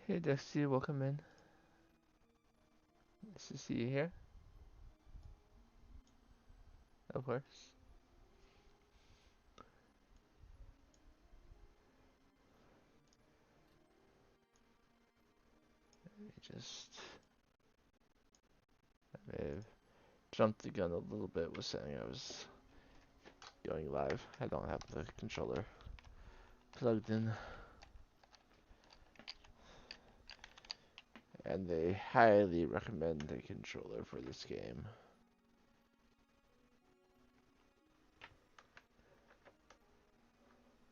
Hey Dexter, welcome in. Nice to see you here. Of course. Let me just. I may have jumped the gun a little bit with saying I was going live. I don't have the controller plugged in. And they highly recommend a controller for this game.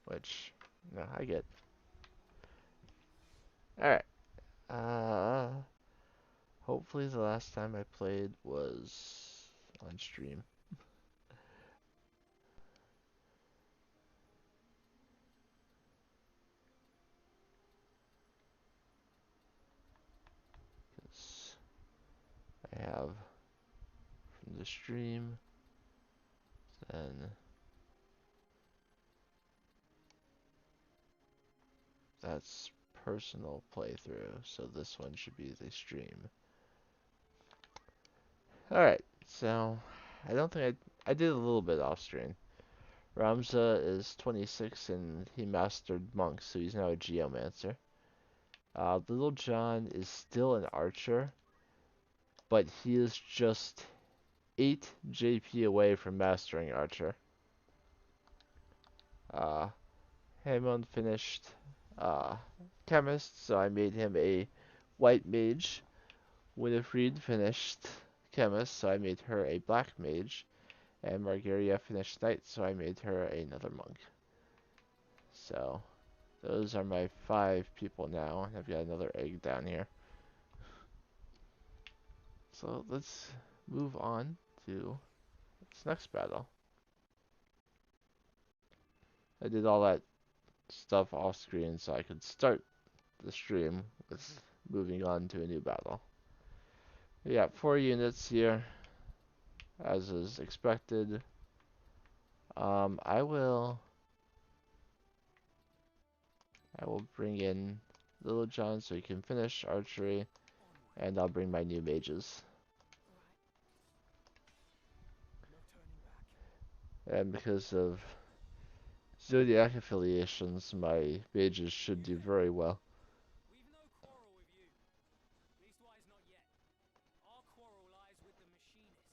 Which, no, I get. Alright. Uh, Hopefully the last time I played was on stream. 'Cause I have from the stream, then that's personal playthrough, so this one should be the stream. Alright, so I don't think I did a little bit off screen. Ramza is 26 and he mastered Monk, so he's now a Geomancer. Little John is still an Archer, but he is just 8 JP away from mastering Archer. Uh, Hammond finished Chemist, so I made him a White Mage. Winifred finished Chemist, so I made her a Black Mage. And Margaria finished Knight, so I made her another Monk. So, those are my 5 people now. I've got another egg down here. So, let's move on to this next battle. I did all that stuff off screen so I could start the stream with moving on to a new battle. We got 4 units here, as is expected. I will bring in Little John so he can finish archery, and I'll bring my new mages. And because of Zodiac affiliations, my mages should do very well. We've no quarrel with you. Leastwise not yet. Our quarrel lies with the machinist.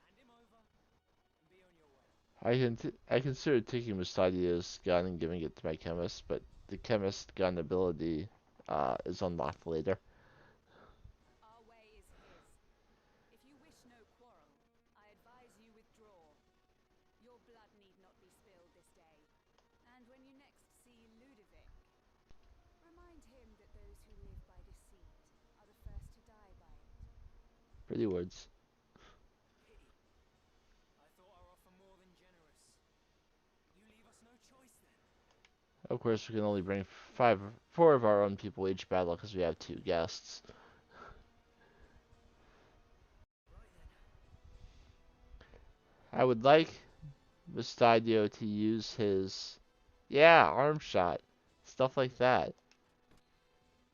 Hand him over and be on your way. I considered taking Mustadio's gun and giving it to my chemist, but the chemist gun ability is unlocked later. Our way is his. If you wish no quarrel, I advise you withdraw. Your blood need not be spilled this day. And when you next see Ludovic, remind him that those who live by deceit are the first to die by it. Pretty words. Pity. I thought our offer more than generous. You leave us no choice then. Of course, we can only bring 4 of our own people each battle because we have 2 guests. Right then. I would like Mustadio to use his, arm shot, stuff like that.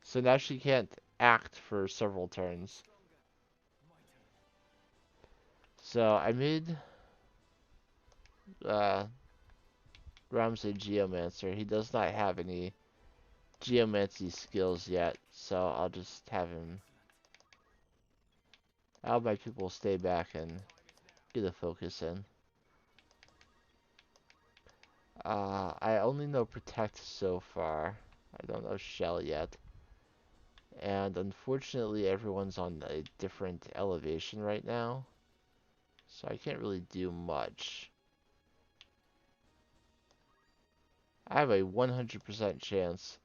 So now she can't act for several turns. Stronger. Mightier. So I made uh, Ramsey Geomancer. He does not have any Geomancy skills yet, so I'll just have him. I'll have my people stay back and Time is now. get a focus in. I only know Protect so far. I don't know Shell yet. And unfortunately, everyone's on a different elevation right now, so I can't really do much. I have a 100% chance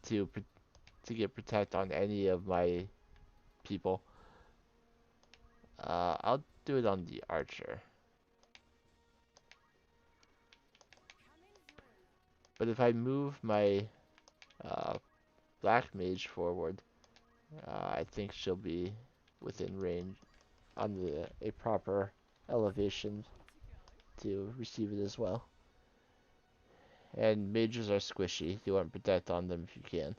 to get Protect on any of my people. I'll do it on the Archer. But if I move my uh, Black Mage forward, I think she'll be within range on a proper elevation to receive it as well. And mages are squishy. You want to protect on them if you can.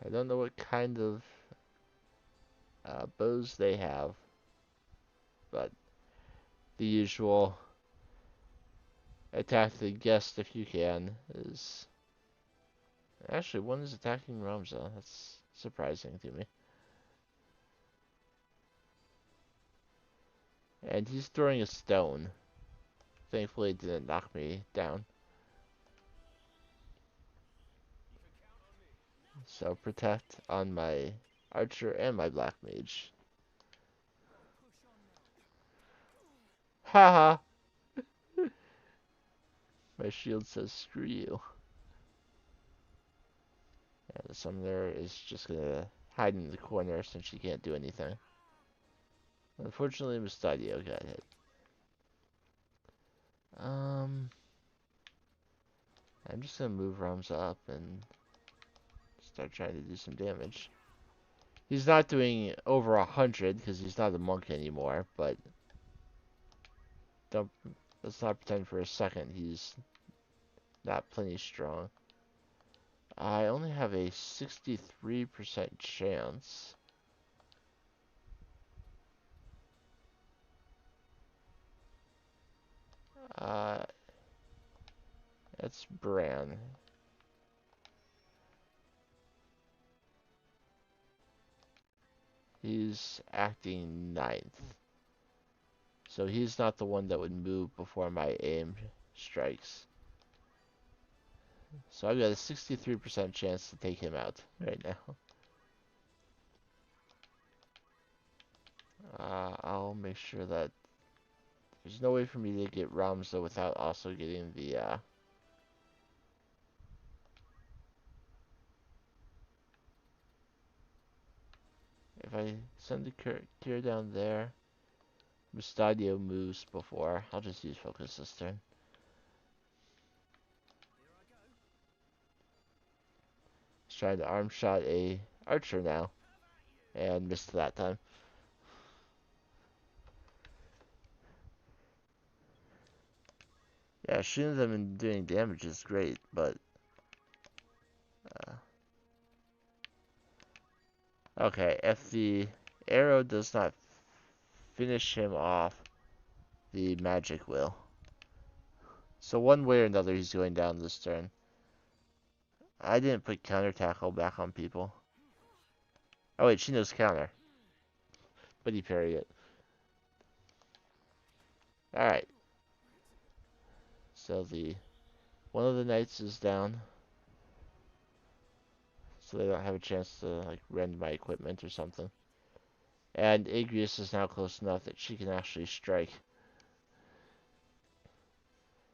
I don't know what kind of bows they have, but the usual attack the guest if you can is... Actually, one is attacking Ramza. That's surprising to me. And he's throwing a stone. Thankfully, it didn't knock me down. So protect on my archer and my black mage. Haha! My shield says screw you. And the summoner is just gonna hide in the corner since she can't do anything. Unfortunately, Mustadio got hit. I'm just gonna move Ramza up and start trying to do some damage. He's not doing over 100 because he's not a monk anymore, but don't, let's not pretend for a second he's not plenty strong. I only have a 63% chance. That's Bran. He's acting ninth. So he's not the one that would move before my aim strikes. So I've got a 63% chance to take him out right now. I'll make sure that there's no way for me to get Ramza without also getting the if I send the cure down there, Mustadio moves before. I'll just use focus this turn. He's trying to arm shot a archer now, and missed that time. Yeah, shooting them and doing damage is great, but okay, if the arrow does not finish him off, the magic will. So one way or another, he's going down this turn. I didn't put counter tackle back on people. Oh wait, she knows counter, but he parried it. All right. So the one of the knights is down, so they don't have a chance to like rend my equipment or something. And Agrius is now close enough that she can actually strike.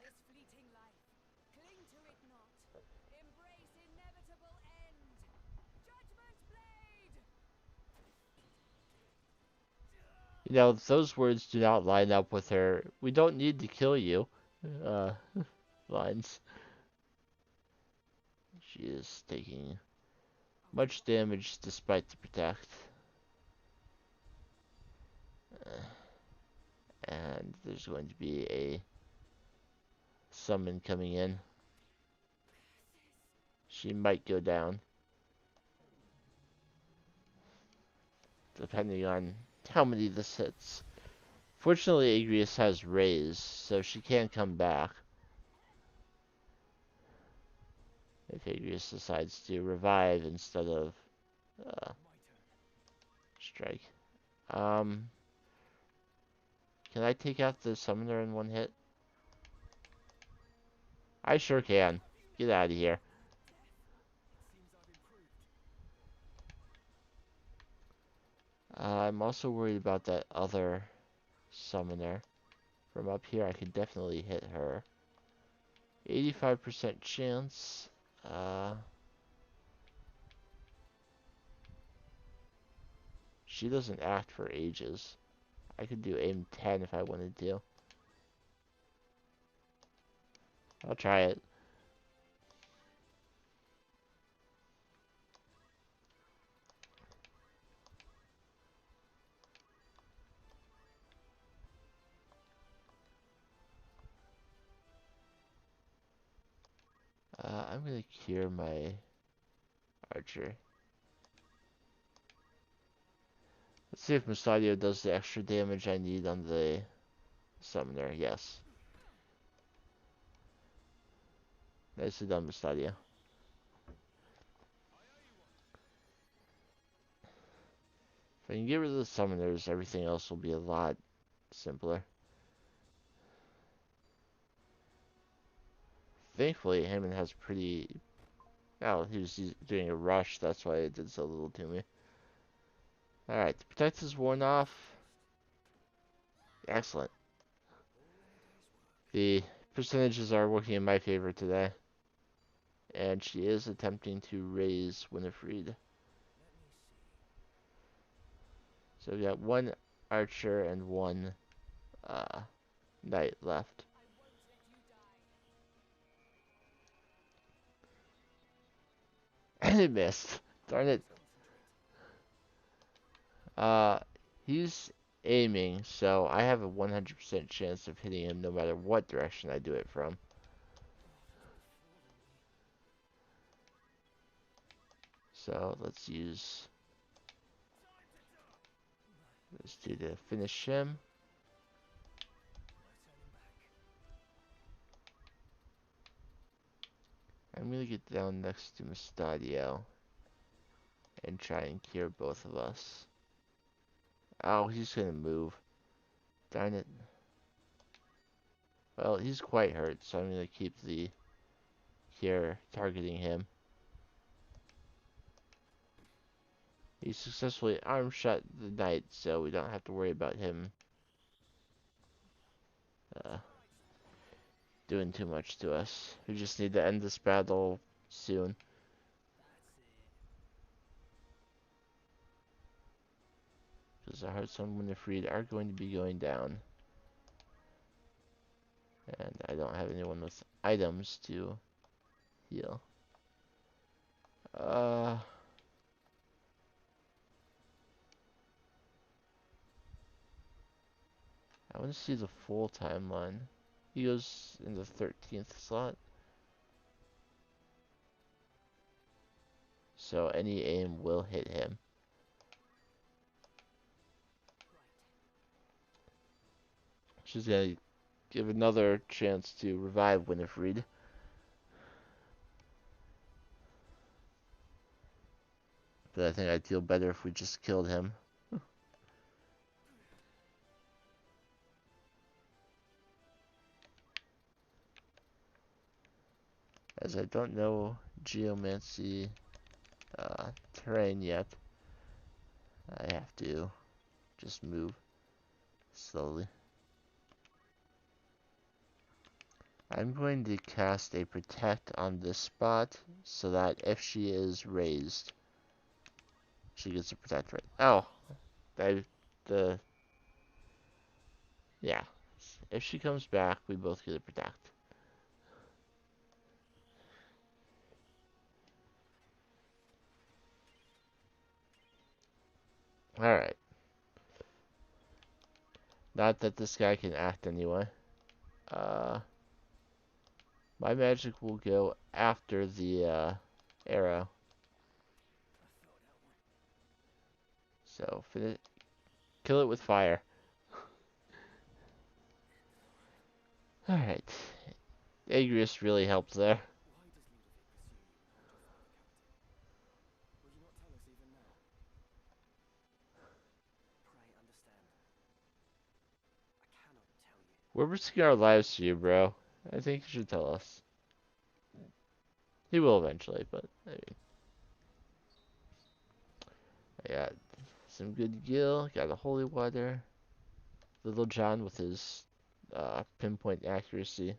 This fleeting life, cling to it not. Embrace inevitable end. Judgment blade! You know, those words do not line up with her "we don't need to kill you" uh, lines. She is taking much damage despite the protect. And there's going to be a summon coming in. She might go down, depending on how many this hits. Fortunately, Agrius has raise, so she can come back. If Agrius decides to revive instead of strike. Can I take out the summoner in one hit? I sure can. Get out of here. I'm also worried about that other summoner. From up here, I could definitely hit her. 85% chance. She doesn't act for ages. I could do aim 10 if I wanted to. I'll try it. I'm gonna cure my archer. Let's see if Mustadio does the extra damage I need on the summoner. Yes. Nicely done, Mustadio. If I can get rid of the summoners, everything else will be a lot simpler. Thankfully, Hammond has pretty... Oh, he was doing a rush, that's why it did so little to me. Alright, the Protect is worn off. Excellent. The percentages are working in my favor today. And she is attempting to raise Winifred. So we got one archer and one knight left. And it missed. Darn it. He's aiming, so I have a 100% chance of hitting him no matter what direction I do it from. So let's use this two to finish him. I'm gonna get down next to Mustadio and try and cure both of us. Oh, he's gonna move. Darn it. Well, he's quite hurt, so I'm gonna keep the cure targeting him. He successfully arm shot the knight, so we don't have to worry about him doing too much to us. We just need to end this battle soon. Because the Hearts on Winifred are going to be going down. And I don't have anyone with items to heal. I want to see the full timeline. He goes in the 13th slot. So any aim will hit him. She's gonna give another chance to revive Winifred. But I think I'd feel better if we just killed him. As I don't know Geomancy terrain yet, I have to just move slowly. I'm going to cast a Protect on this spot so that if she is raised, she gets a Protect right. Oh, yeah. If she comes back, we both get a Protect. Alright. Not that this guy can act anyway. My magic will go after the arrow. So, kill it with fire. Alright. Agrius really helped there. We're risking our lives for you, bro. I think you should tell us. He will eventually, but I mean, I got some good gil, got a holy water. Little John with his pinpoint accuracy.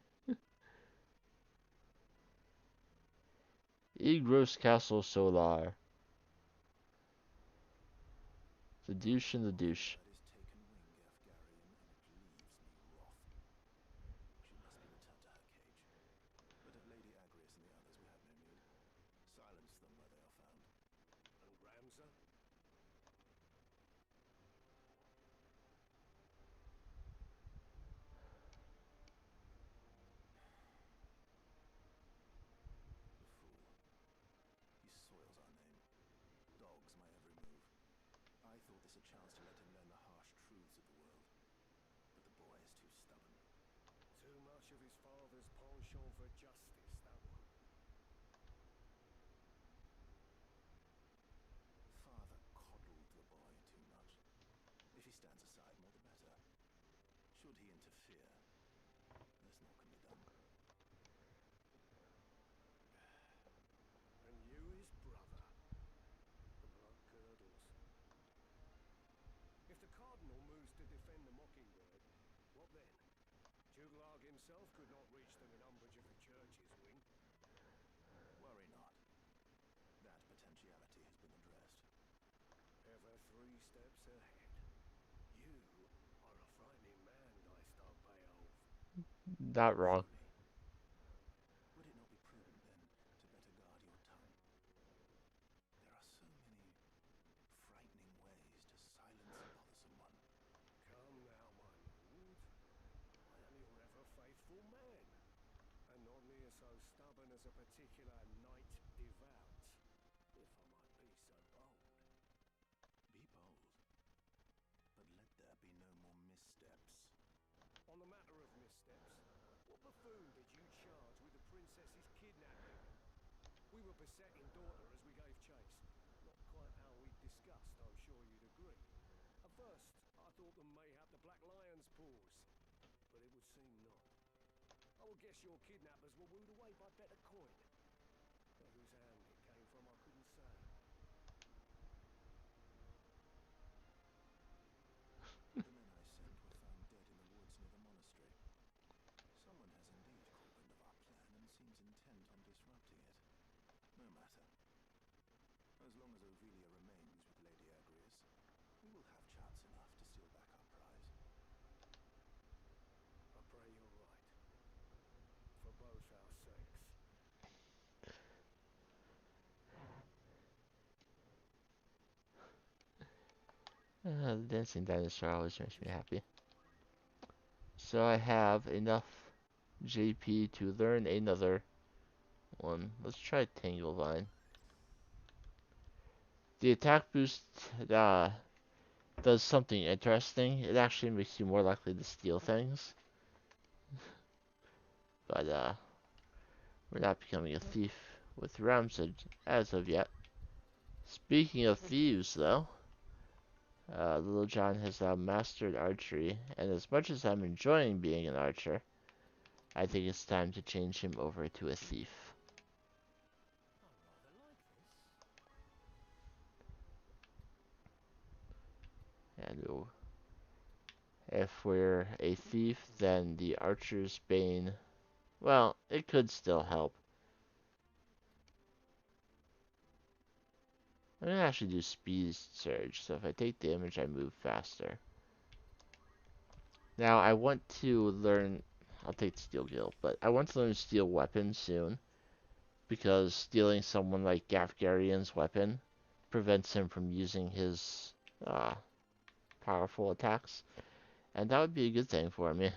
Egros Castle Solar. The douche and the douche. chance to let him learn the harsh truths of the world, but the boy is too stubborn. Too much of his father's penchant for justice, that one. Father coddled the boy too much. If he stands aside, more the better. Should he interfere, there's naught can be done. And you his brother. The blood curdles. If the Cardinal moves to defend the Mockingbird, what then? Juglarg himself could not reach them in umbrage of the Church's wing. Worry not. That potentiality has been addressed. Ever 3 steps ahead. You are a frightening man, Dystar Beowulf. Not wrong. Truly. Would it not be prudent, then, to better guard your tongue? There are so many frightening ways to silence a bothersome one. Come now, my lord. I am your ever faithful man, and not near so stubborn as a particular knight devout, if I might be so bold. Be bold, but let there be no more missteps. On the matter of missteps, what buffoon did you charge with the princess's kidnapping? We were besetting daughter as we gave chase. Not quite how we discussed, I'm sure you'd agree. At first, I thought them mayhap the Black Lion's paws, but it would seem not. I would guess your kidnappers were wooed away by better coin. But whose hand it came from, I couldn't say. The men I sent were found dead in the woods near the monastery. Someone has indeed caught wind of our plan and seems intent on disrupting it. No matter. As long as Ovelia remains with Lady Agrias, we will have chance enough to steal back our prize. I pray you're right. For both our sakes. The dancing dinosaur always makes me happy. So I have enough JP to learn another one. Let's try Tanglevine. The attack boost does something interesting. It actually makes you more likely to steal things. But we're not becoming a thief with Ramsed as of yet. Speaking of thieves, though, Little John has now mastered archery, and as much as I'm enjoying being an archer, I think it's time to change him over to a thief. I rather like this. And if we're a thief, then the Archer's Bane, well, it could still help. I'm gonna actually do Speed Surge, so if I take damage, I move faster. Now, I want to learn, I'll take Steel Guild, but I want to learn Steel Weapon soon, because stealing someone like Gafgarian's weapon prevents him from using his powerful attacks, and that would be a good thing for me.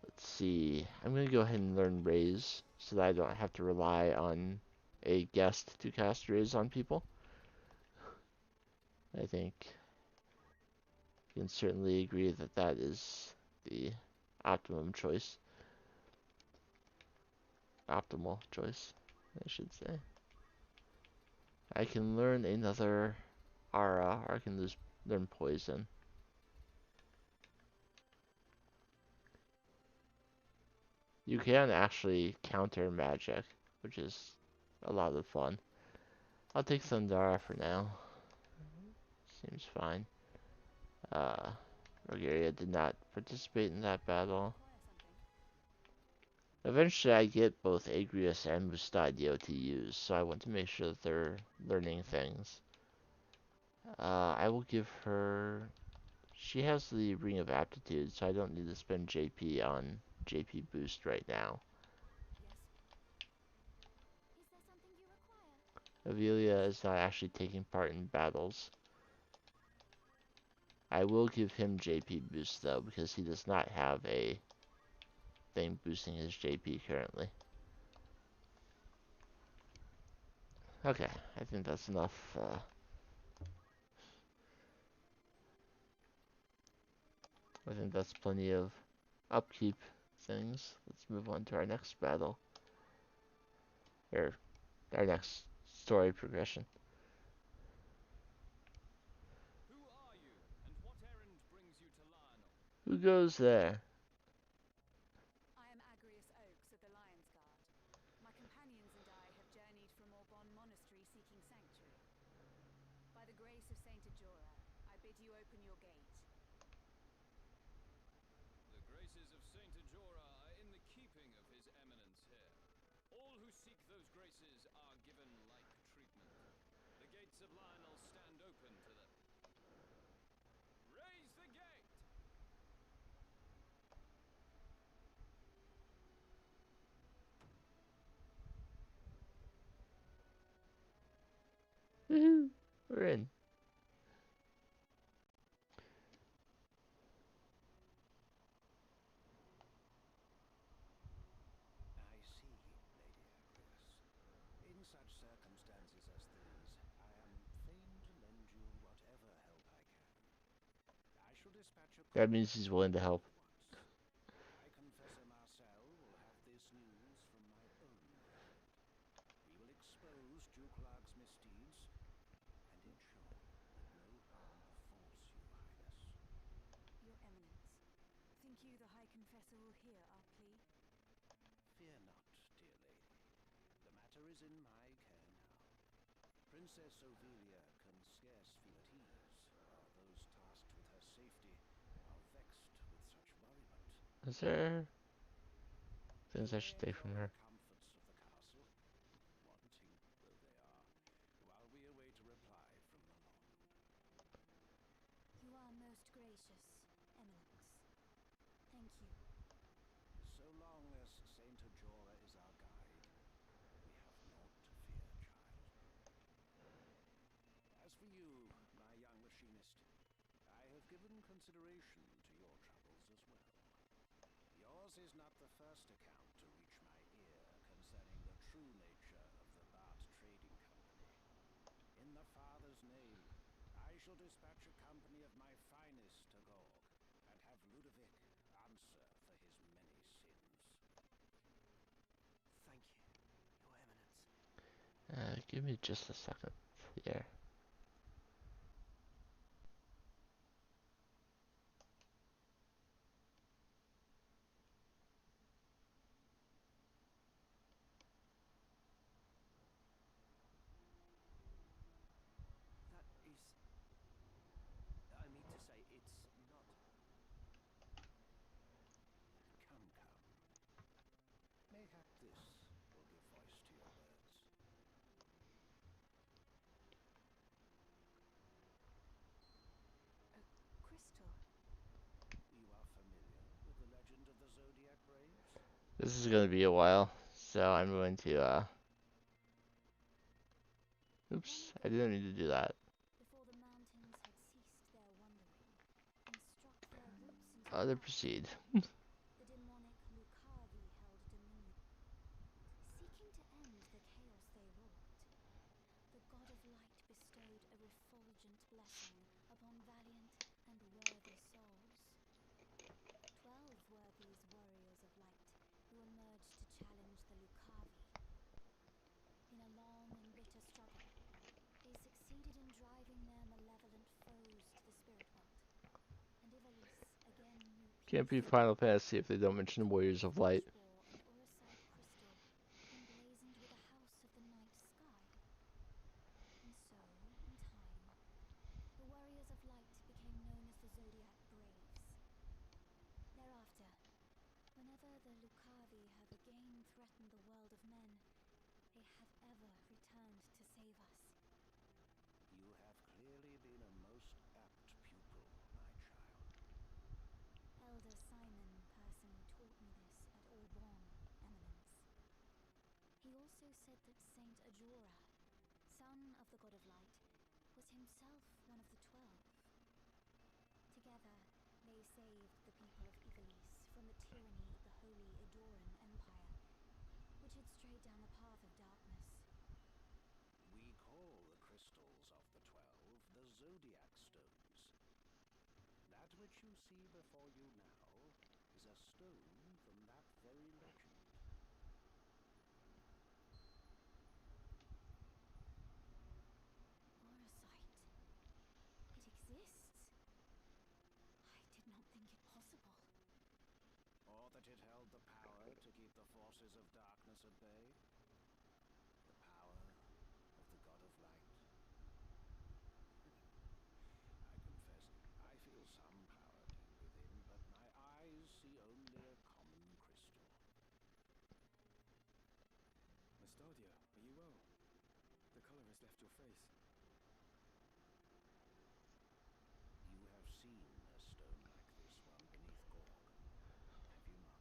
Let's see, I'm going to go ahead and learn Raise, so that I don't have to rely on a guest to cast Raise on people. I think you can certainly agree that that is the optimum choice. Optimal choice, I should say. I can learn another Aura, or I can learn Poison. You can actually counter magic, which is a lot of fun. I'll take Thundara for now. Seems fine. Rogeria did not participate in that battle. Eventually I get both Agrias and Mustadio to use, so I want to make sure that they're learning things. I will give her... She has the Ring of Aptitude, so I don't need to spend JP on JP boost right now. Yes. Is there something you require? Avelia is not actually taking part in battles. I will give him JP boost though, because he does not have a thing boosting his JP currently. Okay, I think that's enough I think that's plenty of upkeep things. Let's move on to our next battle. Or our next story progression. Who are you, and what errand brings you to Lionel? Who goes there? I am Agrius Oaks of the Lion's Guard. My companions and I have journeyed from Orbonne Monastery seeking sanctuary. By the grace of Saint Ajora, I bid you open your gate. The graces of Saint Ajora are in the keeping of His Eminence here. All who seek those graces are given like treatment. The gates of Lionel stand open to them. Raise the gate! Woohoo! We're in. I see, Lady Agrias. In such circumstances as these, I am fain to lend you whatever help I can. I shall dispatch a That means he's willing to help. at once. High Confessor Marcel will have this news from my own hand. We will expose Duke Larg's misdeeds and ensure that no harm befalls you, Highness. Your Eminence, think you the High Confessor will hear our plea? Fear not, dear lady. The matter is in my care now. Princess Ovelia can scarce feel at ease, while those tasked with her safety are vexed with such worriment. Is there things You I may should take from enjoy her? the comforts of the castle, wanting though they are, while we await a reply from Malone. You are most gracious, Eminence. Thank you. So long as Saint Ajora is our guide, we have naught to fear, child. As for you, my young machinist, I have given consideration to your troubles as well. Yours is not the first account to reach my ear concerning the true nature of the Bart Trading Company. In the Father's name, I shall dispatch a company of my finest to Gorg, and have Ludovic answer for his many sins. Thank you, Your Eminence. Give me just a second. Yeah. That is... I mean to say, it's not... Come, come. Mayhap this will give voice to your words. Crystal. You are familiar with the legend of the Zodiac Braves? This is gonna be a while, so I'm going to, oops, I didn't mean to do that. Before the mountains had ceased their wandering and struck their roots into Other the earth, proceed. the demonic Lucavi held dominion. Seeking to end the chaos they wrought, the God of Light bestowed a refulgent blessing upon valiant and worthy souls. 12 were these warriors of light who emerged to challenge the Lucavi. In a long and bitter struggle, they succeeded in driving their malevolent foes to the spirit world, and Ivalice again knew Can't be peace. Final Fantasy if they don't mention Warriors of Light. Spore and Urusite crystal emblazoned with a house of the night sky. And so, in time, the warriors of light became known as the Zodiac Braves. Thereafter, whenever the Lucavi have again threatened the world of men, they have ever returned to save us. You have clearly been a most apt pupil, my child. Elder Simon personally taught me this at Orbonne, Eminence. He also said that Saint Ajora, son of the God of Light, was himself one of the 12. Together, they saved the people of Ivalice from the tyranny of the Holy Edoran Empire, which had strayed down the path of darkness. We call the crystals of the 12 the Zodiac Stones. That which you see before you now is a stone from that very legend. Orosite. It exists. I did not think it possible. Or that it held the power to keep the forces of darkness at bay? The power of the god of light? I confess, I feel some power deep within, but my eyes see only a common crystal. Mustadia, are you well? The color has left your face. You have seen a stone like this one beneath Gorg, have you not?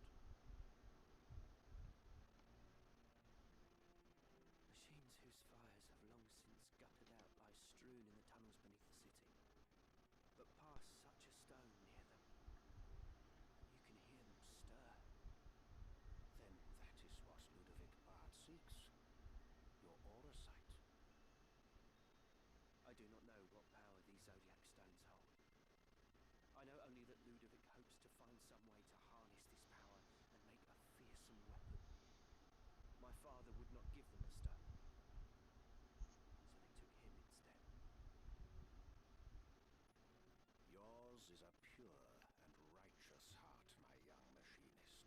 Machines whose fires have long since guttered out lie strewn in the tunnels beneath the city. But pass such a stone near them, you can hear them stir. Then that is what Ludovic Bard seeks. Your aura sight. I do not know what power these zodiac stones hold. I know only that Ludovic hopes to find some way to harness this power and make a fearsome weapon. My father would not give them the stone, so they took him instead. Yours is a pure and righteous heart, my young machinist.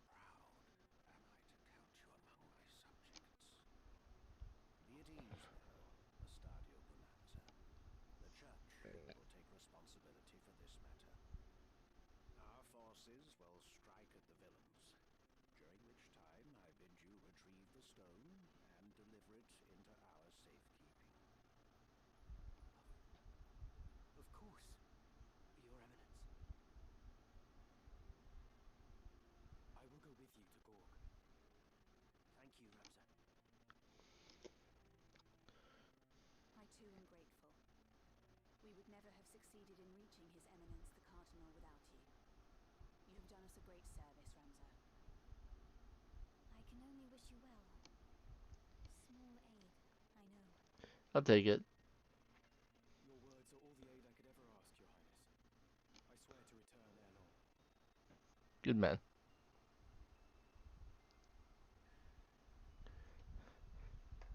Proud am I to count you among my subjects. Be at ease now, Mustadio Bonanza. The Church will take responsibility for this matter. Our forces will strike at the villains, during which time I bid you retrieve the stone and deliver it into our safekeeping. Of course, Your Eminence. I will go with you to Gorg. Thank you, Ramza. I too am grateful. We would never have succeeded in reaching His Eminence the Cardinal without you. You have done us a great service, Ramza. I can only wish you well. Small aid, I know. I'll take it. Your words are all the aid I could ever ask, Your Highness. I swear to return ere long. Good man.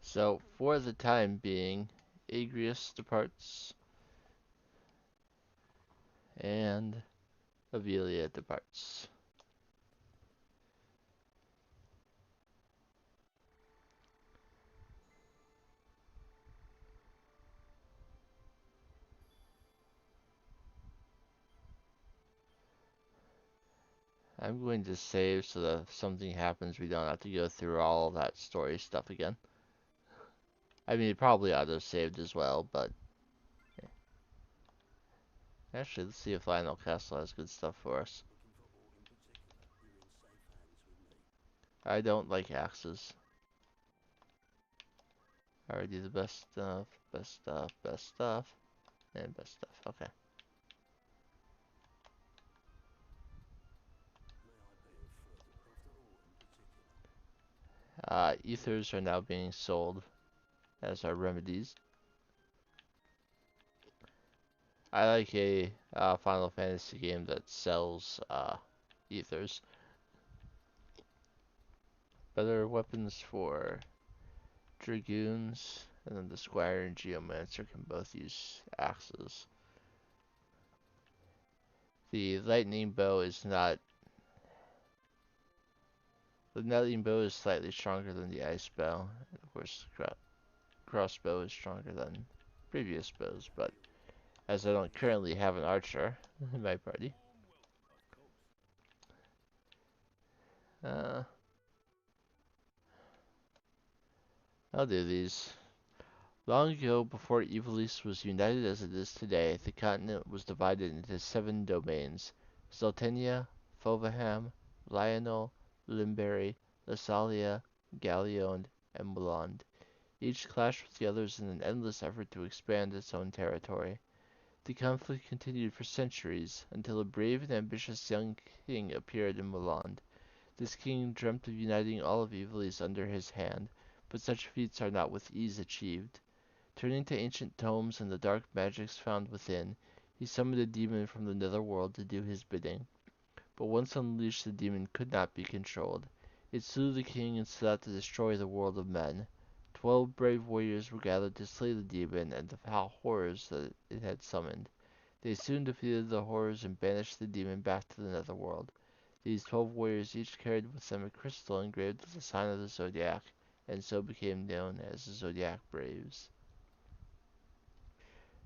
So, for the time being, Agrius departs, and Avelia departs. I'm going to save so that if something happens, we don't have to go through all that story stuff again. I mean, it probably auto-saved as well, but... Actually, let's see if Lionel Castle has good stuff for us. Looking for aught in particular, you're in safe hands with me. I don't like axes. Already the best stuff, best stuff, best stuff, and best stuff. Okay. May I be of further after aught in particular? Ethers are now being sold as our remedies. I like a Final Fantasy game that sells ethers. Better weapons for Dragoons, and then the Squire and Geomancer can both use axes. The lightning bow is not. The lightning bow is slightly stronger than the ice bow, and of course, crossbow is stronger than previous bows. But as I don't currently have an archer in my party, I'll do these. Long ago, before Ivalice was united as it is today, the continent was divided into 7 domains: Zoltenia, Fovaham, Lionel, Limberry, Lassalia, Galliond, and Muland. Each clashed with the others in an endless effort to expand its own territory. The conflict continued for centuries, until a brave and ambitious young king appeared in Muland. This king dreamt of uniting all of Ivalice under his hand, but such feats are not with ease achieved. Turning to ancient tomes and the dark magics found within, He summoned a demon from the netherworld to do his bidding. But once unleashed, the demon could not be controlled. It slew the king and set out to destroy the world of men. 12 brave warriors were gathered to slay the demon and the foul horrors that it had summoned. They soon defeated the horrors and banished the demon back to the netherworld. These 12 warriors each carried with them a crystal engraved with the sign of the zodiac, and so became known as the Zodiac Braves.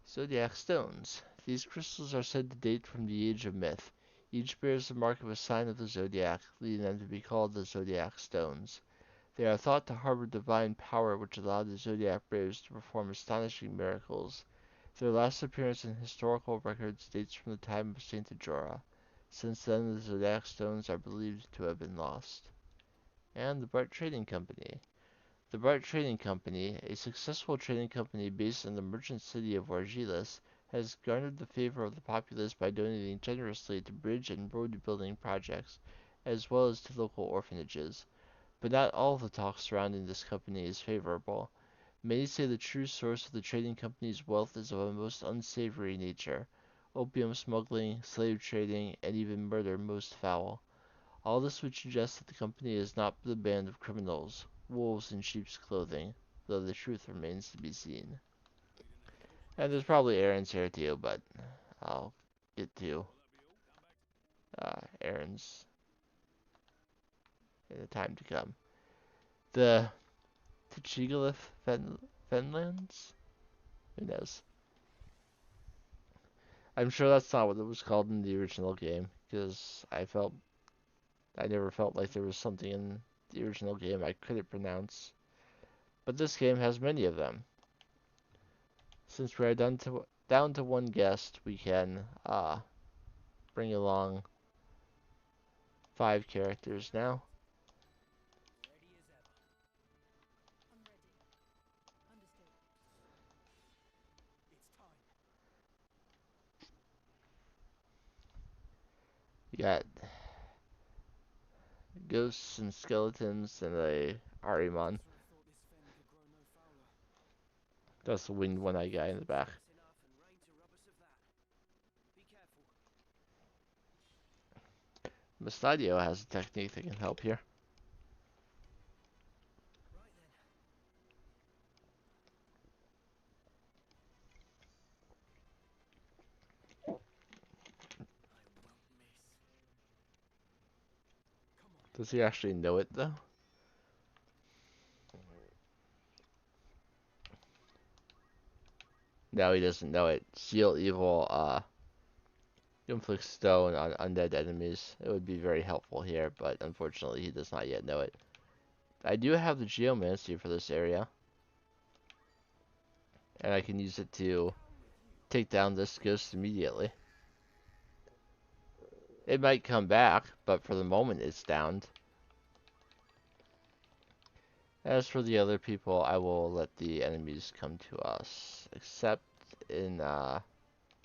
Zodiac Stones. These crystals are said to date from the age of myth. Each bears the mark of a sign of the zodiac, leading them to be called the Zodiac Stones. They are thought to harbor divine power which allowed the Zodiac Braves to perform astonishing miracles. Their last appearance in historical records dates from the time of Saint Ajora. Since then, the Zodiac Stones are believed to have been lost. And the Bright Trading Company. The Bright Trading Company, a successful trading company based in the merchant city of Argilis, has garnered the favor of the populace by donating generously to bridge and road building projects, as well as to local orphanages. But not all of the talk surrounding this company is favorable. Many say the true source of the trading company's wealth is of a most unsavory nature. Opium smuggling, slave trading, and even murder most foul. All this would suggest that the company is not but a band of criminals, wolves in sheep's clothing, though the truth remains to be seen. And there's probably errands here too, but I'll get to errands in the time to come. The Tchigalith Fenlands? Who knows? I'm sure that's not what it was called in the original game, because I never felt like there was something in the original game I couldn't pronounce. But this game has many of them. Since we are down to one guest, we can bring along 5 characters now. Ready as ever. I'm ready. Understood. It's time. You got ghosts and skeletons and a Ahriman. Sort of thought this fen could grow no fouler. That's the winged one-eyed guy in the back. That's enough and rain to rob us of that. Be careful. Mustadio has a technique that can help here. Right then. I won't miss. Come on. Does he actually know it though? No, he doesn't know it. Seal Evil inflict stone on undead enemies. It would be very helpful here, but unfortunately he does not yet know it. I do have the Geomancy for this area, and I can use it to take down this ghost immediately. It might come back, but for the moment it's downed. As for the other people, I will let the enemies come to us, except in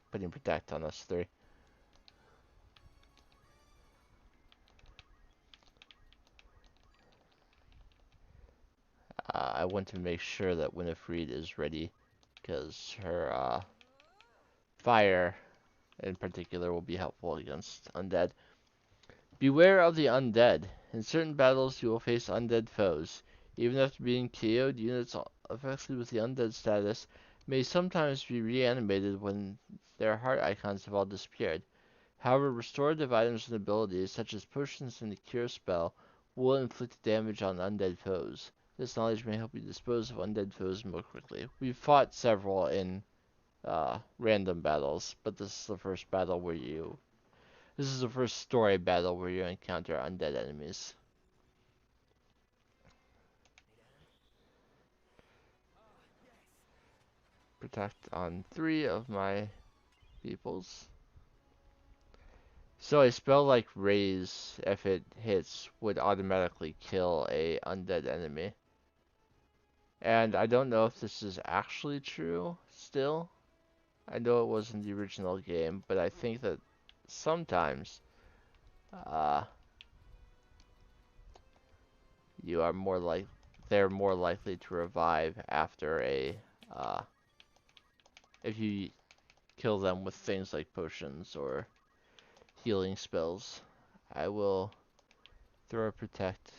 putting Protect on us 3. I want to make sure that Winifred is ready, because her fire in particular will be helpful against undead. Beware of the undead. In certain battles you will face undead foes. Even after being KO'd, units affected with the undead status may sometimes be reanimated when their heart icons have all disappeared. However, restorative items and abilities, such as potions and the cure spell, will inflict damage on undead foes. This knowledge may help you dispose of undead foes more quickly. We've fought several in random battles, but this is the first battle where this is the first story battle where you encounter undead enemies. Protect on 3 of my peoples. So a spell like Raise, if it hits, would automatically kill a undead enemy. And I don't know if this is actually true still. I know it was in the original game, but I think that sometimes they're more likely to revive after a if you kill them with things like potions or healing spells. I will throw a protect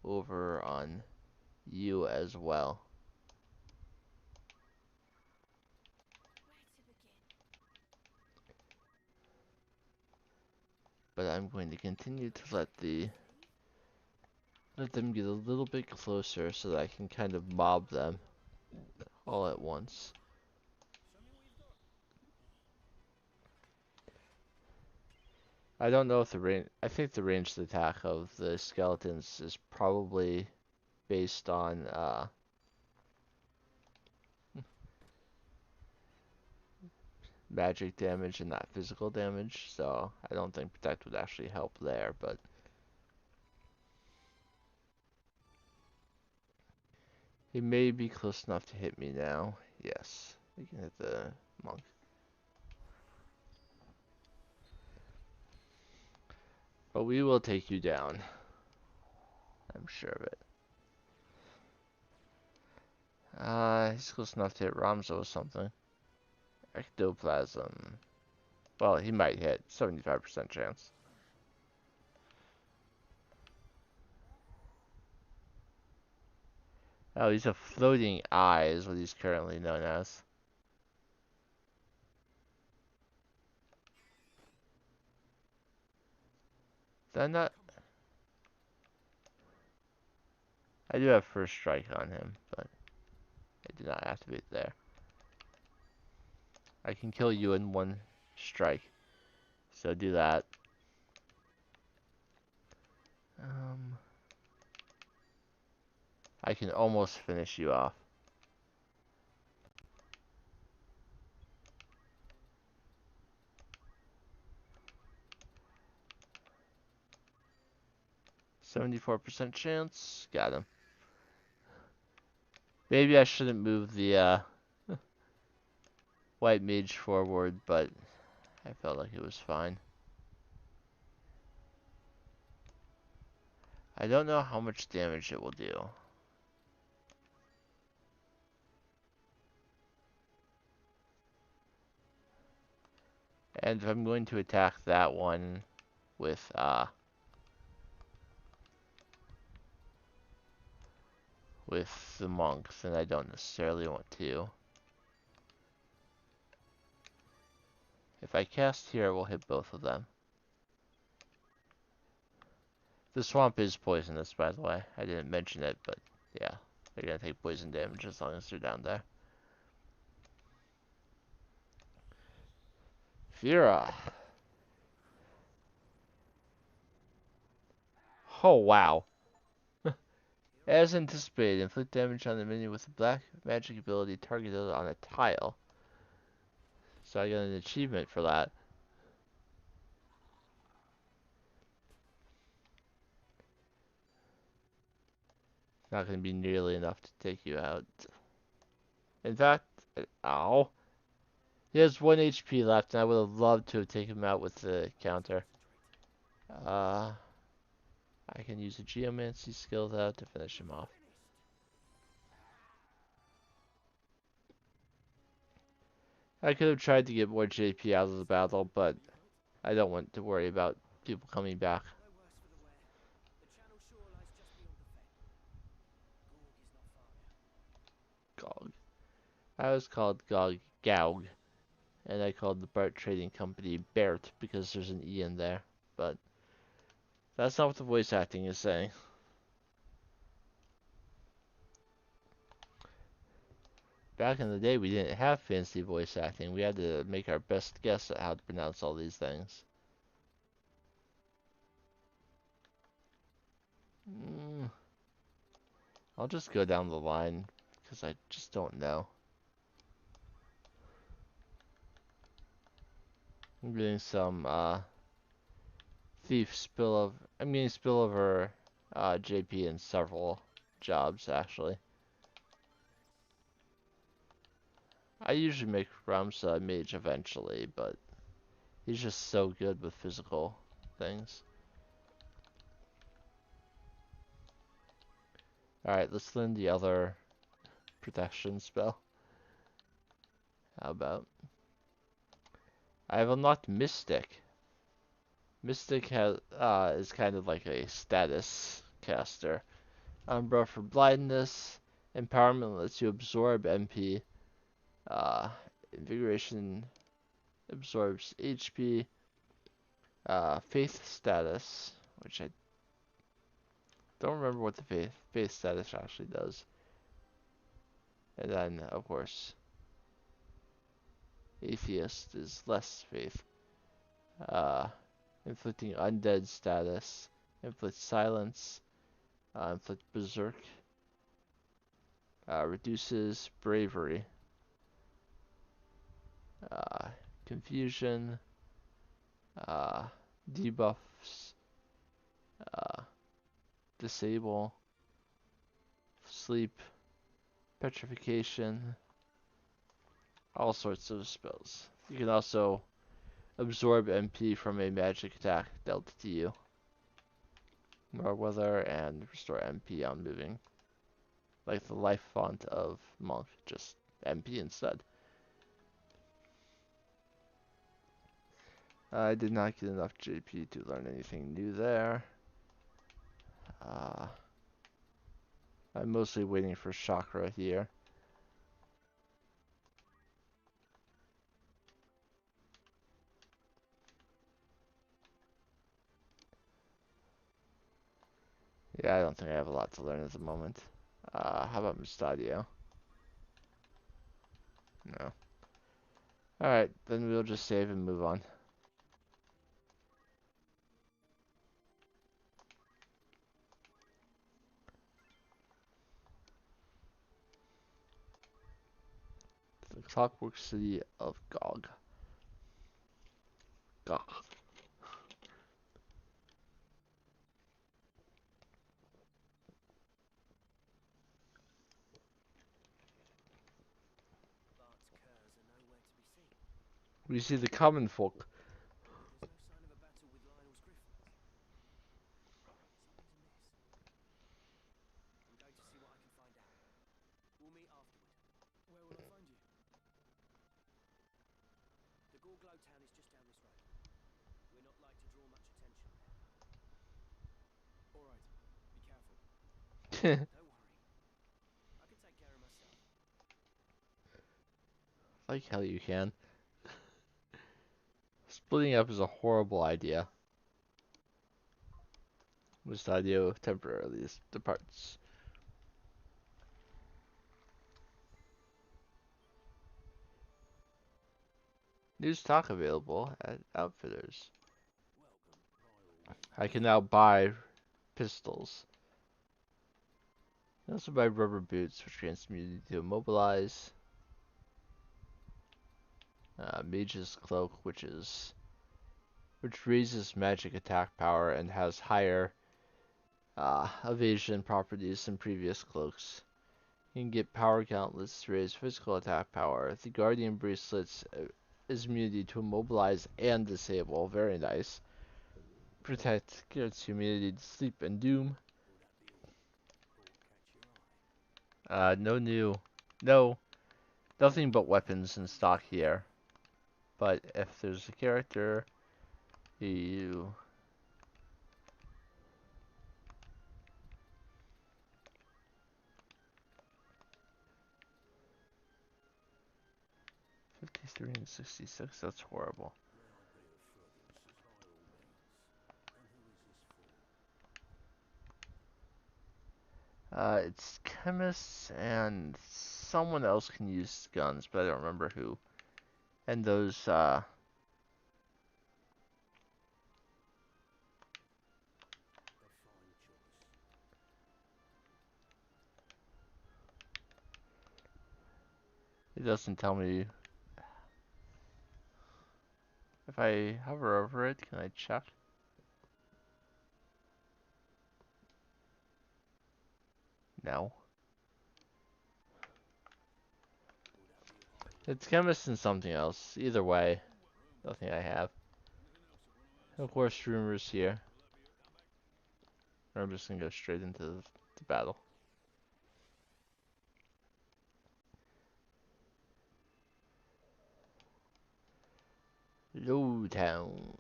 over on you as well. But I'm going to continue to let them get a little bit closer so that I can kind of mob them all at once. I don't know if the range. I think the ranged attack of the skeletons is probably based on magic damage and not physical damage. So I don't think protect would actually help there. But he may be close enough to hit me now. Yes, he can hit the monk. But we will take you down. I'm sure of it. He's close enough to hit Ramzo or something. Ectoplasm. Well, he might hit. 75% chance. Oh, he's a floating eye is what he's currently known as. Then not... I do have first strike on him, but I did not activate there. I can kill you in one strike. So do that. I can almost finish you off. %74% chance. Got him. Maybe I shouldn't move the white mage forward, but I felt like it was fine. I don't know how much damage it will do. And if I'm going to attack that one with the monks, then I don't necessarily want to. If I cast here, it will hit both of them. The swamp is poisonous, by the way. I didn't mention it, but yeah, they're gonna take poison damage as long as they're down there. Fira. Oh, wow. As anticipated, inflict damage on the minion with a black magic ability targeted on a tile. So I got an achievement for that. Not going to be nearly enough to take you out. In fact, ow. He has 1 HP left, and I would have loved to have taken him out with the counter. I can use a Geomancy skill though to finish him off. I could have tried to get more JP out of the battle, but I don't want to worry about people coming back. Gog. I was called Gaug, and I called the Bart Trading Company Bert because there's an E in there, but that's not what the voice acting is saying. Back in the day, we didn't have fancy voice acting. We had to make our best guess at how to pronounce all these things. I'll just go down the line, because I just don't know. I'm getting some, thief spillover. I'm getting spillover, JP in several jobs, actually. I usually make Ramsa mage eventually, but he's just so good with physical things. Alright, let's learn the other protection spell. How about? I have unlocked Mystic. Mystic has is kind of like a status caster. Umbra for blindness. Empowerment lets you absorb MP. Invigoration absorbs HP. Faith status, which I don't remember what the faith status actually does. And then, of course, Atheist is less faith. Inflicting undead status. Inflict silence. Inflict berserk. Reduces bravery. Confusion. Debuffs. Disable. Sleep. Petrification. All sorts of spells. You can also absorb MP from a magic attack dealt to you. More weather and restore MP on moving. Like the life font of Monk, just MP instead. I did not get enough JP to learn anything new there. I'm mostly waiting for Chakra here. Yeah, I don't think I have a lot to learn at the moment. How about Mustadio? No. Alright, then we'll just save and move on. The Clockwork City of Gog. Gog. Bart's curs are nowhere to be seen. We see the common folk. There's no sign of a battle with Lionel's griffins. Something's amiss. I'm going to see what I can find out. We'll meet afterward. Where will I find you? The Gorglow town is just down this road. We're not like to draw much attention there. All right. Be careful. Don't worry. I can take care of myself. Like hell you can. Splitting up is a horrible idea. Mustadio temporarily departs. New stock available at Outfitters. I can now buy pistols. I also buy rubber boots, which grants immunity to immobilize. Mage's Cloak, which raises magic attack power and has higher evasion properties than previous cloaks. You can get power gauntlets to raise physical attack power. The Guardian Bracelets is immunity to immobilize and disable. Very nice. Protect grants immunity to sleep and doom. No, nothing but weapons in stock here. But if there's a character you 53 and 66, that's horrible. It's chemists and someone else can use guns, but I don't remember who. And those, it doesn't tell me. If I hover over it, can I check? No. It's chemist and something else. Either way, nothing I have. Of course, rumors here. I'm just gonna go straight into the battle. Lowtown.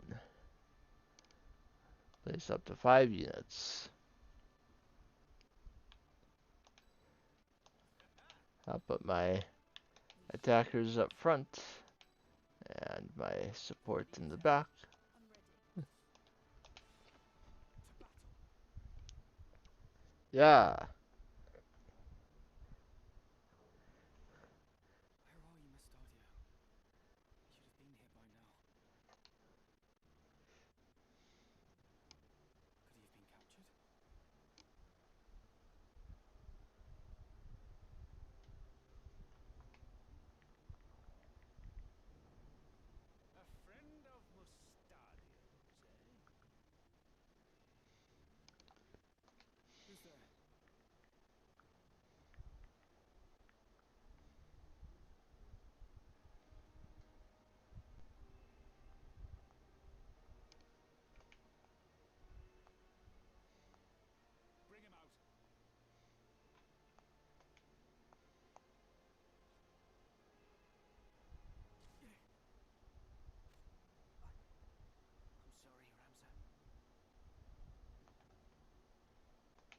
Place up to 5 units. I'll put my attackers up front and my support in the back. I'm ready. To battle. Yeah. Where are you, Mustadio? You should have been here by now. Could he have been captured? A friend of Mustadio's, eh? Who's there? Bring him out. I'm sorry, Ramza.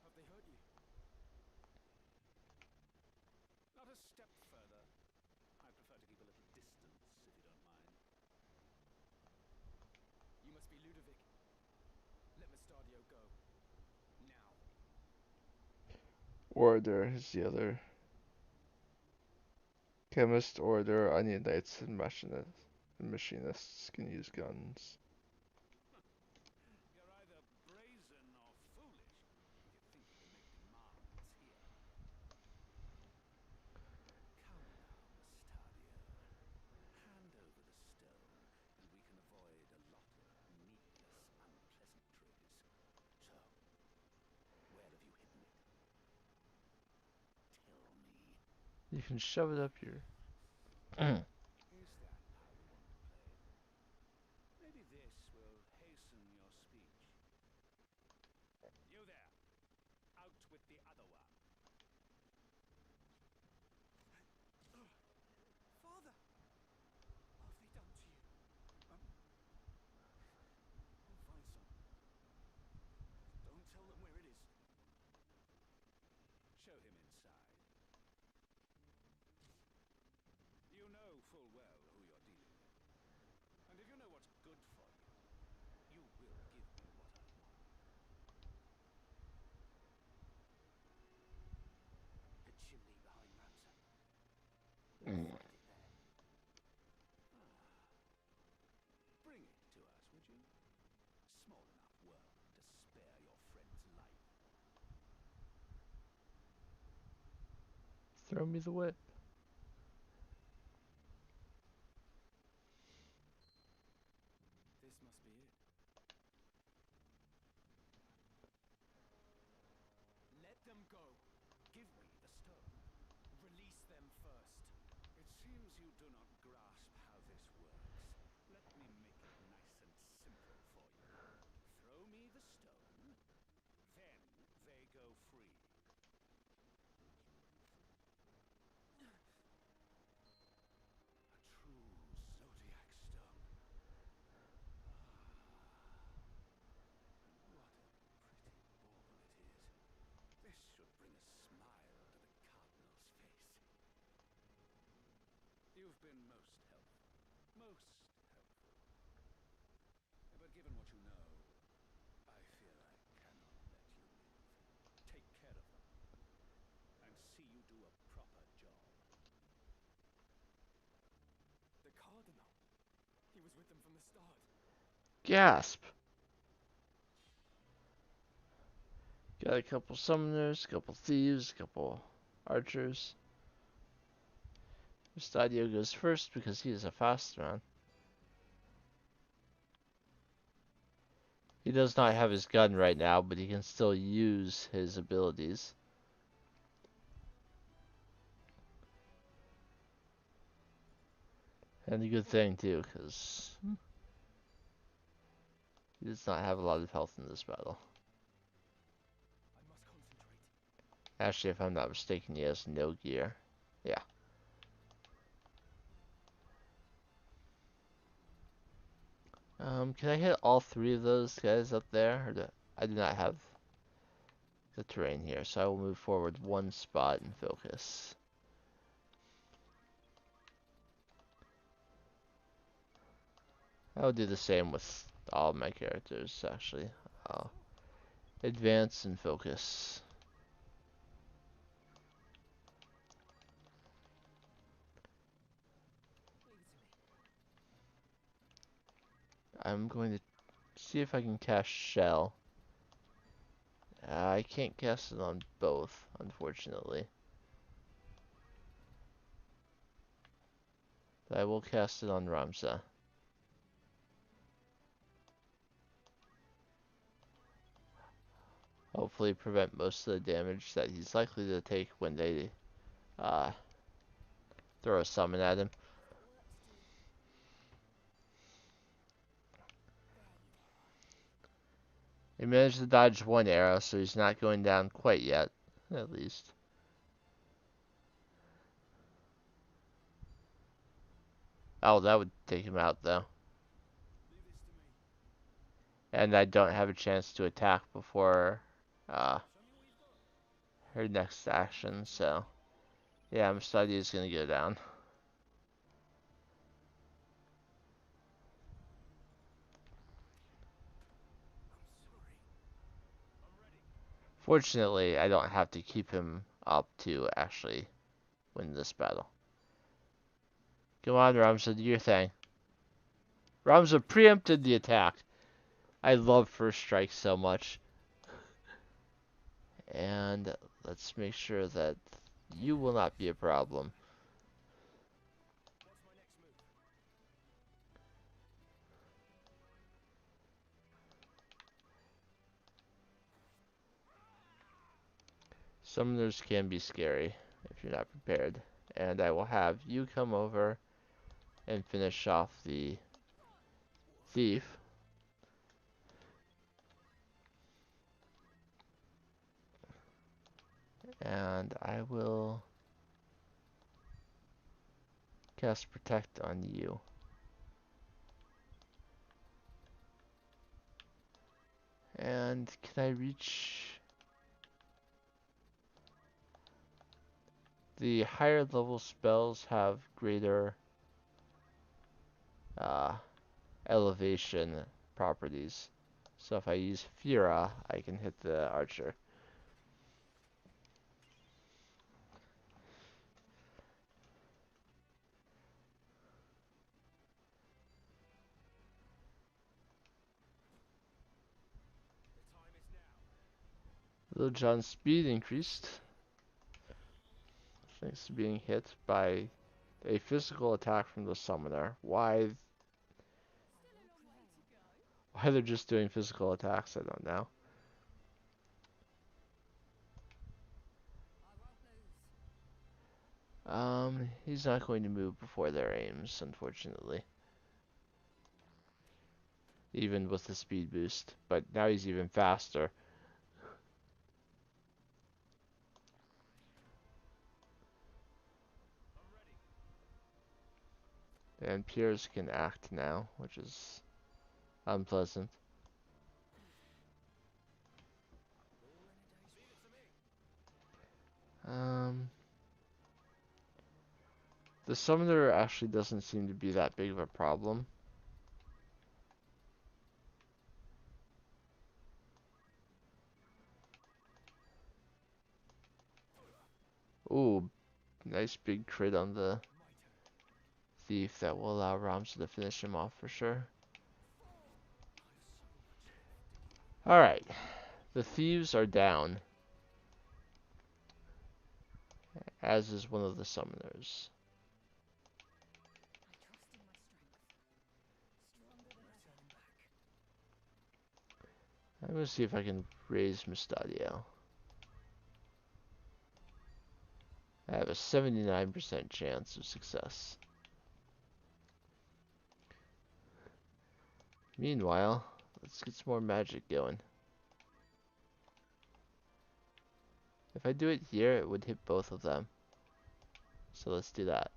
Have they hurt you? Not a step further. I prefer to keep a little distance, if you don't mind. You must be Ludovic. Let Mustadio go. Now. Order is the other. Chemist, Order, Onion Knights, and Machinists can use guns. You're either brazen or foolish if you think you can make demands here. Come now, Mustadio. Hand over the stone, and we can avoid a lot of needless unpleasantries. So, where have you hidden it? Tell me. You can shove it up your. Is that how you want to play it? Maybe this will hasten your speech. You there! Out with the other one. Father! What have they done to you? I'll find some. Don't tell them where it is. Show him inside. You know full well who you're dealing with. And if you know what's good for you, you will give me what I want. The chimney behind Ramza. We'll find it there. Bring it to us, would you? Small enough world to spare your friend's life. Throw me the whip. This must be it. Let them go. Give me the stone. Release them first. It seems you do not grasp how this works. Let me make it nice and simple for you. Throw me the stone, then they go free. A true zodiac stone. What a pretty bauble it is. This should bring a smile to the Cardinal's face. You've been most helpful. Most helpful. But given what you know, I fear I cannot let you live. take care of them. And see you do a proper job. The Cardinal. He was with them from the start. Gasp! Got a couple summoners, a couple thieves, a couple archers. Stadio goes first because he is a fast man. He does not have his gun right now, but he can still use his abilities. And a good thing too, because he does not have a lot of health in this battle. I must concentrate. Actually, if I'm not mistaken, he has no gear. Yeah. Can I hit all three of those guys up there? I do not have the terrain here, so I will move forward one spot and focus. I will do the same with all of my characters, actually. I'll advance and focus. I'm going to see if I can cast Shell. I can't cast it on both, unfortunately. But I will cast it on Ramza. Hopefully prevent most of the damage that he's likely to take when they throw a summon at him. He managed to dodge one arrow, so he's not going down quite yet, at least. Oh, that would take him out, though. And I don't have a chance to attack before her next action, so yeah, Mustadi is going to go down. Fortunately, I don't have to keep him up to actually win this battle. Come on, Ramza, do your thing. Ramza preempted the attack. I love first strike so much. And let's make sure that you will not be a problem. Summoners can be scary if you're not prepared. And I will have you come over and finish off the thief. And I will cast Protect on you. And can I reach... The higher level spells have greater elevation properties. So if I use Fira, I can hit the archer. Little John's speed increased, thanks to being hit by a physical attack from the summoner. Why they're just doing physical attacks, I don't know. He's not going to move before their aims, unfortunately. Even with the speed boost, but now he's even faster. And Piers can act now, which is unpleasant. The summoner actually doesn't seem to be that big of a problem. Ooh, nice big crit on the thief that will allow Ramza to finish him off for sure. Alright, the thieves are down, as is one of the summoners. I'm gonna see if I can raise Mustadio. I have a 79% chance of success. Meanwhile, let's get some more magic going. If I do it here, it would hit both of them. So let's do that.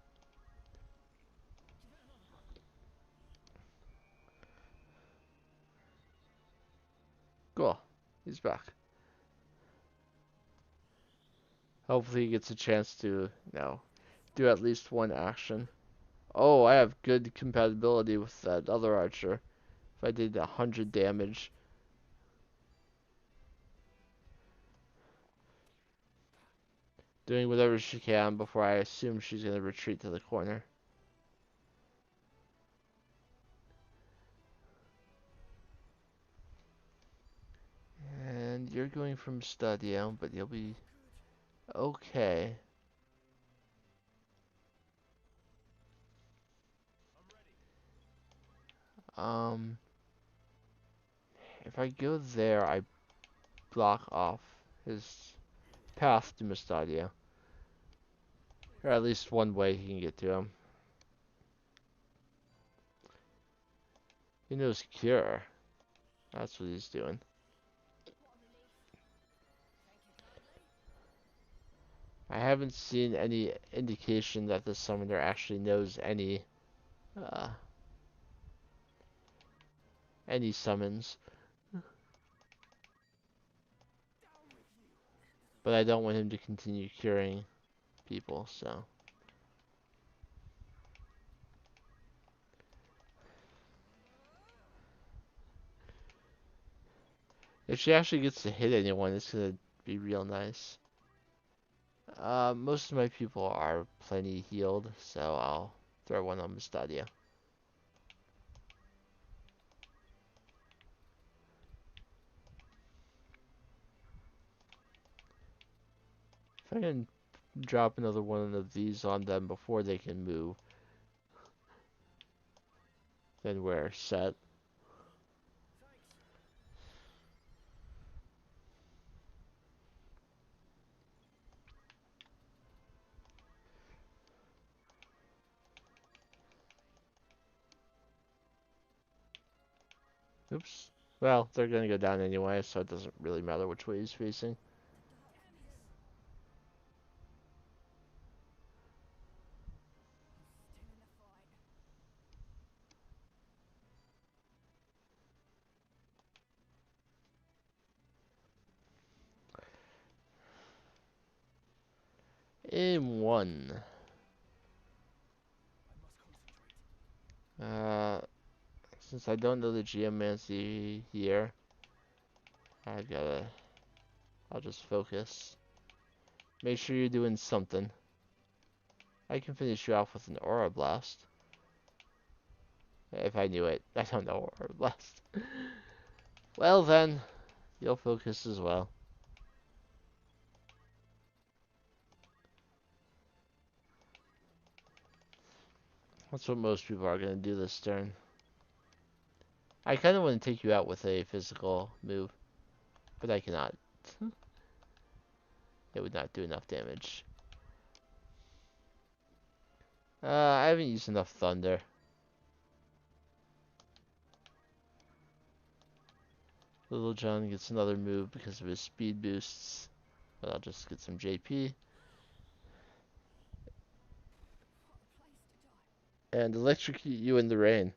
back. Hopefully he gets a chance to, do at least one action. Oh, I have good compatibility with that other archer. If I did 100 damage. Doing whatever she can before I assume she's going to retreat to the corner. And you're going from Stadio, but you'll be okay. If I go there, I block off his path to Mustadia. Or at least one way he can get to him. He knows Cure. That's what he's doing. I haven't seen any indication that the summoner actually knows any summons. But I don't want him to continue curing people, so. If she actually gets to hit anyone, it's gonna be real nice. Most of my people are plenty healed, so I'll throw one on Mustadia. If I can drop another one of these on them before they can move, then we're set. Oops. Well, they're gonna go down anyway, so it doesn't really matter which way he's facing. Aim 1. Since I don't know the geomancy here, I'll just focus. Make sure you're doing something. I can finish you off with an Aura Blast. If I knew it. I don't know Aura Blast. Well then, you'll focus as well. That's what most people are going to do this turn. I kind of want to take you out with a physical move, but I cannot. It would not do enough damage. I haven't used enough Thunder. Little John gets another move because of his speed boosts, but I'll just get some JP. And electrocute you in the rain.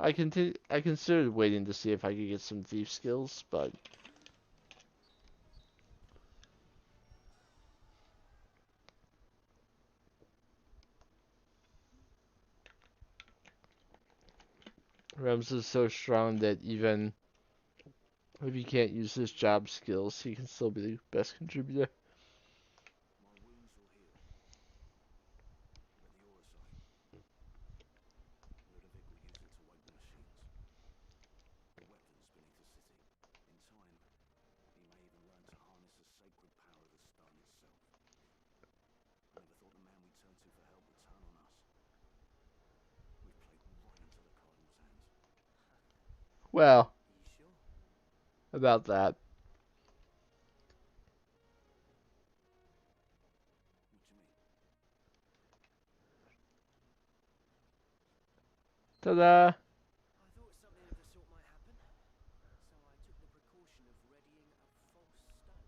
I considered waiting to see if I could get some thief skills, but Rems is so strong that even if he can't use his job skills, he can still be the best contributor. My wounds will heal. But the aura side. Ludovic will use it to wake the machines. The weapons beneath the city. In time, he may even learn to harness the sacred power of the stone itself. I never thought the man we turned to for help would turn on us. We've played right into the Cardinal's hands. Well, Are you sure? about that. What do you mean? Ta-da! I thought something of the sort might happen, so I took the precaution of readying a false stone.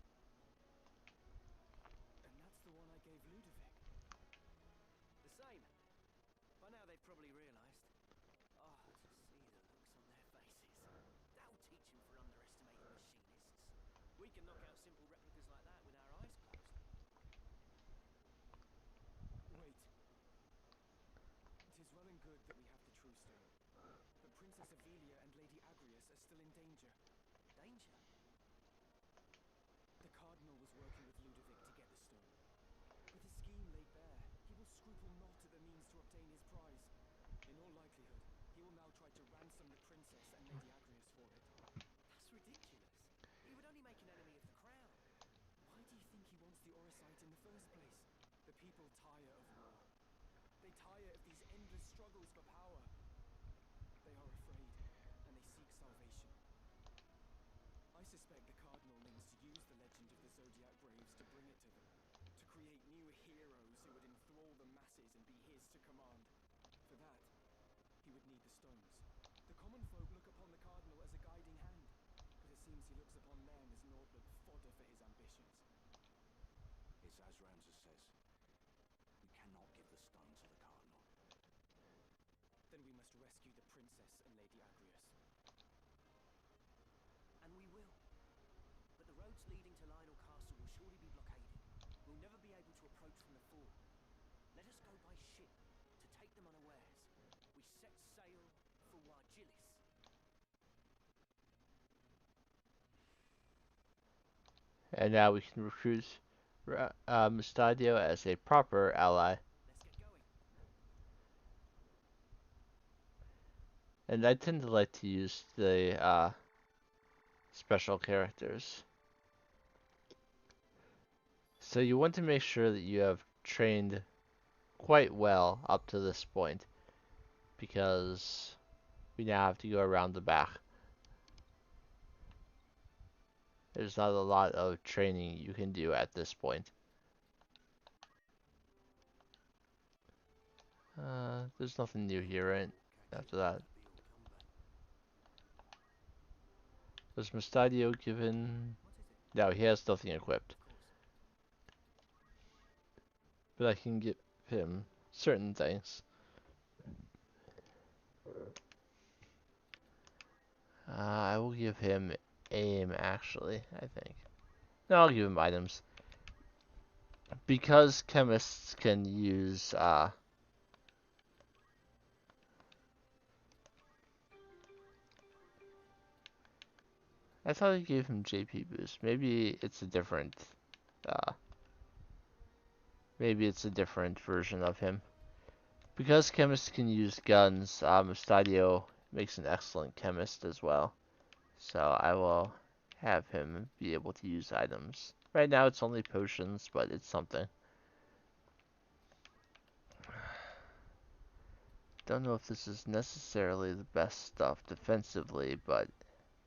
And that's the one I gave Ludovic. The same. By now they've probably realised. Oh, to see the looks on princess and Lady Agrias for it. That's ridiculous. He would only make an enemy of the crown. Why do you think he wants the Orosite in the first place? The people tire of war. They tire of these endless struggles for power. They are afraid, and they seek salvation. I suspect the Cardinal means to use the legend of the Zodiac Braves to bring it to them. To create new heroes who would enthrall the masses and be his to command. For that, he would need the stones. The common folk look upon the Cardinal as a guiding hand, but it seems he looks upon them as naught but fodder for his ambitions. It's as Ramses says. We cannot give the stone to the Cardinal. Then we must rescue the princess and Lady Agrias. And we will. But the roads leading to Lionel Castle will surely be blockaded. We'll never be able to approach from the fort. Let us go by ship to take them unawares. We set sail for Wargilis. And now we can recruit Mustadio as a proper ally. Let's get going. And I tend to like to use the special characters. So you want to make sure that you have trained quite well up to this point, because we now have to go around the back. There's not a lot of training you can do at this point. There's nothing new here, right? After that. Was Mustadio given... No, he has nothing equipped. But I can give him certain things. I will give him aim, actually, I think. No, I'll give him items. Because chemists can use, I thought I gave him JP boost. Maybe it's a different, maybe it's a different version of him. Because chemists can use guns, Mustadio makes an excellent chemist as well. So I will have him be able to use items. Right now it's only potions, but it's something. Don't know if this is necessarily the best stuff defensively, but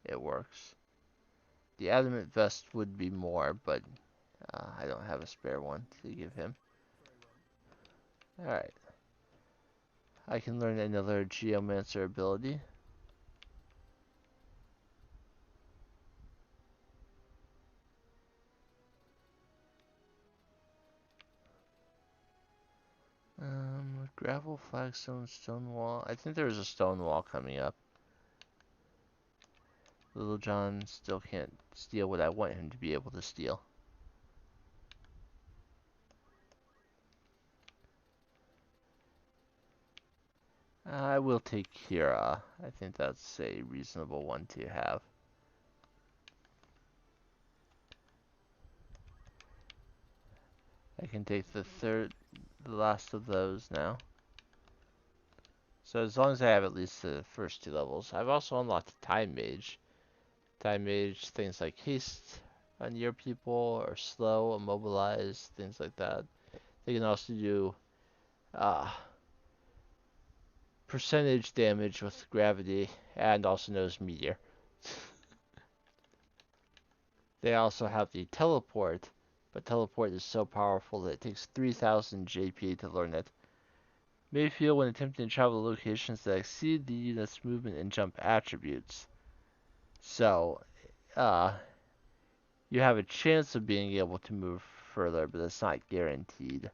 it works. The adamant vest would be more, but I don't have a spare one to give him. Alright. I can learn another Geomancer ability. Gravel, flagstone, stone wall. I think there's a stone wall coming up. Little John still can't steal what I want him to be able to steal. I will take Kira. I think that's a reasonable one to have. I can take the last of those now. So as long as I have at least the first two levels. I've also unlocked Time Mage. Time Mage, things like haste on near people, or slow, immobilize, things like that. They can also do percentage damage with gravity, and also knows meteor. They also have the teleport, but teleport is so powerful that it takes 3000 JP to learn it. May feel when attempting to travel to locations that exceed the unit's movement and jump attributes. So, you have a chance of being able to move further, but it's not guaranteed.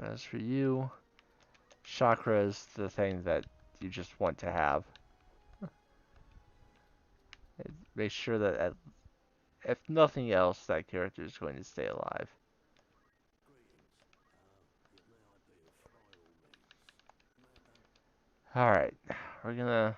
As for you, chakra is the thing that you just want to have. Make sure that, if nothing else, that character is going to stay alive. Alright, we're gonna...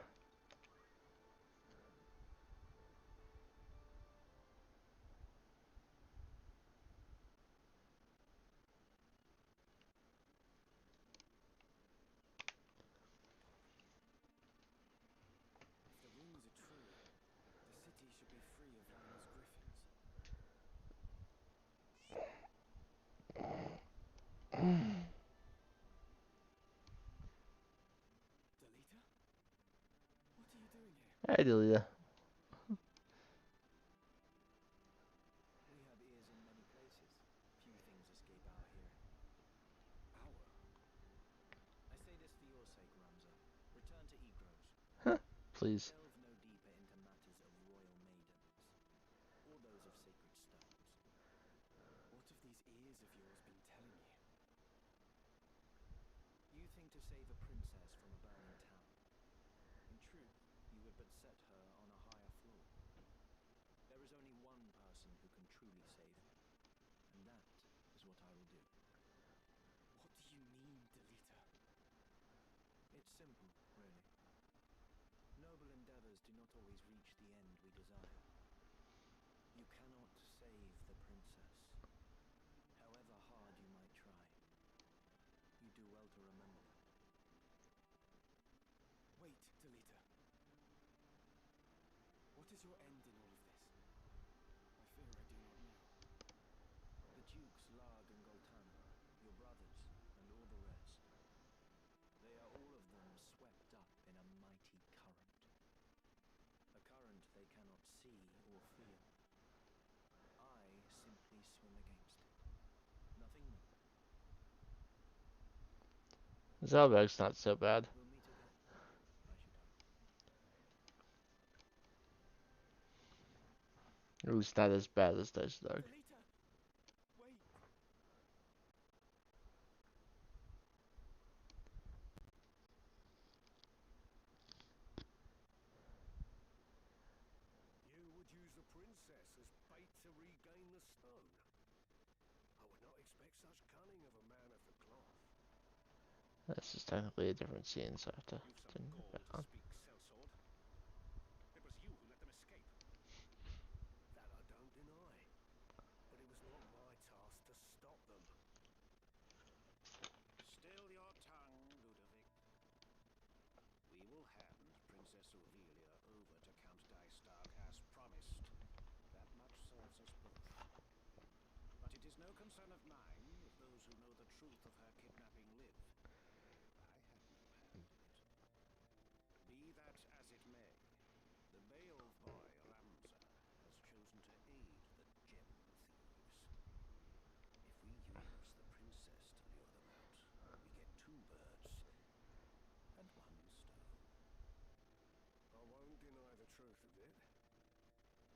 Hey, Delia. We have ears in many places. Few things escape our hearing. Our? I say this for your sake, Ramza. Return to Egros. Please. Delve no deeper into matters of royal maidens, or those of sacred stones. What have these ears of yours been telling you? You think to save a princess from a burning town. In truth, you would but set her on a higher floor. There is only one person who can truly save her, and that is what I will do. What do you mean, Delita? It's simple, really. Noble endeavors do not always reach the end we desire. You cannot save the princess, however hard you might try. You do well to remember that. Wait, Delita. What is your end in all of this? I fear I do not know. The Dukes Larg and Goltana, your brothers, and all the rest. They are all of them swept up in a mighty current. A current they cannot see or feel. I simply swim against it. Nothing more. Zelbek's not so bad. We'll meet again, I should hope. At least not as bad as Dice Dog. Delita! Wait! You would use the princess as bait to regain the stone? I would not expect such cunning of a man of the cloth. This is technically a different scene, so I have to You've some turn gall it back to on. speak, sellsword. It was you who let them escape. That I don't deny. But it was not my task to stop them. Still your tongue, Ludovic. We will hand Princess Ophelia over to Count Dystag as promised. That much serves us both. But it is no concern of mine if those who know the truth of her kidnapping live. I had no hand in it. Be that as it may, the Beowulf boy Ramza has chosen to aid the gem thieves. If we use the princess to lure them out, we get two birds and one stone. I won't deny the truth of it.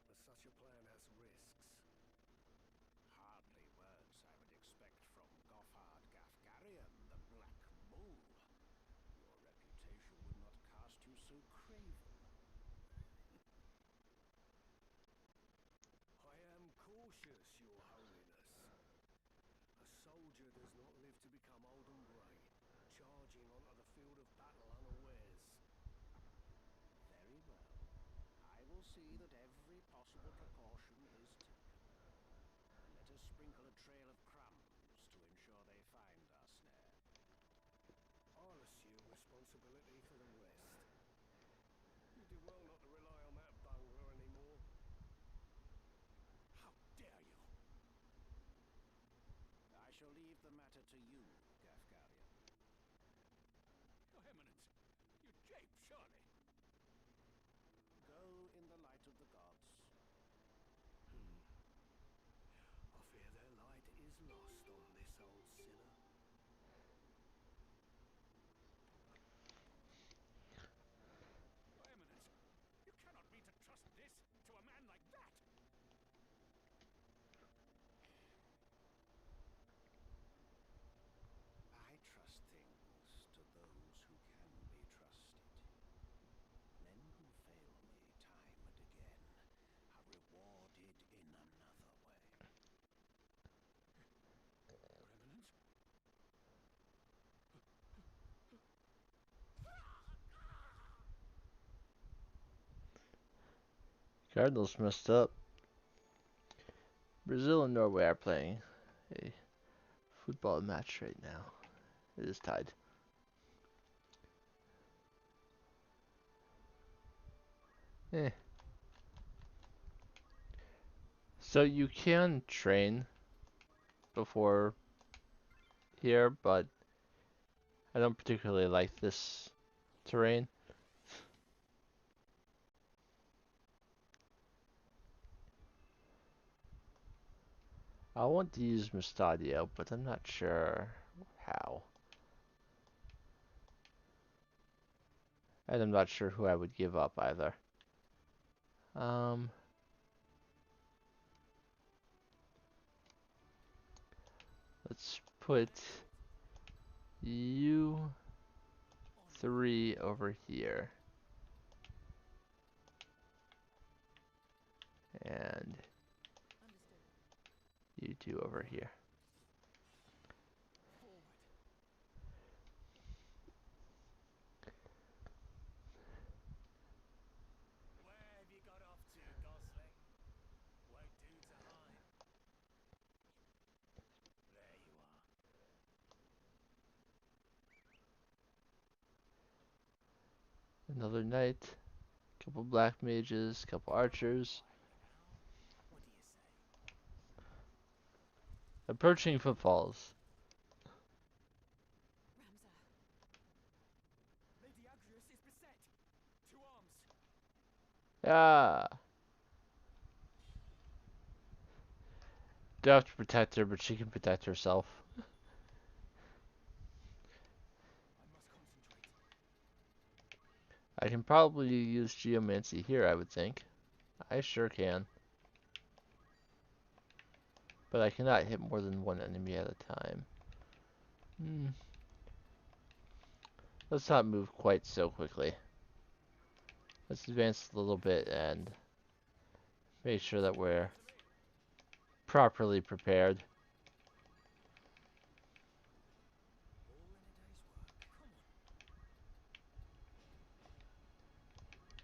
But such a plan has risks. Hardly words I would expect from Goffard Gafgarian, the Black Bull. Your reputation would not cast you so craven. I am cautious, your holiness. A soldier does not live to become old and grey, charging onto the field of battle unawares. Very well. I will see that every possible precaution is taken. Let us sprinkle a trail of crumbs to ensure they find our snare. I'll assume responsibility for the rest. You do well not to rely on that bungler anymore. How dare you! I shall leave the matter to you, Gafgarian. Your Eminence, you jape, surely. Go in the light of the gods. I fear their light is lost on this old sinner. Your Eminence, you cannot mean to trust this to a man like that! I trust things to those who can be trusted. Men who fail me time and again are rewarded in another way. Your Eminence? Cardinals messed up. Brazil and Norway are playing a football match right now. It is tied. Eh. So you can train before here, but I don't particularly like this terrain. I want to use Mustadio, but I'm not sure how. And I'm not sure who I would give up either. Let's put you 3 over here. And you 2 over here. Where have you got off to, Gosling? Won't do to hide. There you are. Another knight. Couple black mages, couple archers. What do you say? Approaching footfalls. Ramsar, Lady Agrius is beset. To arms. Ah! Do have to protect her, but she can protect herself. I must concentrate. I can probably use Geomancy here, I would think. I sure can. But I cannot hit more than one enemy at a time. Let's not move quite so quickly. Let's advance a little bit and make sure that we're properly prepared. All in a day's work.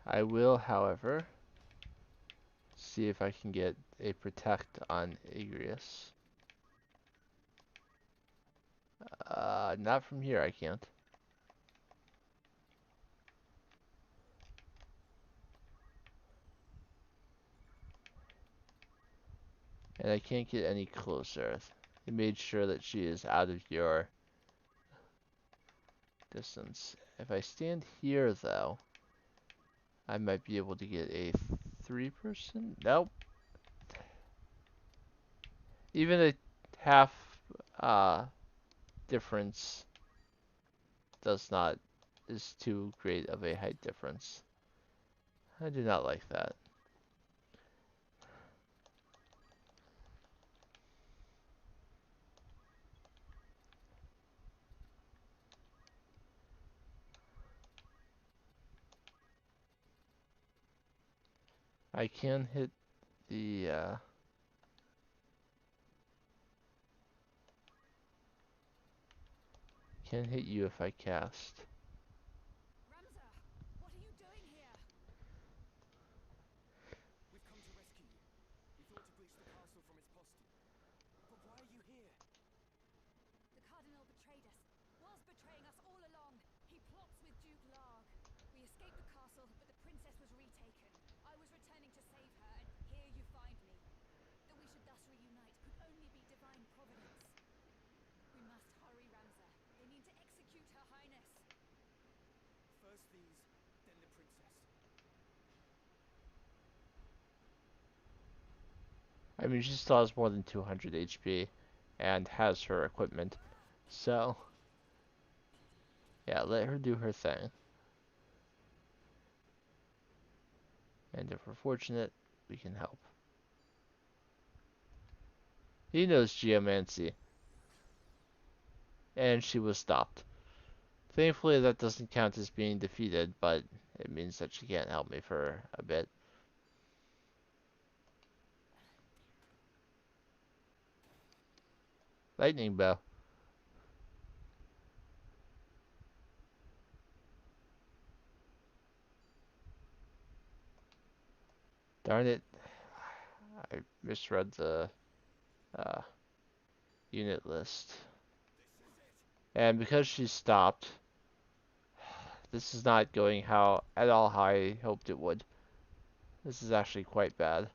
Come on. I will, however, see if I can get a protect on Agrius. Not from here, I can't. And I can't get any closer. I made sure that she is out of your distance. If I stand here, though, I might be able to get a 3-person? Nope. Even a half difference is too great of a height difference. I do not like that. I can hit the can hit you if I cast. Ramsar, what are you doing here? We've come to rescue you. We thought to breach the castle from its postern. But why are you here? The Cardinal betrayed us. Was betraying us all along. He plots with Duke Larg. We escaped the castle, but the princess was retaken. I was returning to save her, and here you find me. That we should thus reunite could only be divine providence. We must hurry, Ramsar. They mean to execute Her Highness. First these, then the princess. I mean, she still has more than 200 HP and has her equipment. So, yeah, let her do her thing. And if we're fortunate, we can help. He knows Geomancy. And she was stopped. Thankfully, that doesn't count as being defeated, but it means that she can't help me for a bit. Lightning bow. Darn it. I misread the uh, unit list. And because she's stopped, this is not going at all how I hoped it would. This is actually quite bad.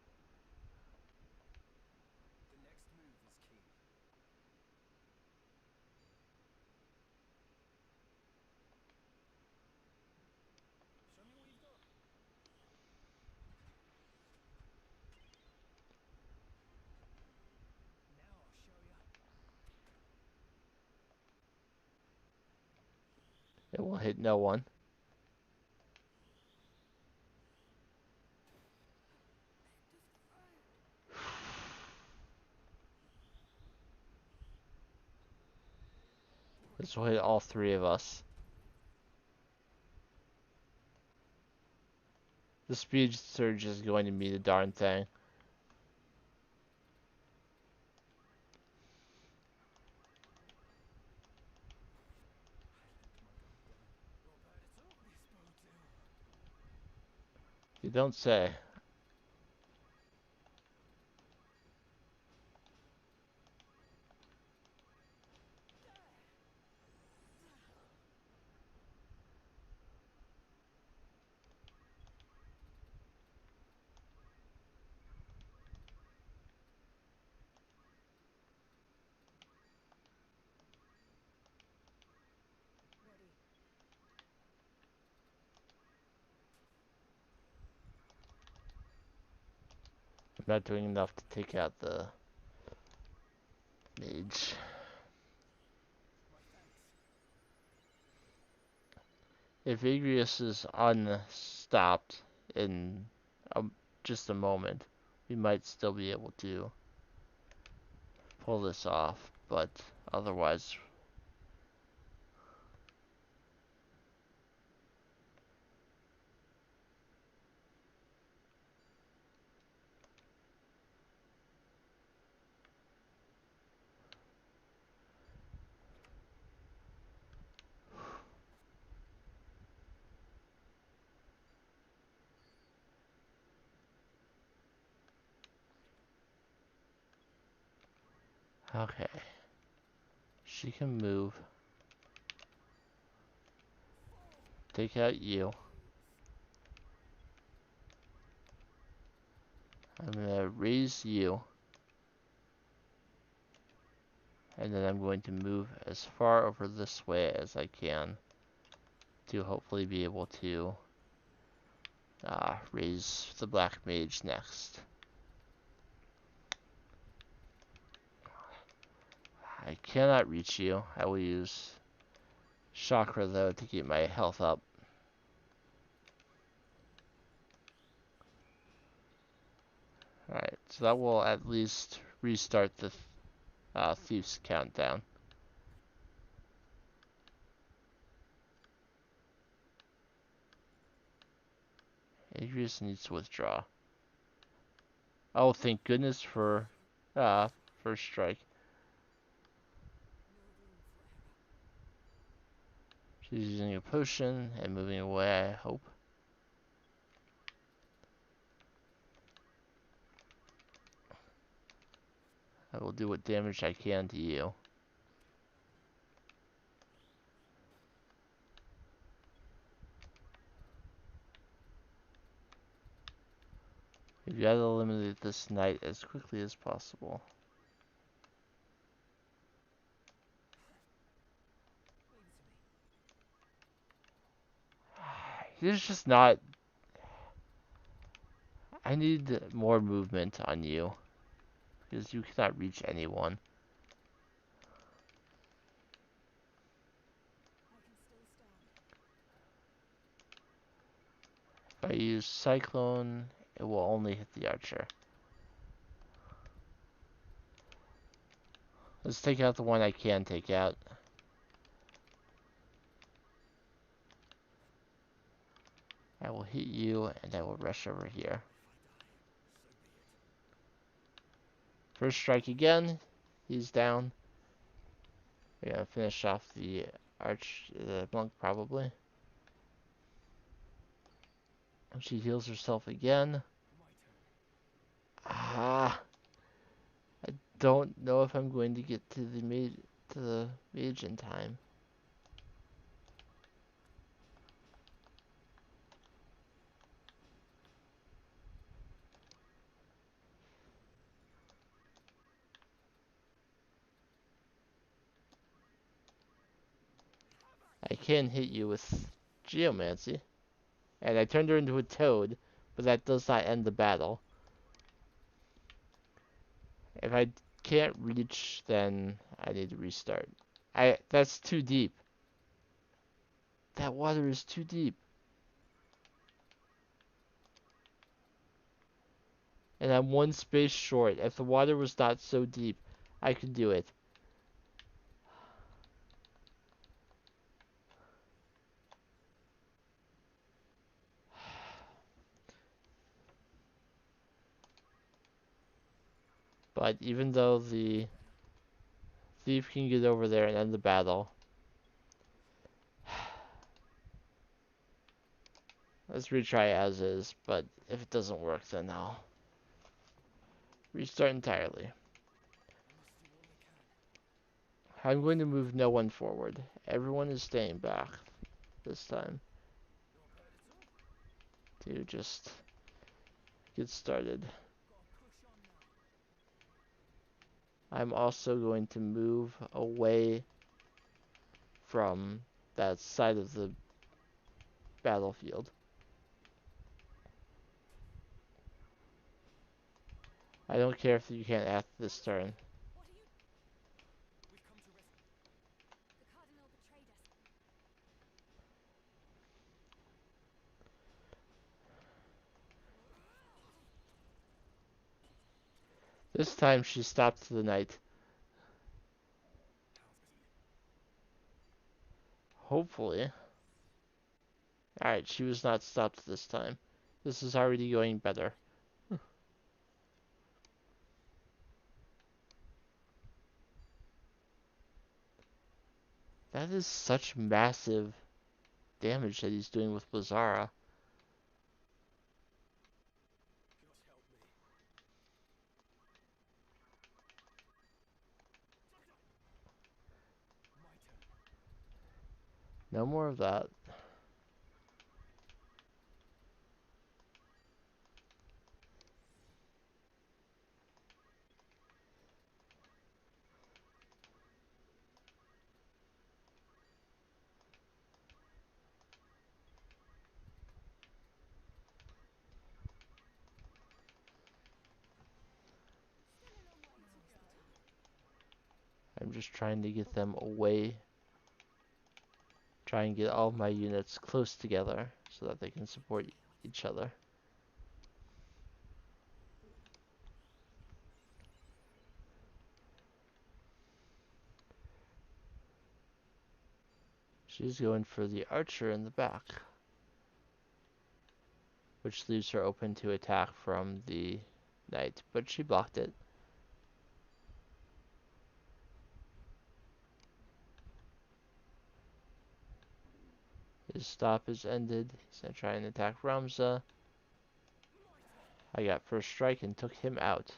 The next move is key. Show me what you've got. Now It will hit no one. This will hit all three of us. The speed surge is going to be the darn thing. You don't say. Ready. I'm not doing enough to take out the mage. If Igrius is unstopped in just a moment, we might still be able to pull this off, but otherwise, okay. She can move. Take out you. I'm gonna raise you. And then I'm going to move as far over this way as I can to hopefully be able to raise the black mage next. I cannot reach you. I will use chakra though to keep my health up. Alright, so that will at least restart the thief's countdown. Adrius needs to withdraw. Oh, thank goodness for first strike. She's using a potion and moving away, I hope. I will do what damage I can to you. We've got to eliminate this knight as quickly as possible. He's just not... I need more movement on you. Because you cannot reach anyone. If I use Cyclone, it will only hit the archer. Let's take out the one I can take out. I will hit you, and I will rush over here. First strike again. He's down. We're gonna finish off the monk probably. She heals herself again. Ah, I don't know if I'm going to get to the mage in time. I can hit you with Geomancy. And I turned her into a toad, but that does not end the battle. If I can't reach, then I need to restart. That's too deep. That water is too deep. And I'm one space short. If the water was not so deep, I could do it. But even though the thief can get over there and end the battle, let's retry as is. But if it doesn't work, then I'll restart entirely. I'm going to move no one forward. Everyone is staying back this time to just get started. I'm also going to move away from that side of the battlefield. I don't care if you can't act this turn. What are you? We've come to rescue. The Cardinal betrayed us. This time she stopped the knight. Hopefully. Alright, she was not stopped this time. This is already going better. That is such massive damage that he's doing with Blazara. Just help me. My turn. No more of that. Still a long way to go. I'm just trying to get them away. Try and get all my units close together so that they can support each other. She's going for the archer in the back, which leaves her open to attack from the knight, but she blocked it. His stop is ended. He's gonna try and attack Ramza. I got first strike and took him out.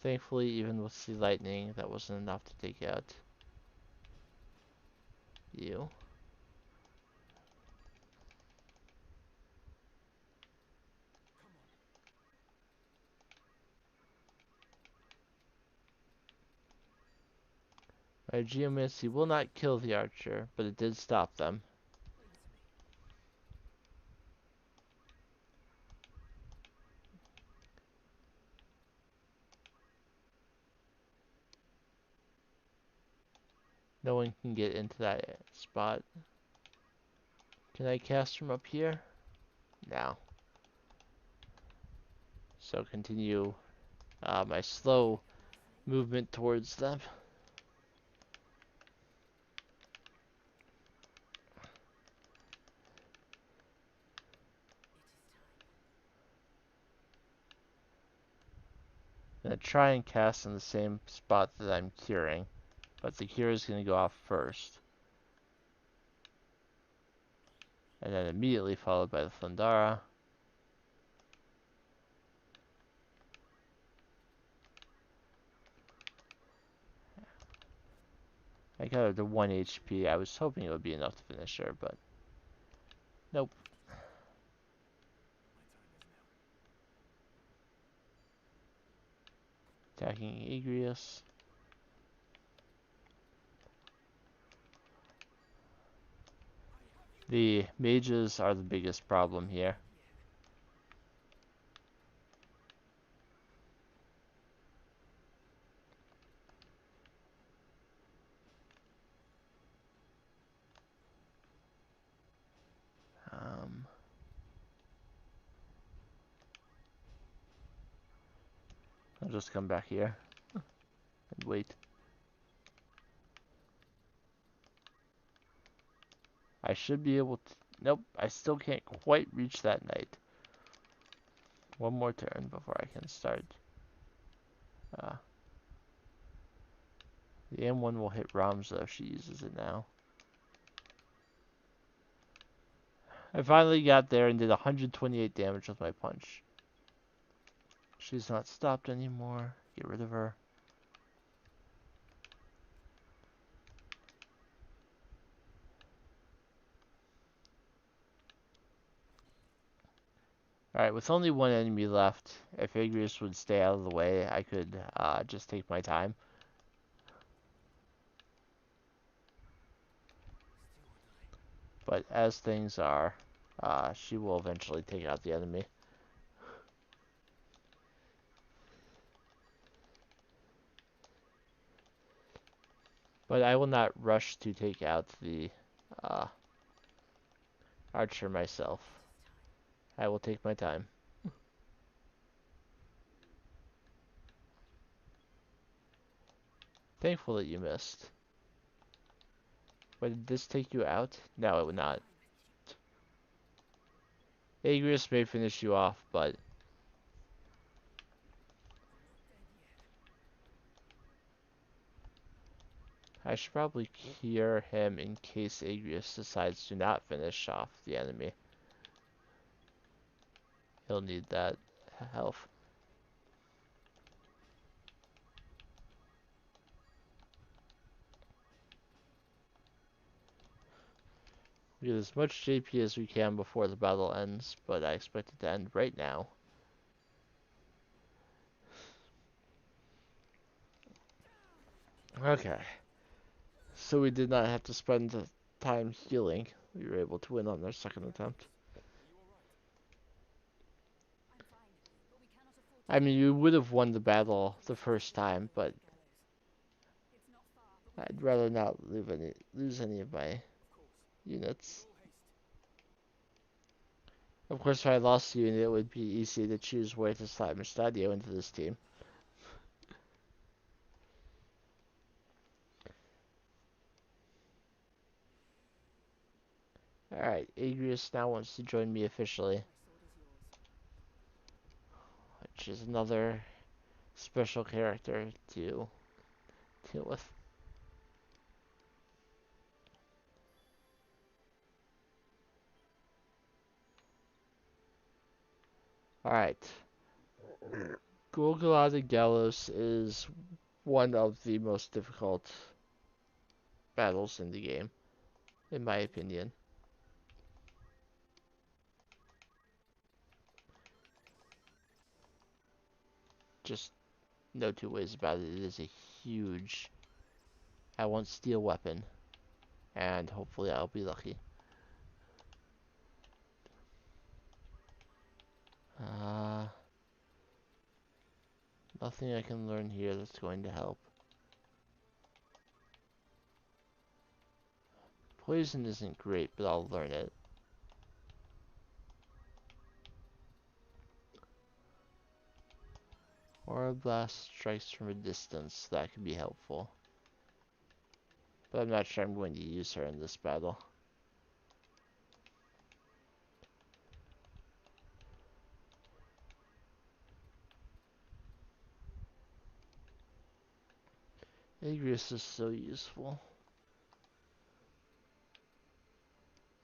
Thankfully, even with the lightning, that wasn't enough to take out you. My geomancy will not kill the archer, but it did stop them. No one can get into that spot. Can I cast from up here? No. So continue my slow movement towards them. I'm gonna try and cast in the same spot that I'm curing, but the cure is gonna go off first. And then immediately followed by the Thundara. I got her to 1 HP. I was hoping it would be enough to finish her, but nope. Attacking Egrius. The mages are the biggest problem here. I'll just come back here and wait. I should be able to... Nope, I still can't quite reach that knight. One more turn before I can start. The M1 will hit Ramza if she uses it now. I finally got there and did 128 damage with my punch. She's not stopped anymore. Get rid of her. Alright, with only one enemy left, if Agrius would stay out of the way, I could just take my time. But as things are, she will eventually take out the enemy. But I will not rush to take out the archer myself. I will take my time. Thankful that you missed. But did this take you out? No, it would not. Agrius may finish you off, but I should probably cure him in case Agrius decides to not finish off the enemy. He'll need that health. We get as much JP as we can before the battle ends, but I expect it to end right now. Okay. So we did not have to spend the time healing. We were able to win on our second attempt. I mean, you would have won the battle the first time, but I'd rather not lose any of my units. Of course, if I lost a unit, it would be easy to choose where to slide Stadio into this team. Alright, Agrius now wants to join me officially. Which is another special character to deal with. Alright. Golgotha Gallows is one of the most difficult battles in the game, in my opinion. Just no two ways about it. It is a huge, I want steel weapon, and hopefully I'll be lucky. Nothing I can learn here that's going to help. Poison isn't great, but I'll learn it. Aura Blast strikes from a distance. That could be helpful. But I'm not sure I'm going to use her in this battle. Agrius is so useful.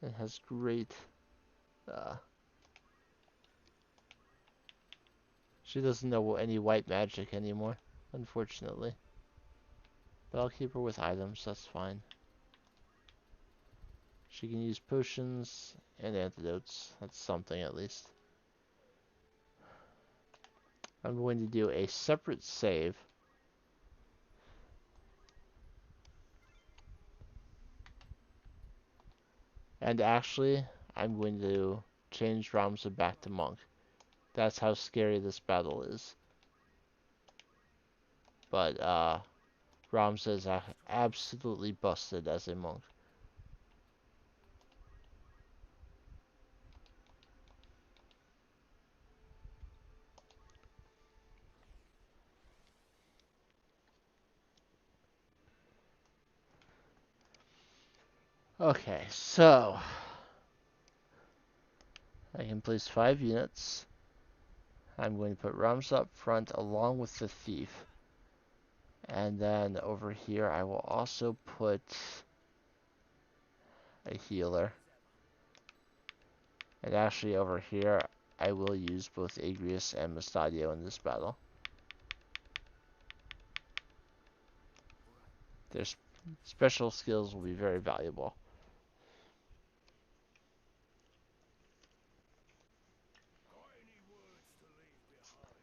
It has great... she doesn't know any white magic anymore, unfortunately. But I'll keep her with items, that's fine. She can use potions and antidotes. That's something at least. I'm going to do a separate save. And actually, I'm going to change Ramza back to monk. That's how scary this battle is. But Ramza is absolutely busted as a monk. Okay, so I can place 5 units. I'm going to put Rums up front along with the Thief. And then over here I will also put a healer. And actually over here I will use both Agrius and Mustadio in this battle. Their special skills will be very valuable. Got any words to leave behind,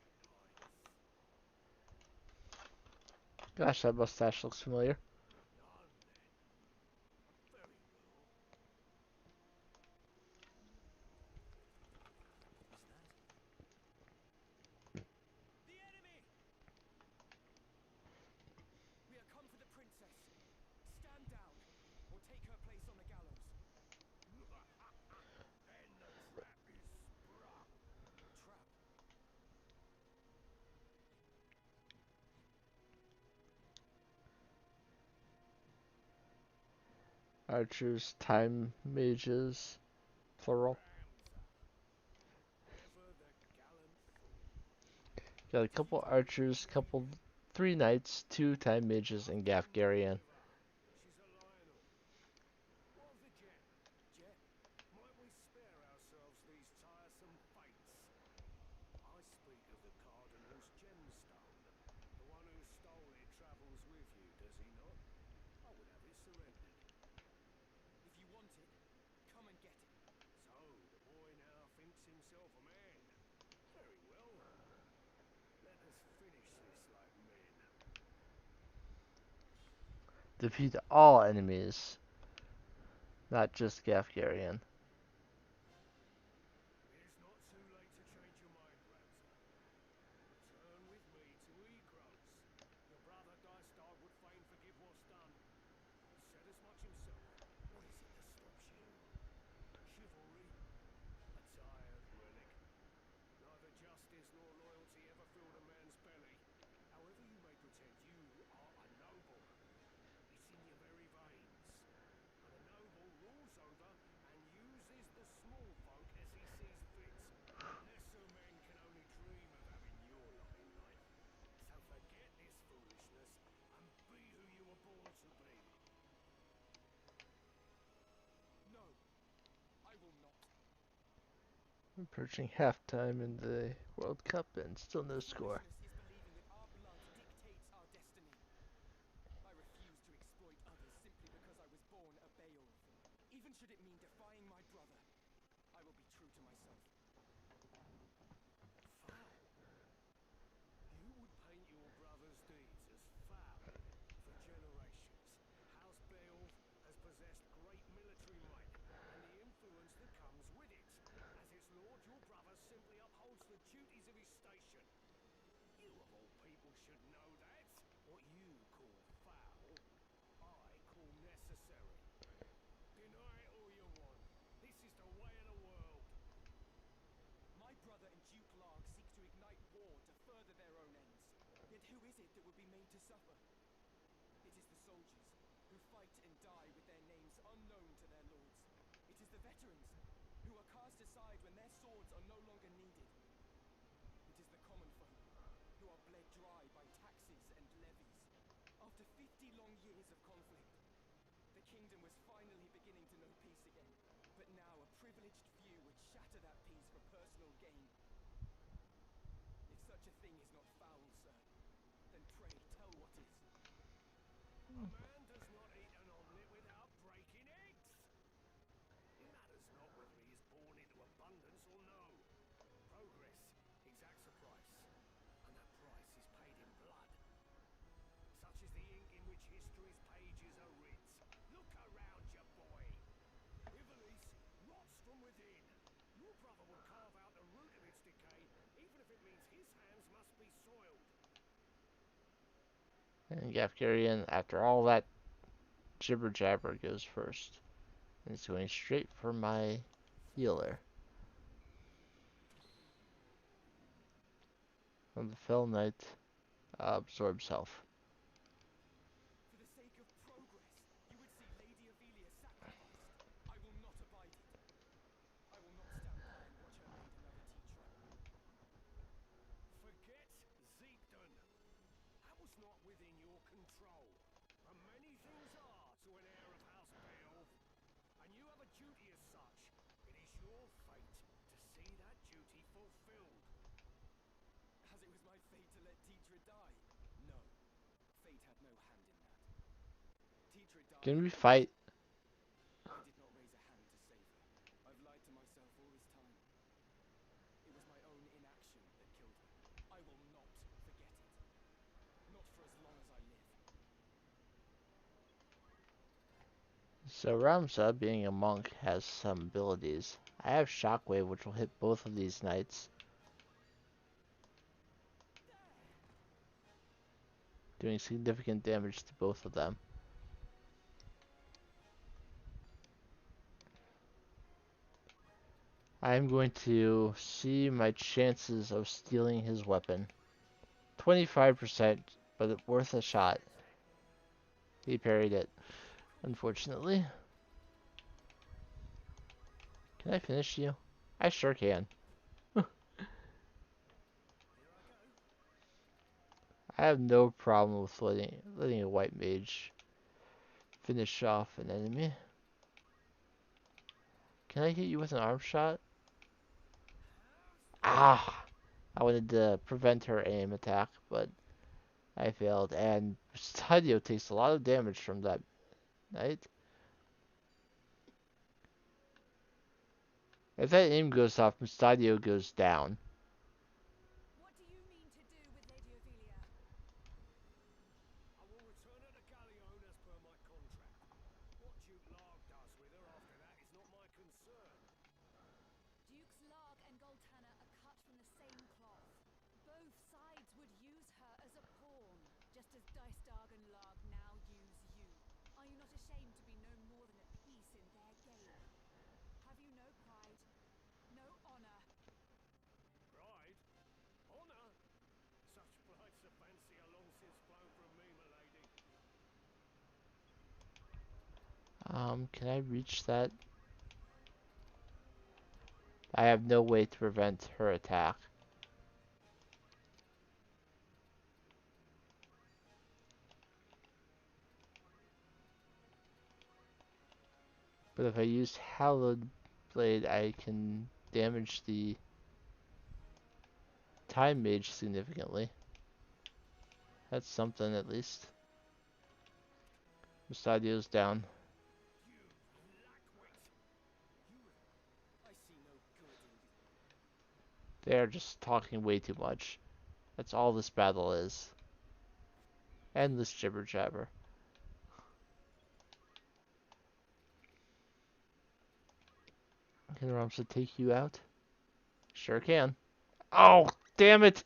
Highness? Gosh, that mustache looks familiar. None, then. Very well. Is that? The enemy! We are come for the princess. Stand down, or take her place on the gallows. And the trap is sprung. Trap. Archers, time mages, plural. Ramza. Ever the gallant fool. Got a couple archers, 3 knights, 2 time mages, and Gafgarian. She's a Lionel. What of the Jet? Jet. Might we spare ourselves these tiresome fights? I speak of the Cardinal's gemstone. The one who stole it travels with you, does he not? I would have it surrendered. If you want it, come and get it. So, the boy now thinks himself a man. Very well. Let us finish this like men. Defeat all enemies, not just Gafgarian. It is not too late to change your mind, Ramza. Return with me to Egros. Your brother Dystar would fain forgive what's done. He said as much himself. What is it that stops you? Chivalry? A tired relic. Neither justice nor loyalty ever filled a man's belly. However you may pretend, you are a noble. It's in your very veins. And a noble rules over and uses the small folk as he sees fit. Lesser men can only dream of having your lot in life. So forget this foolishness and be who you were born to be. No, I will not. Approaching halftime in the World Cup and still no score. Foolishness is believing that our blood dictates our destiny. I refuse to exploit others simply because I was born a Beowulf. Even should it mean defying my brother, I will be true to myself. Foul. You would paint your brother's deeds as foul for generations. House Beowulf has possessed great military might and the influence that comes with it. As its lord, your brother simply upholds the duties of his station. You of all people should know that. What you call foul, I call necessary. Deny it all you want. This is the way of the world. My brother and Duke Larg seek to ignite war to further their own ends. Yet who is it that would be made to suffer? It is the soldiers, who fight and die with their names unknown to their lords. It is the veterans, who are cast aside when their swords are no longer needed. It is the common folk, who are bled dry by taxes and levies. After 50 long years of conflict, the kingdom was finally beginning to know peace again. But now a privileged few would shatter that peace for personal gain. If such a thing is not foul, sir, then pray tell what is. A man does not eat an omelette without breaking eggs. It matters not whether he is born into abundance or no. Progress exacts a price, and that price is paid in blood. Such is the ink in which history's pages are writ. Look around you, boy. Ivalice rots from within. Your brother will carve out the root of its decay, even if it means his hands must be soiled. And Gafgarian, after all that jibber jabber, goes first. And it's going straight for my healer. And the Fell Knight absorbs health. For the sake of progress, you would see Lady Ophelia sacrificed. not within your control. And many things are to an heir of House Beowulf. And you have a duty as such. It is your fate to see that duty fulfilled. As it was my fate to let Tetra die. No, fate had no hand in that. Tetra died. Can we fight? I did not raise a hand to save her. I've lied to myself all this time. It was my own inaction that killed her. I will not forget it. Not for as long as I live. So Ramza, being a monk, has some abilities. I have Shockwave, which will hit both of these knights, doing significant damage to both of them. I am going to see my chances of stealing his weapon. 25%, but worth a shot. He parried it, unfortunately. Can I finish you? I sure can. I have no problem with letting a white mage finish off an enemy. Can I hit you with an arm shot? Ah! I wanted to prevent her aim attack, but I failed. And Stadio takes a lot of damage from that knight. If that aim goes off, Mustadio goes down. What do you mean to do with Lady Ophelia? I will return her to Galleon as per my contract. What Duke Larg does with her after that is not my concern. Dukes Larg and Goltana are cut from the same cloth. Both sides would use her as a pawn, just as Dystarg and Larg now use you. Are you not ashamed to be no more than a piece in their game? Have you no pride? No honor? Pride? Honor? Such flights of fancy are long since flown from me, my lady. Can I reach that? I have no way to prevent her attack. But if I use Hallowed Blade, I can damage the Time Mage significantly. That's something at least. Mustadio's down. You lackwit! I see no good in you. They're just talking way too much. That's all this battle is. Endless jibber jabber. Can Ramsa take you out? Sure can. Oh, damn it!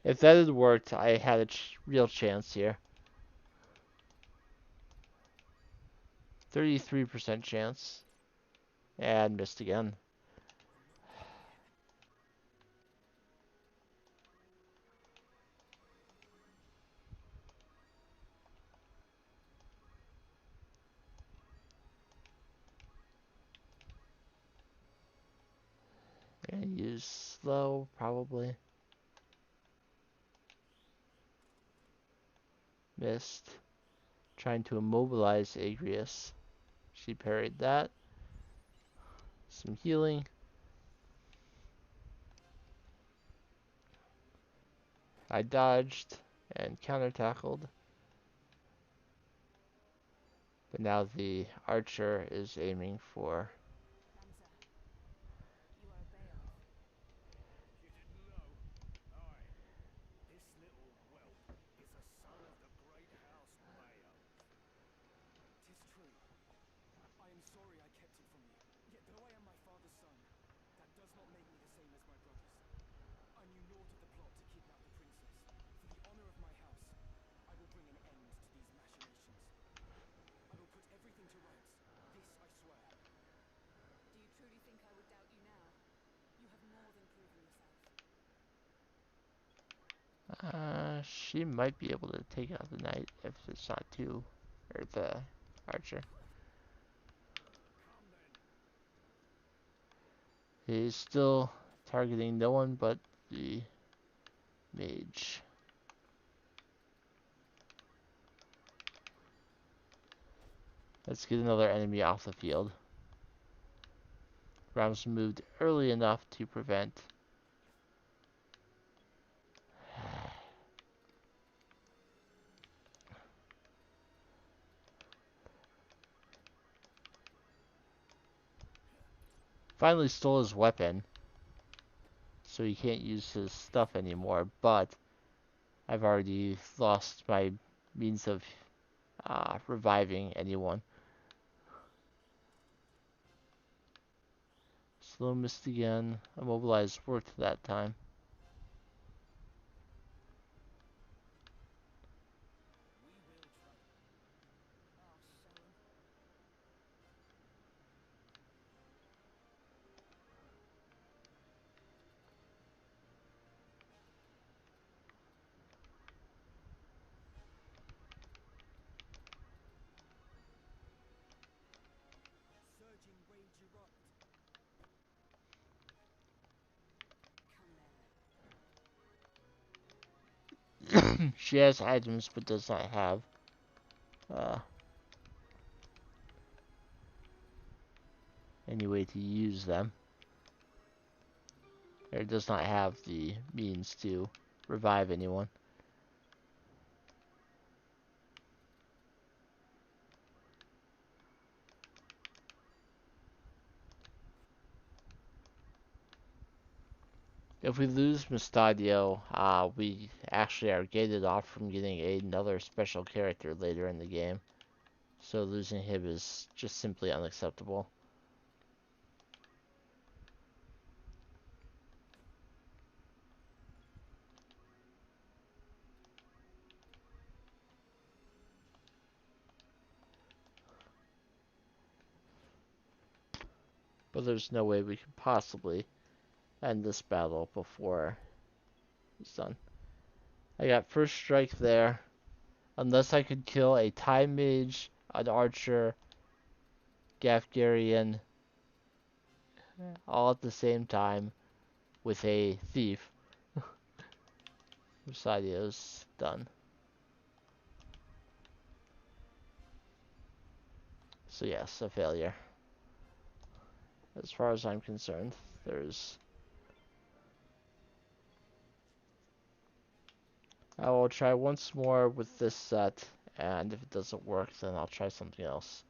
If that had worked, I had a real chance here. 33% chance. And missed again. And use slow, probably. Missed. Trying to immobilize Agrius. She parried that. Some healing. I dodged and counter tackled. But now the archer is aiming for. Ramza, you are a Beowulf. You didn't know? Aye. This little whelp is a son of the great house Beowulf. 'Tis true. I am sorry I kept it from you. Yet though I am my father's son, that does not make me the same as my brothers. I knew naught of the plot to kidnap the princess. For the honor of my house, I will bring an end to these machinations. I will put everything to rights. This I swear. Do you truly think I would doubt you now? You have more than proven yourself. She might be able to take out the knight if it's not too. Or the archer. Come then. He's still targeting no one but the mage. Let's get another enemy off the field. Rams moved early enough to prevent. Finally stole his weapon, so he can't use his stuff anymore, but I've already lost my means of reviving anyone. Slow missed again. Immobilized worked that time. Surging rage erupt. Come then. She has items but does not have uh, any way to use them. Or does not have the means to revive anyone. If we lose Mustadio, we actually are gated off from getting another special character later in the game. So losing him is just simply unacceptable. But there's no way we could possibly end this battle before it's done. I got first strike there. Unless I could kill a Time Mage, an Archer, Gafgarian, all at the same time with a Thief. Musadio's done. So yes, a failure. As far as I'm concerned, I will try once more with this set, and if it doesn't work, then I'll try something else.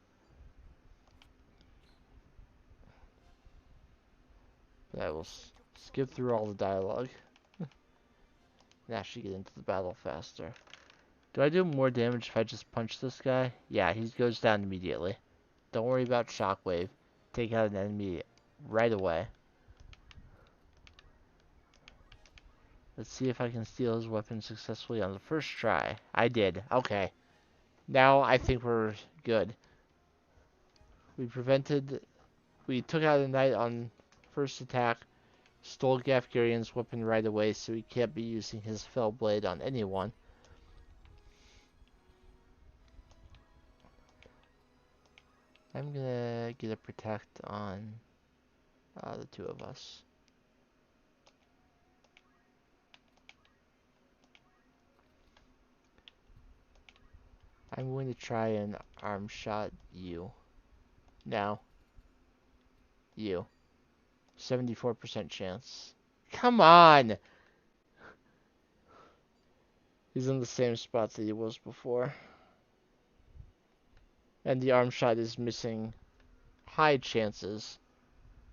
But I will skip through all the dialogue and actually get into the battle faster. Do I do more damage if I just punch this guy? Yeah, he goes down immediately. Don't worry about Shockwave. Take out an enemy right away. Let's see if I can steal his weapon successfully on the first try. I did. Okay. Now I think we're good. We took out a knight on first attack, stole Gafgarian's weapon right away, so he can't be using his fell blade on anyone. I'm gonna get a protect on the two of us. I'm going to try and arm shot you. Now. You. 74% chance. Come on! He's in the same spot that he was before. And the arm shot is missing high chances,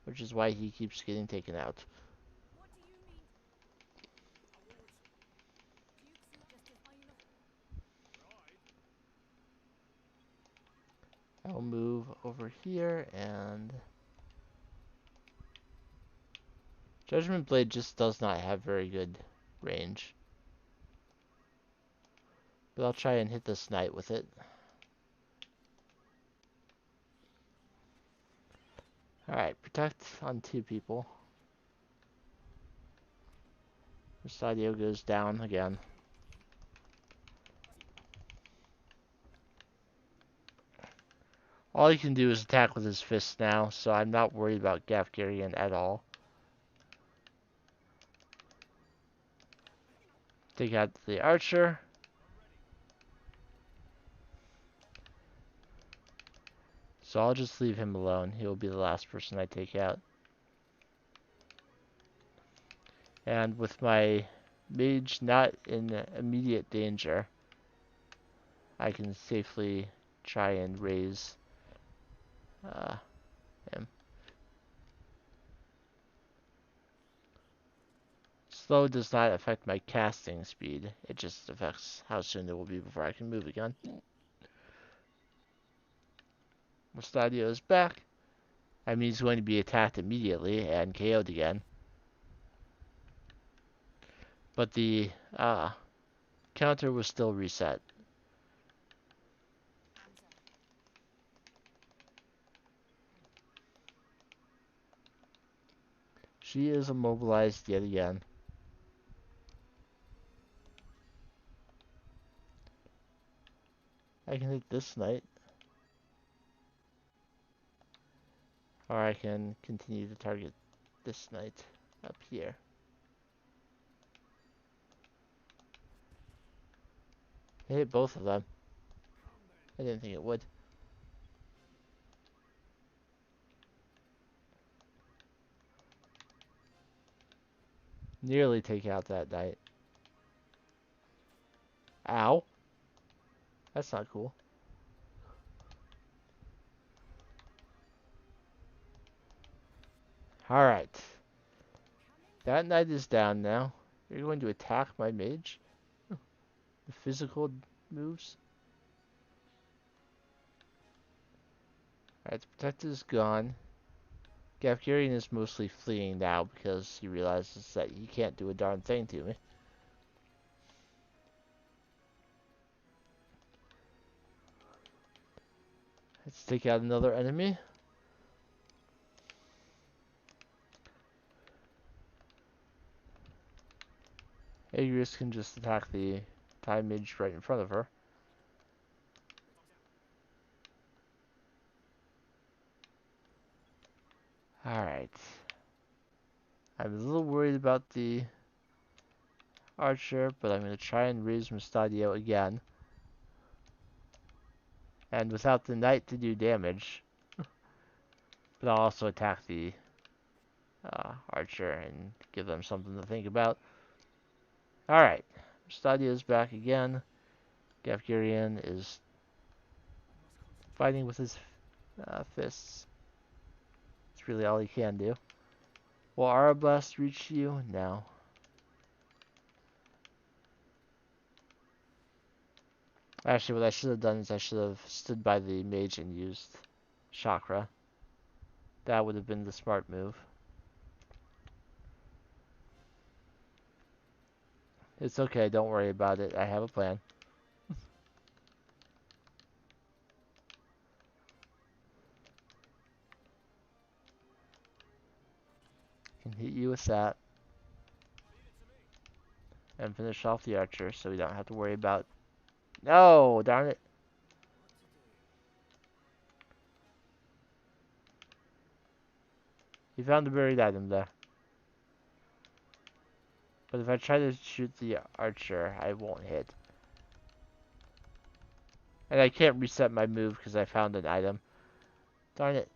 which is why he keeps getting taken out. What do you mean? Duke's just as I know. I'll move over here and Judgment Blade just does not have very good range. But I'll try and hit this knight with it. Alright, protect on two people. Mustadio goes down again. All he can do is attack with his fists now, so I'm not worried about Gafgarian at all. Take out the archer. So I'll just leave him alone. He will be the last person I take out. And with my mage not in immediate danger, I can safely try and raise him. Slow does not affect my casting speed. It just affects how soon it will be before I can move again. Mustadio is back. I mean, he's going to be attacked immediately and KO'd again. But the counter was still reset. She is immobilized yet again. I can hit this knight. Or I can continue to target this knight up here. I hit both of them. I didn't think it would. Nearly take out that knight. Ow. That's not cool. Alright. That knight is down now. You're going to attack my mage? The physical moves? Alright, the protector is gone. Gafgarian is mostly fleeing now because he realizes that he can't do a darn thing to me. Let's take out another enemy. Agrius can just attack the time mage right in front of her. Alright. I'm a little worried about the archer, but I'm going to try and raise Mustadio again. And without the knight to do damage, but I'll also attack the archer and give them something to think about. Alright, Mustadio's back again. Gafgarian is fighting with his fists. It's really all he can do. Will Arablast reach you? No. Actually, what I should have done is I should have stood by the mage and used Chakra. That would have been the smart move. It's okay, don't worry about it. I have a plan. Can hit you with that. And finish off the archer so we don't have to worry about... No! Darn it! He found a buried item there. But if I try to shoot the archer, I won't hit. And I can't reset my move because I found an item. Darn it.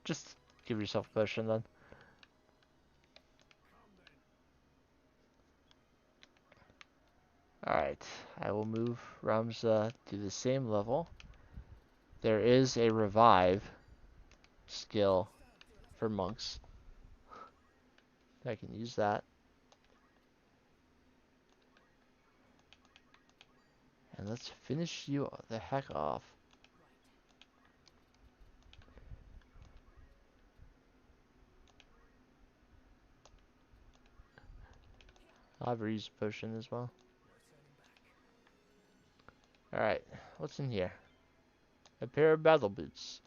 Just give yourself a potion then. Alright, I will move Ramza to the same level. There is a revive skill for monks. I can use that. And let's finish you the heck off. I'll have her use a potion as well. Alright, what's in here? A pair of battle boots.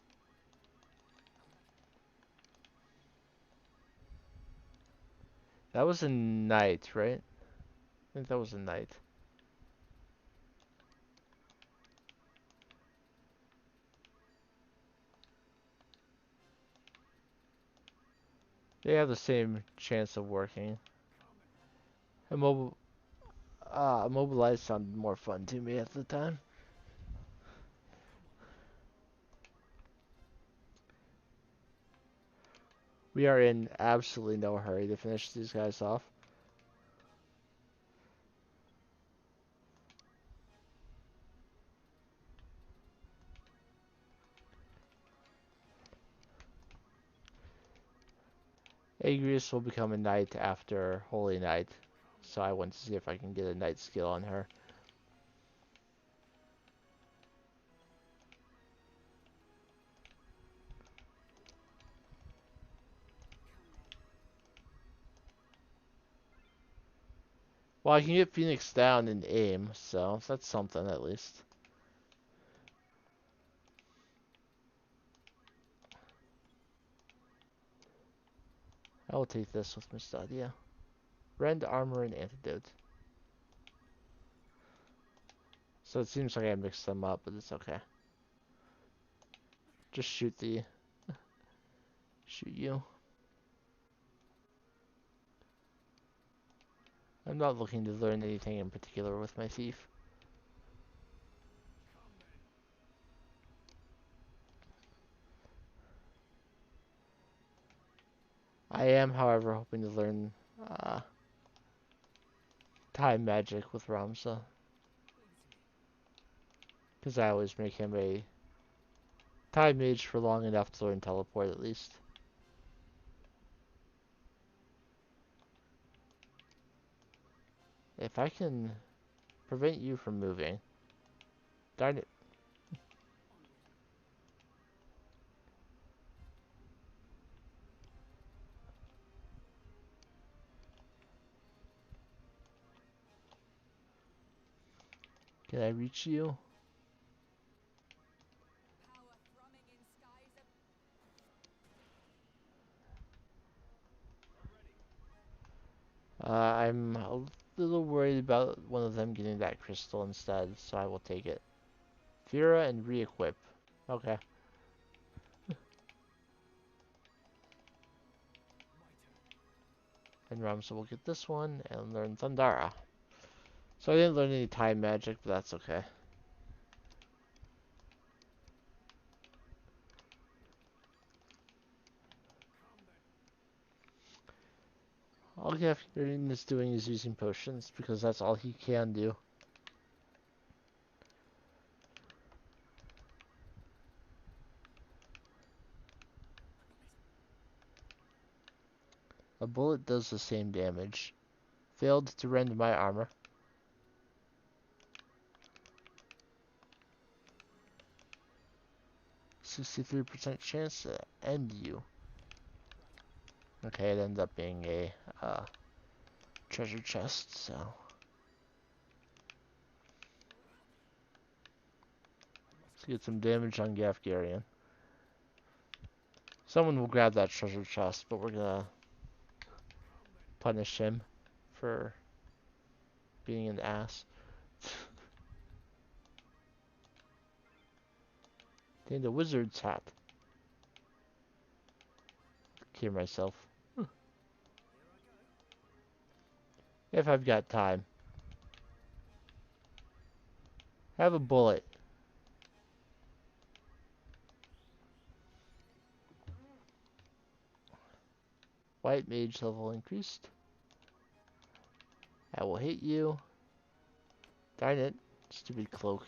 That was a knight, right? I think that was a knight. They have the same chance of working. Immobilize sounded more fun to me at the time. We are in absolutely no hurry to finish these guys off. Agrius will become a knight after Holy Knight, so I want to see if I can get a knight skill on her. Well, I can get Phoenix down and aim, so that's something at least. I will take this with Mustadia. Rend, armor, and antidote. So it seems like I mixed them up, but it's okay. Just shoot you. I'm not looking to learn anything in particular with my thief. I am, however, hoping to learn time magic with Ramza. Because I always make him a time mage for long enough to learn teleport at least. If I can prevent you from moving. Darn it. Can I reach you? Power thrumming in skies I'm a little worried about one of them getting that crystal instead, so I will take it. Fira and re-equip. Okay. And Ramsa will get this one and learn Thundara. So I didn't learn any time magic, but that's okay. All Gafgarian is doing is using potions, because that's all he can do. A bullet does the same damage. Failed to rend my armor. 63% chance to end you. Okay, it ended up being a treasure chest, so. Let's get some damage on Gafgarian. Someone will grab that treasure chest, but we're gonna punish him for being an ass. Dang, the wizard's hat. Cure myself. If I've got time. Have a bullet. White mage level increased. I will hit you. Darn it. Stupid cloak.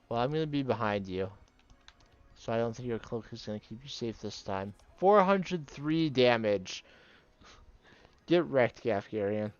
Well, I'm gonna be behind you. So I don't think your cloak is gonna keep you safe this time. 403 damage. Get wrecked, Gafgarian.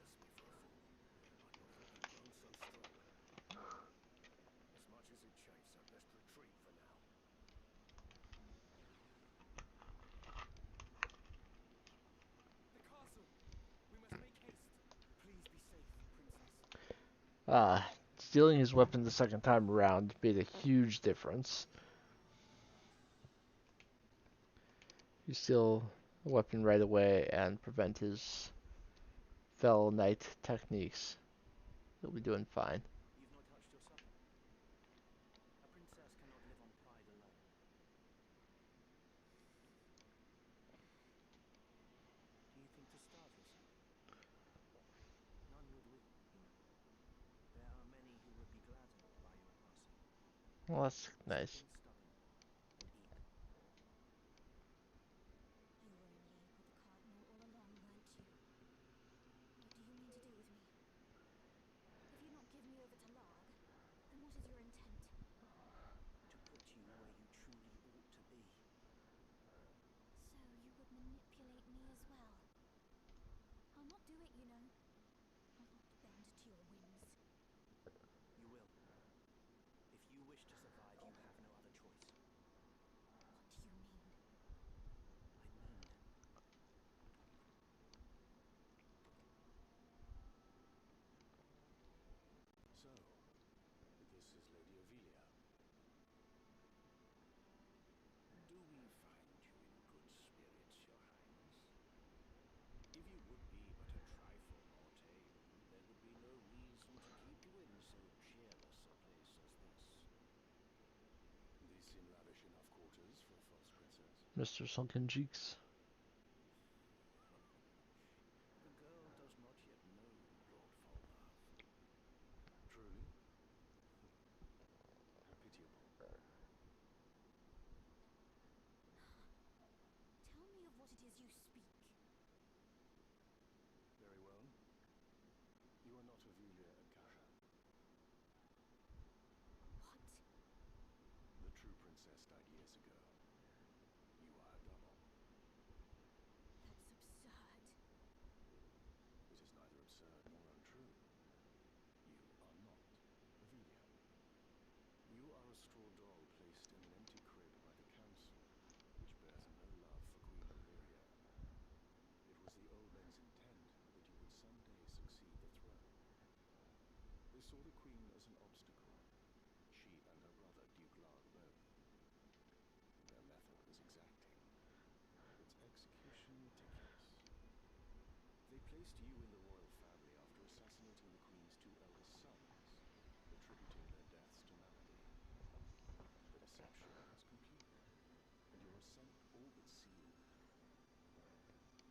Stealing his weapon the second time around made a huge difference. You steal a weapon right away and prevent his fellow knight techniques. You'll be doing fine. You've not touched your supper. A princess cannot live on pride alone. Do you think to starve yourself? None would we, you know. Well, that's nice. Something stubborn and eager. You were in league with the Cardinal all along, weren't you? What do you mean to do with me? If you not give me over to Larg, then what is your intent? To put you where you truly ought to be. So you would manipulate me as well? I'll not do it, you know. I'll not bend to your whims. You will. If you wish to survive, you have no other choice. What do you mean? I mean... So, this is Lady Ovelia. Do we find you in good spirits, Your Highness? If you would be but a trifle more tame, there would be no reason to keep you in so cheerless a place as this. These seem lavish enough quarters for a false princess. Mr. Sunken Cheeks. The girl does not yet know Lord Falmouth. Truly? How pitiable. Tell me of what it is you speak. Very well. You are not Ovelia Akasha. What? The true princess died years ago. You are her double. That's absurd. It is neither absurd nor untrue. You are not Ovelia. You are a straw doll placed in an empty crib by the council, which bears no love for Queen Ovelia. It was the old men's intent that you would someday succeed the throne. They saw the queen as an obstacle. She and her brother, Duke Larg, both. Their method was exacting, its execution meticulous. They placed you in the royal family after assassinating the queen's two eldest sons, attributing their deaths to malady. The deception was complete, and your ascent all but sealed.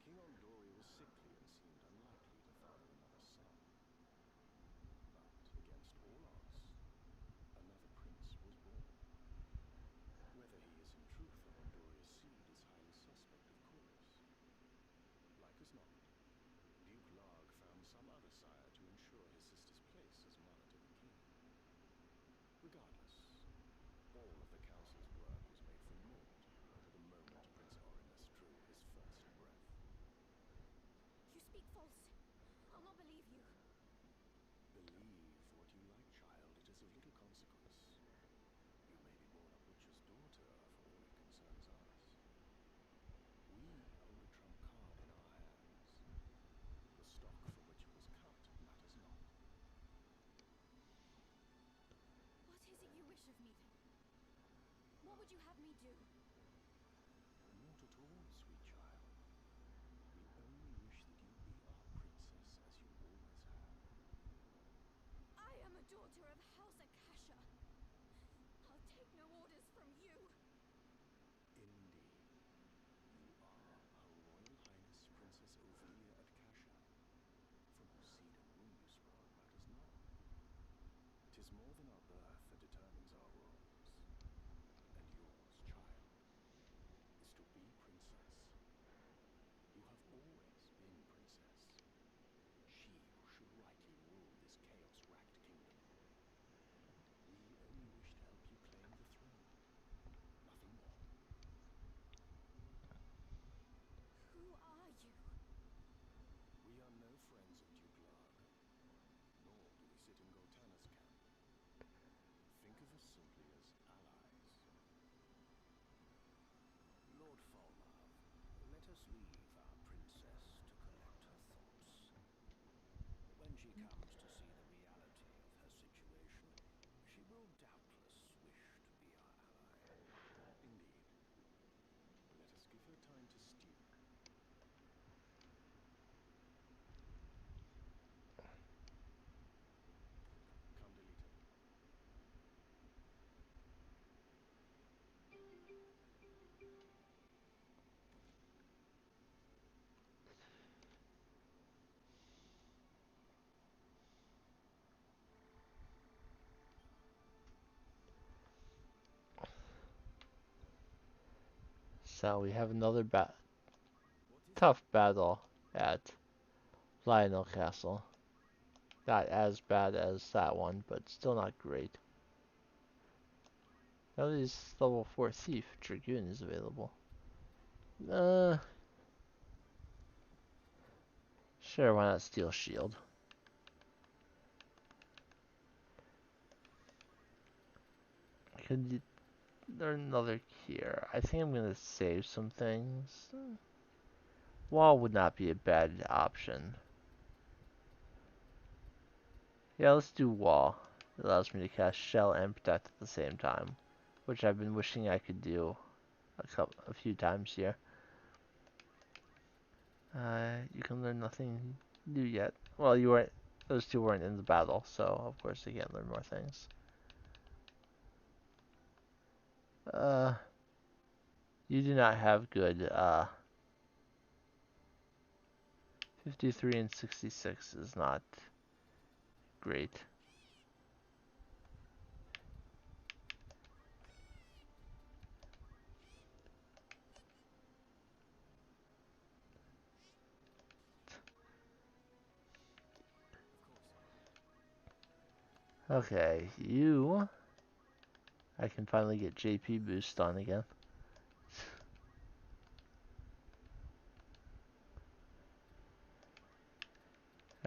King Ondori was sickly and seemed unlikely to father another son. But against all odds, another prince was born. Whether he is in truth of Ondoria's seed is highly suspect, of course. Like as not, Duke Larg found some other sire to ensure his sister's place as mother to the king. Regardless, all of the council's work was made for naught the moment Prince Orinus drew his first breath. You speak false. I'll not believe you. Believe what you like, child. It is of little consequence. You may be born a butcher's daughter, for all it concerns us. We hold a trump card in our hands. The stock from which it was cut matters not. What is it you wish of me, then? What would you have me do? Not at all, sweet child. We only wish that you be our princess as you always have. I am a daughter of House Akasha. I'll take no orders from you. Indeed. You are Her Royal Highness Princess Ovelia Akasha. From whose seed and womb you sprung matters not. 'Tis more than our birth that determines our roles. And yours, child, is to be princess. You have always been princess. She who should rightly rule this chaos-racked kingdom. We only wish to help you claim the throne. Nothing more. Who are you? We are no friends of Duke Larg, nor do we sit in Goltana's camp. Think of us simply as allies. Lord Falmouth, let us leave our princess to collect her thoughts. When she comes to see the reality of her situation, she will doubtless wish to be our ally. Indeed. Let us give her time to stew. Come, Delita. So we have another tough battle at Lionel Castle. Not as bad as that one, but still not great. Now this level 4 Thief Dragoon is available. Sure, why not Steel Shield? Could you learn another here? I think I'm gonna save some things. Wall would not be a bad option. Yeah, let's do Wall. It allows me to cast Shell and Protect at the same time, which I've been wishing I could do a few times here. You can learn nothing new yet. Well, you weren't. Those two weren't in the battle, so of course they can't learn more things. You do not have good. 53 and 66 is not great. Okay, you. I can finally get JP boost on again.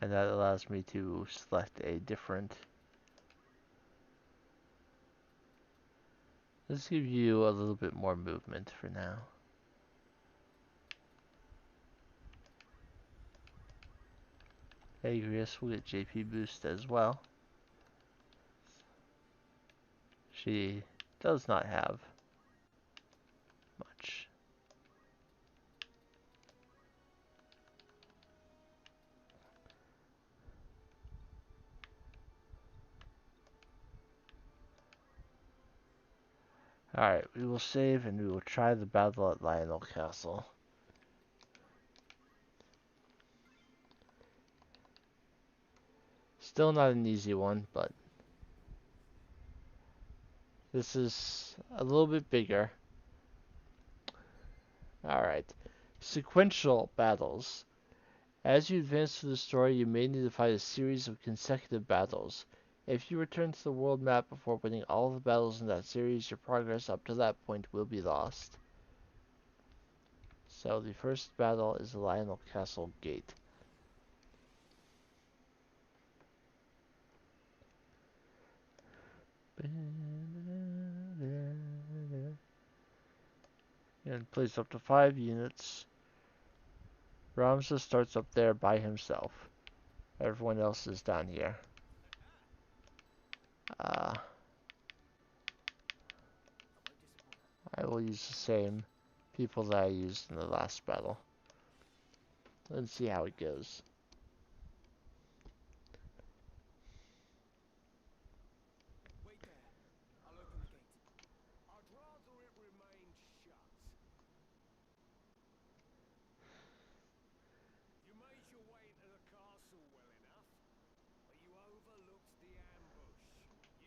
And that allows me to select a different. Let's give you a little bit more movement for now. Agrius will get JP boost as well. She does not have much. Alright, we will save and we will try the battle at Lionel Castle. Still not an easy one, but this is a little bit bigger. Alright, sequential battles. As you advance through the story, you may need to fight a series of consecutive battles. If you return to the world map before winning all of the battles in that series, your progress up to that point will be lost. So the first battle is the Lionel Castle Gate. And plays up to 5 units. Ramza starts up there by himself. Everyone else is down here. I will use the same people that I used in the last battle. Let's see how it goes. Wait there. I'll open the gate. I'd rather it remained shut. You made your way to the castle well enough, but you overlooked the ambush.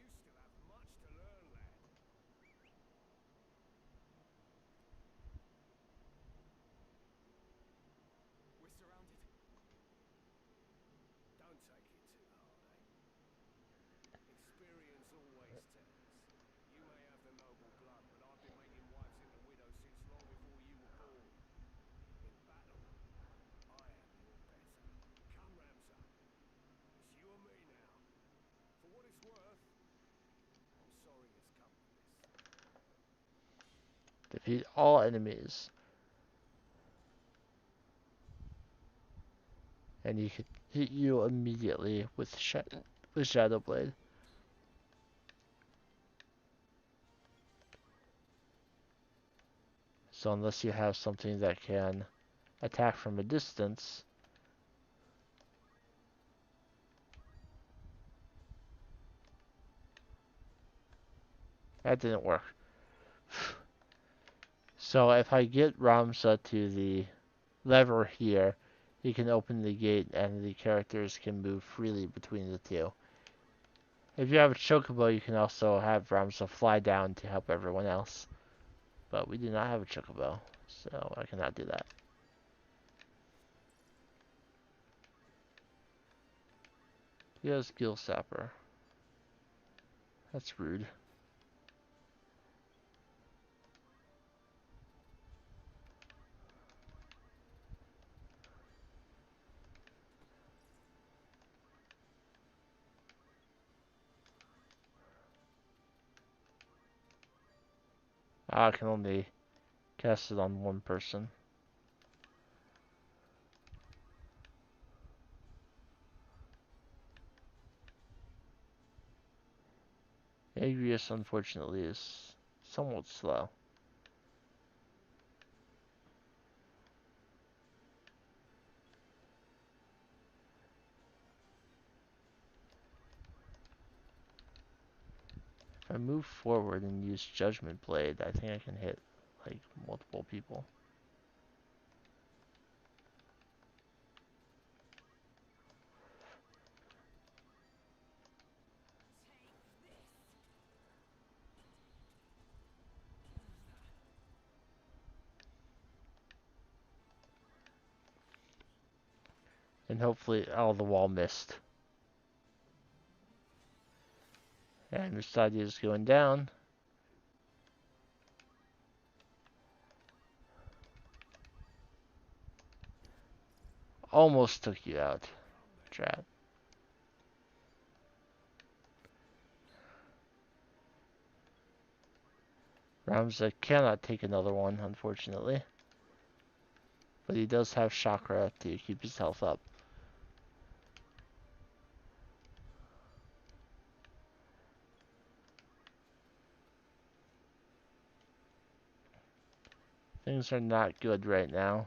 You still have much to learn, lad. We're surrounded. Don't take it too hard, eh? Experience always tells. You may have the noble blood, but I've been making wives into widows since long before you were born. In battle, I am your better. Come, Ramza. It's you and me now. For what it's worth, I'm sorry it's come to this. Defeat all enemies. And he can hit you immediately with Shadow Blade. So unless you have something that can attack from a distance, that didn't work. So if I get Ramza to the lever here, he can open the gate and the characters can move freely between the two. If you have a Chocobo, you can also have Ramza fly down to help everyone else. But we do not have a chocobo, so I cannot do that. He has Gill Sapper. That's rude. I can only cast it on one person. Agrius, unfortunately, is somewhat slow. If I move forward and use Judgment Blade, I think I can hit, like, multiple people. And hopefully, oh, the wall missed. And Mustadia is going down. Almost took you out, Drat. Ramza cannot take another one, unfortunately. But he does have chakra to keep his health up. Things are not good right now.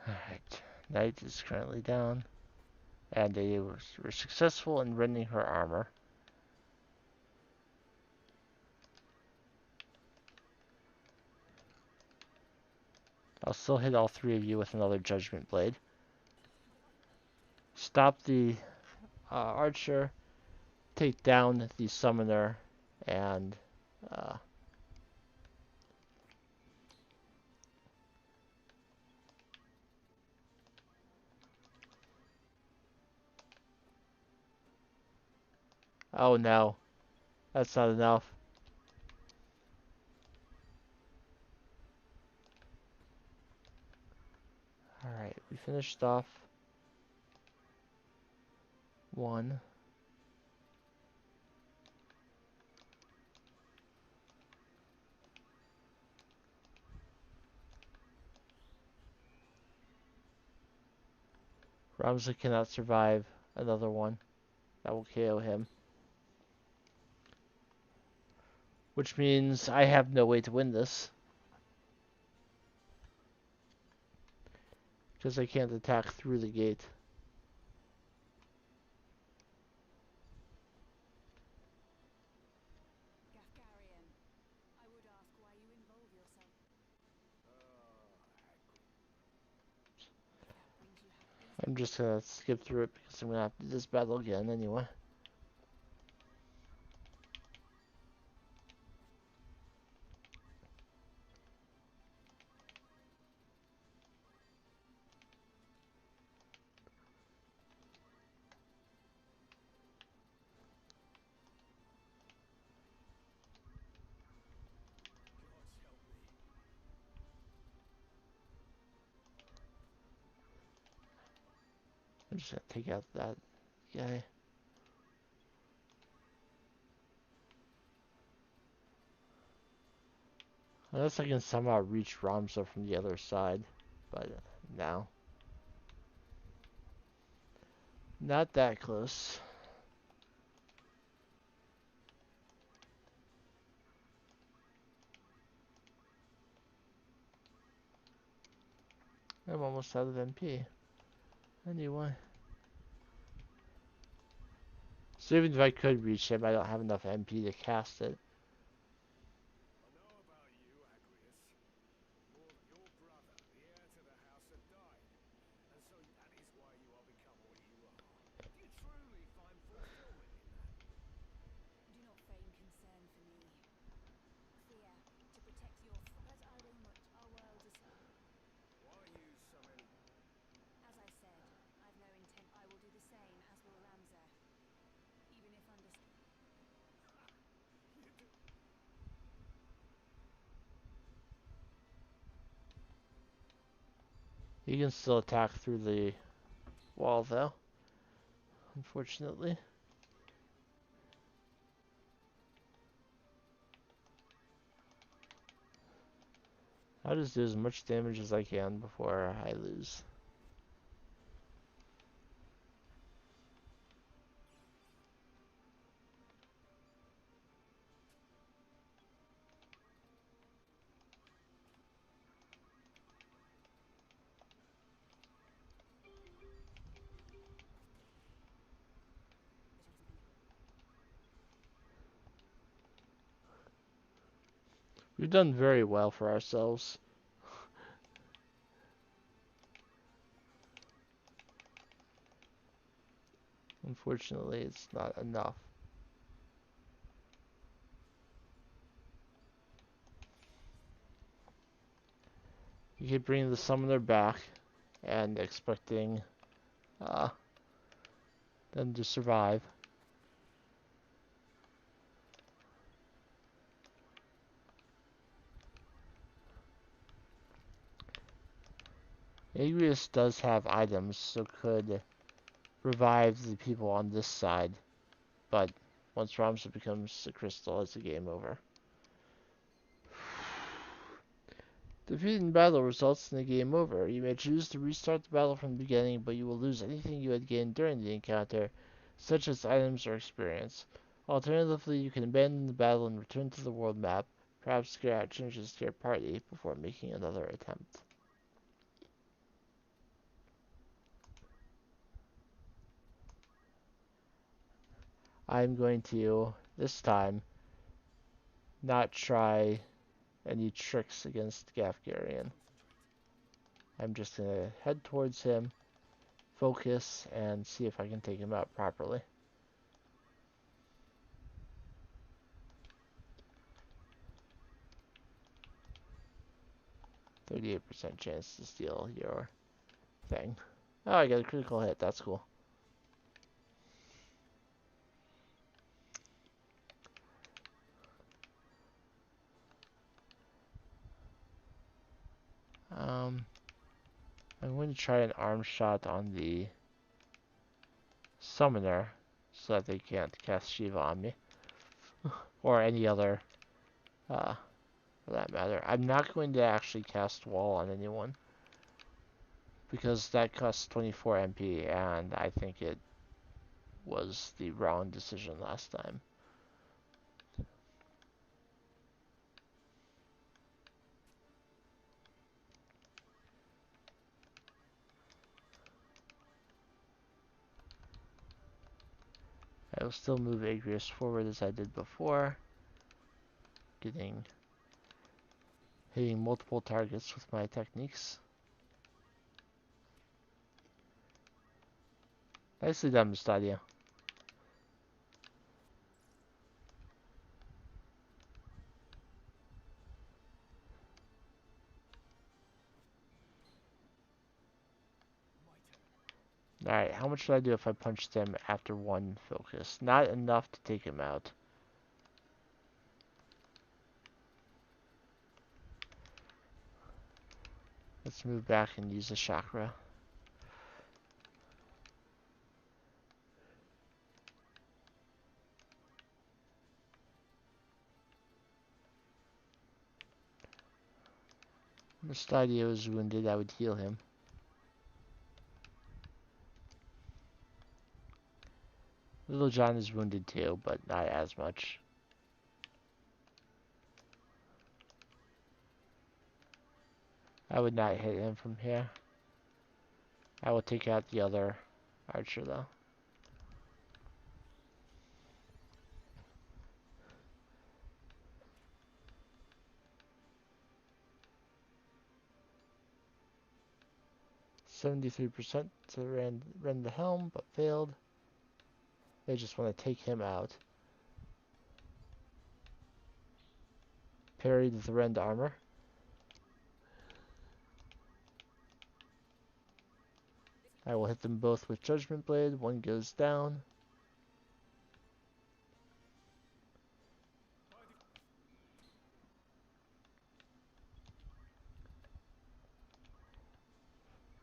Alright, Knight is currently down. And they were successful in rending her armor. I'll still hit all three of you with another Judgment Blade. Stop the archer, take down the summoner, and oh no, that's not enough. Alright, we finished off one. Ramza cannot survive another one. That will KO him. Which means I have no way to win this. Because I can't attack through the gate. Gafgarian, I would ask why you involve yourself. If that brings you happiness. I'm just gonna skip through it because I'm gonna have to do this battle again anyway. I'm just gonna take out that guy. Unless I can somehow reach Ramza from the other side. But no. Not that close. I'm almost out of MP. Anyway. So even if I could reach him, I don't have enough MP to cast it. I know about you, Agrius. Your brother, the heir to the house, had died, and so that is why you are become what you are. Do you truly find fulfillment in that? Do not feign concern for me. Fear to protect your but I will much our world is Why use so many? as I said, I've no intent I will do the same, as will Ramsar. Even if under You do. He can still attack through the wall, though. Unfortunately. I'll just do as much damage as I can before I lose. We've done very well for ourselves. Unfortunately, it's not enough. You keep bringing the summoner back and expecting them to survive. Agrius does have items, so could revive the people on this side, but once Ramsar becomes a crystal, it's a game over. Defeat in battle results in a game over. You may choose to restart the battle from the beginning, but you will lose anything you had gained during the encounter, such as items or experience. Alternatively, you can abandon the battle and return to the world map, perhaps carry out changes to your party before making another attempt. I'm going to, this time, not try any tricks against Gafgarian. I'm just going to head towards him, focus, and see if I can take him out properly. 38% chance to steal your thing. Oh, I got a critical hit. That's cool. I'm going to try an arm shot on the summoner so that they can't cast Shiva on me. Or any other, for that matter. I'm not going to actually cast Wall on anyone, because that costs 24 MP, and I think it was the wrong decision last time. I will still move Agrius forward as I did before, hitting multiple targets with my techniques. Nicely done, Mustadia. Alright, how much should I do if I punched him after one focus? Not enough to take him out. Let's move back and use the chakra. Mustadio is wounded, I would heal him. Little John is wounded too, but not as much. I would not hit him from here. I will take out the other archer though. 73% to rend the helm, but failed. They just want to take him out. Parried the rend armor. I will hit them both with Judgment Blade. One goes down.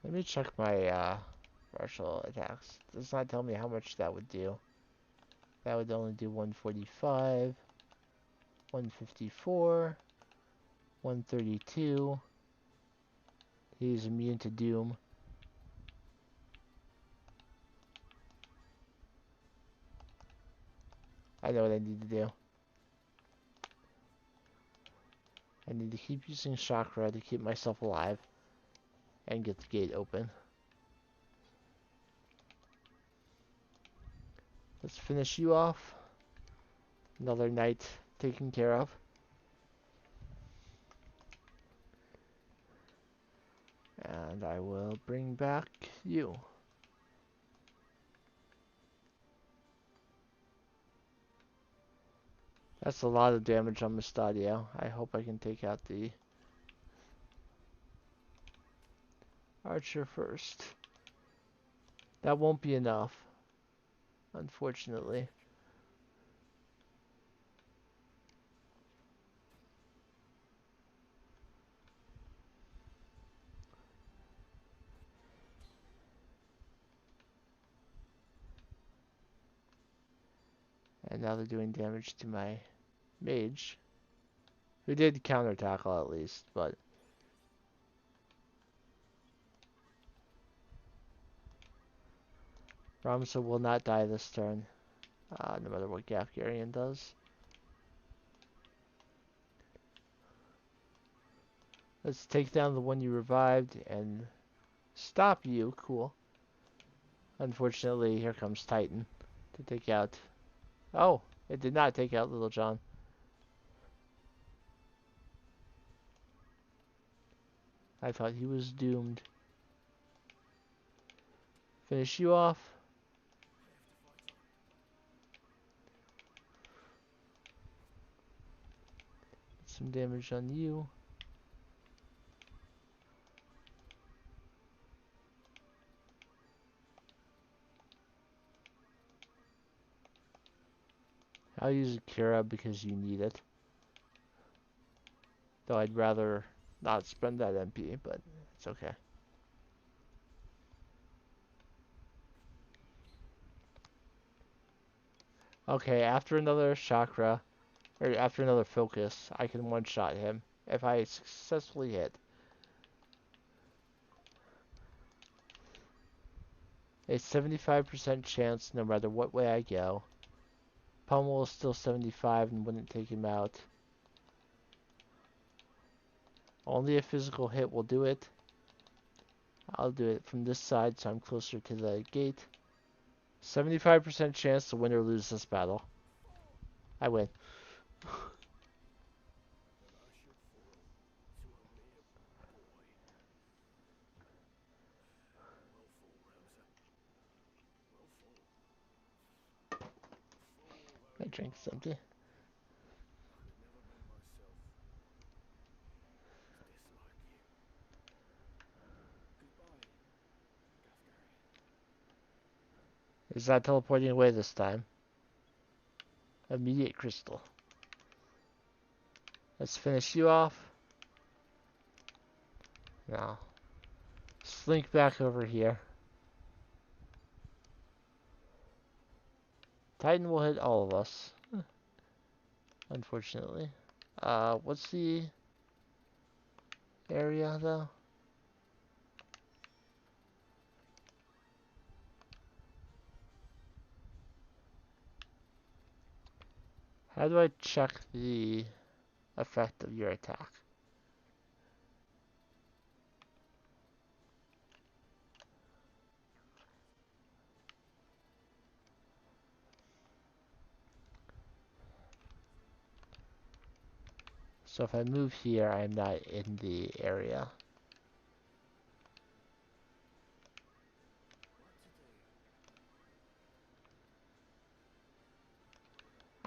Let me check my partial attacks. It does not tell me how much that would do. That would only do 145, 154, 132. He's immune to Doom. I know what I need to do. I need to keep using chakra to keep myself alive and get the gate open. Let's finish you off. Another knight taken care of. And I will bring back you. That's a lot of damage on Mustadio. I hope I can take out the archer first. That won't be enough, unfortunately. And now they're doing damage to my mage, who did counter tackle at least, but Ramsa will not die this turn, no matter what Gafgarian does. Let's take down the one you revived and stop you. Cool. Unfortunately, here comes Titan to take out. Oh, it did not take out Little John. I thought he was doomed. Finish you off. Some damage on you. I'll use Kira because you need it. Though I'd rather not spend that MP, but it's okay. Okay, after another chakra, or after another focus, I can one-shot him if I successfully hit. A 75% chance no matter what way I go. Pummel is still 75 and wouldn't take him out. Only a physical hit will do it. I'll do it from this side so I'm closer to the gate. 75% chance to win or lose this battle. I win. My drink's empty. Is that teleporting away this time? Immediate crystal. Let's finish you off. Now, slink back over here. Titan will hit all of us. Unfortunately. What's the area though? How do I check the effect of your attack? So if I move here, I'm not in the area.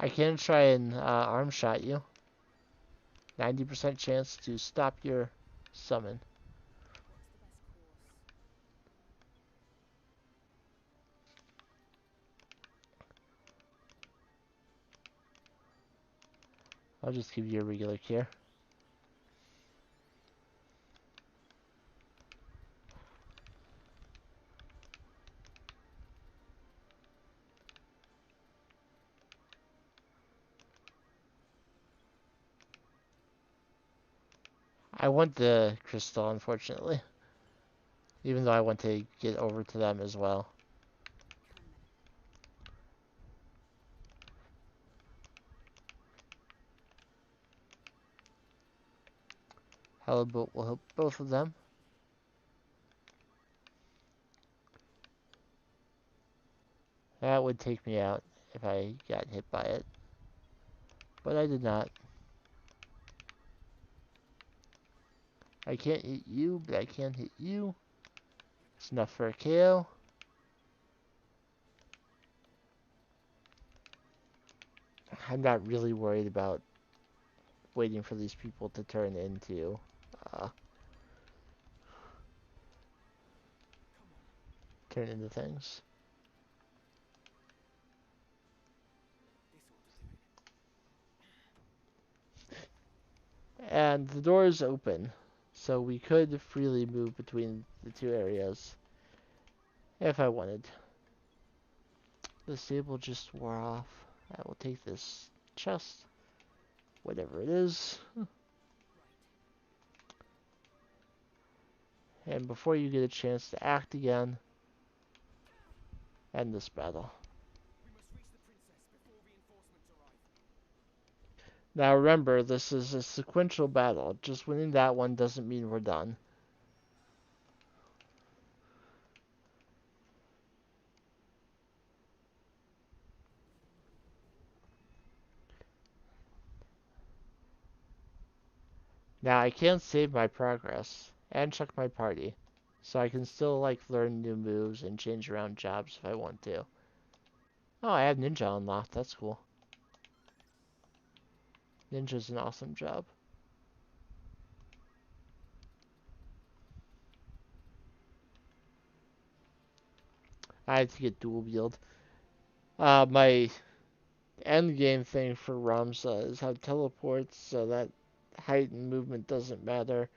I can try and arm shot you. 90% chance to stop your summon. What's the best course? I'll just give you a regular care. I want the crystal, unfortunately. Even though I want to get over to them as well. Come then. Halibut will help both of them. That would take me out if I got hit by it. But I did not. I can't hit you, but I can hit you. It's enough for a KO. I'm not really worried about waiting for these people to uh, turn into things. And the door is open, so we could freely move between the two areas if I wanted. The stable just wore off. I will take this chest, whatever it is. And before you get a chance to act again, end this battle. We must reach the princess before reinforcements arrive. Now remember, this is a sequential battle. Just winning that one doesn't mean we're done. Now I can save my progress and check my party, so I can still like learn new moves and change around jobs if I want to. Oh, I have Ninja unlocked. That's cool. Ninja's an awesome job. I had to get dual wield. My end game thing for Ramza is how teleports so that height and movement doesn't matter.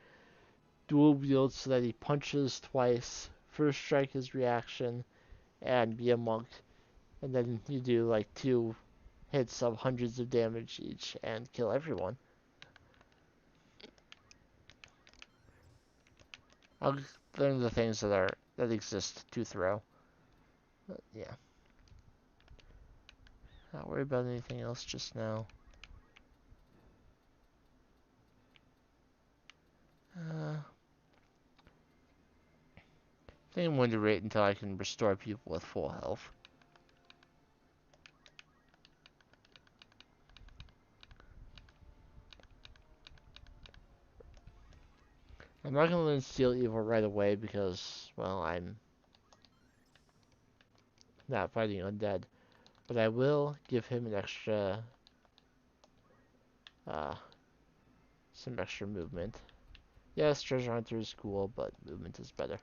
Dual wield so that he punches twice. First strike his reaction and be a monk. And then you do like 2 hits of hundreds of damage each and kill everyone. I'll learn the things that exist to throw. But yeah. Not worry about anything else just now. I think I'm going to wait until I can restore people with full health. I'm not going to learn Steel Evil right away because, well, I'm not fighting undead. But I will give him an extra, some extra movement. Yes, Treasure Hunter is cool, but movement is better.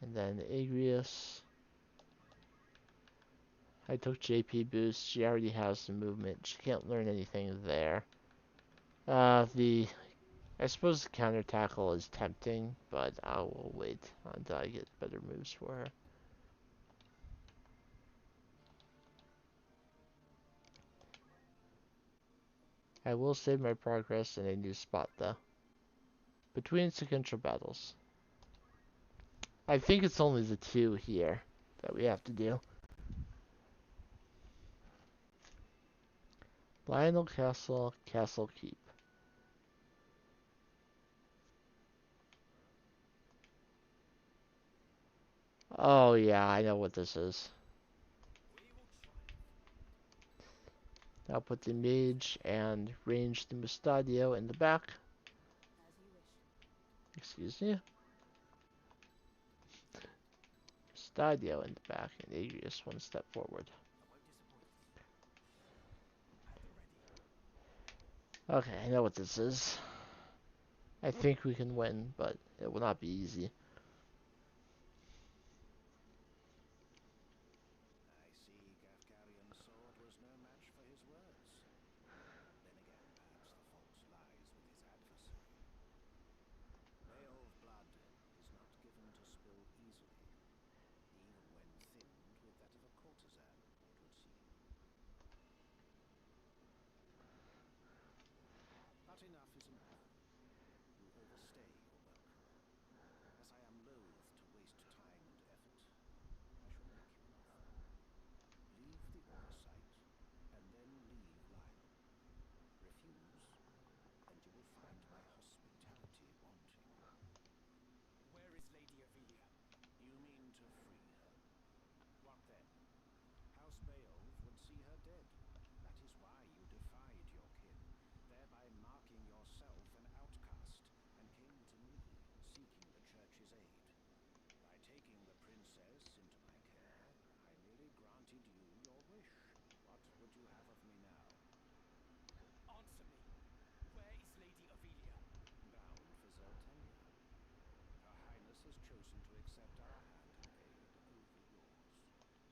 And then Agrius. I took JP boost. She already has some movement. She can't learn anything there. I suppose the counter tackle is tempting, but I will wait until I get better moves for her. I will save my progress in a new spot though. Between sequential battles. I think it's only the 2 here that we have to do. Lionel Castle, Castle Keep. Oh yeah, I know what this is. I'll put the mage and range the Mustadio in the back. As you wish. Excuse me. Didio in the back, and Adrius one step forward. Okay, I know what this is. I think we can win, but it will not be easy. I see Gafgarian's sword was no match for his words. Then again, perhaps the fault lies with his adversary. Beowulf blood is not given to spill easily, even when thinned with that of a courtesan, it would seem. But enough is enough. You overstay your welcome. As I am loath to waste time and effort, I shall make you an offer. Leave the Orsite, and then leave Lionel. Refuse, and you will find my hospitality wanting. Where is Lady Avelia? You mean to free her? What then? House Beowulf would see her dead. That is why you defied your kin, thereby marking yourself an outcast, and came to me, seeking the Church's aid. By taking the princess into my care, I merely granted you your wish. What would you have of me now? Answer me. Where is Lady Avelia? Bound for Zeltania. Her Highness has chosen to accept our hand in aid over yours.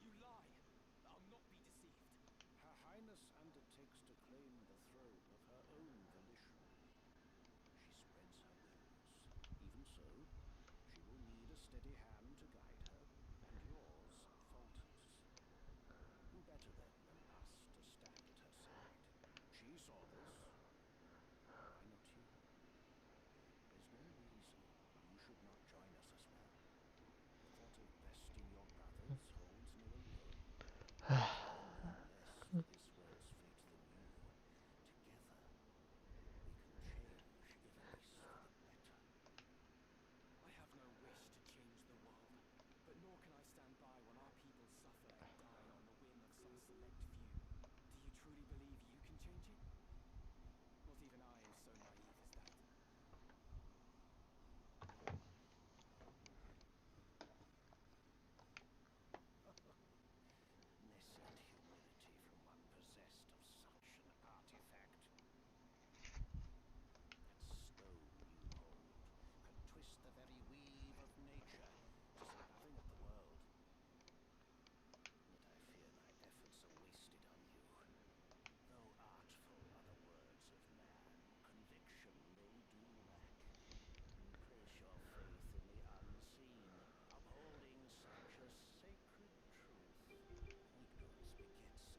You lie. I'll not be deceived. Her Highness undertakes to claim the throne of her own volition. She spreads her wings. Even so, she will need a steady hand to guide her, and yours falters. Who better then than us to stand at her side? She saw this. Why not you? There's no reason you should not join us as well. The thought of besting your brothers holds no allure. I care no less for this world's fate than you. Together, we can change Ivalice for the better. I have no wish to change the world, but nor can I stand by when our people suffer and die on the whim of some select few. Do you truly believe you can change it? Not even I am so naive as that. Nescient humility from one possessed of such an artifact. That stone you hold can twist the very weave of nature, to say nothing of the world. Yet I fear my efforts are wasted on you. Though artful are the words of man, conviction they do lack. You place your faith in the unseen, upholding such a sacred truth. Ignorance begets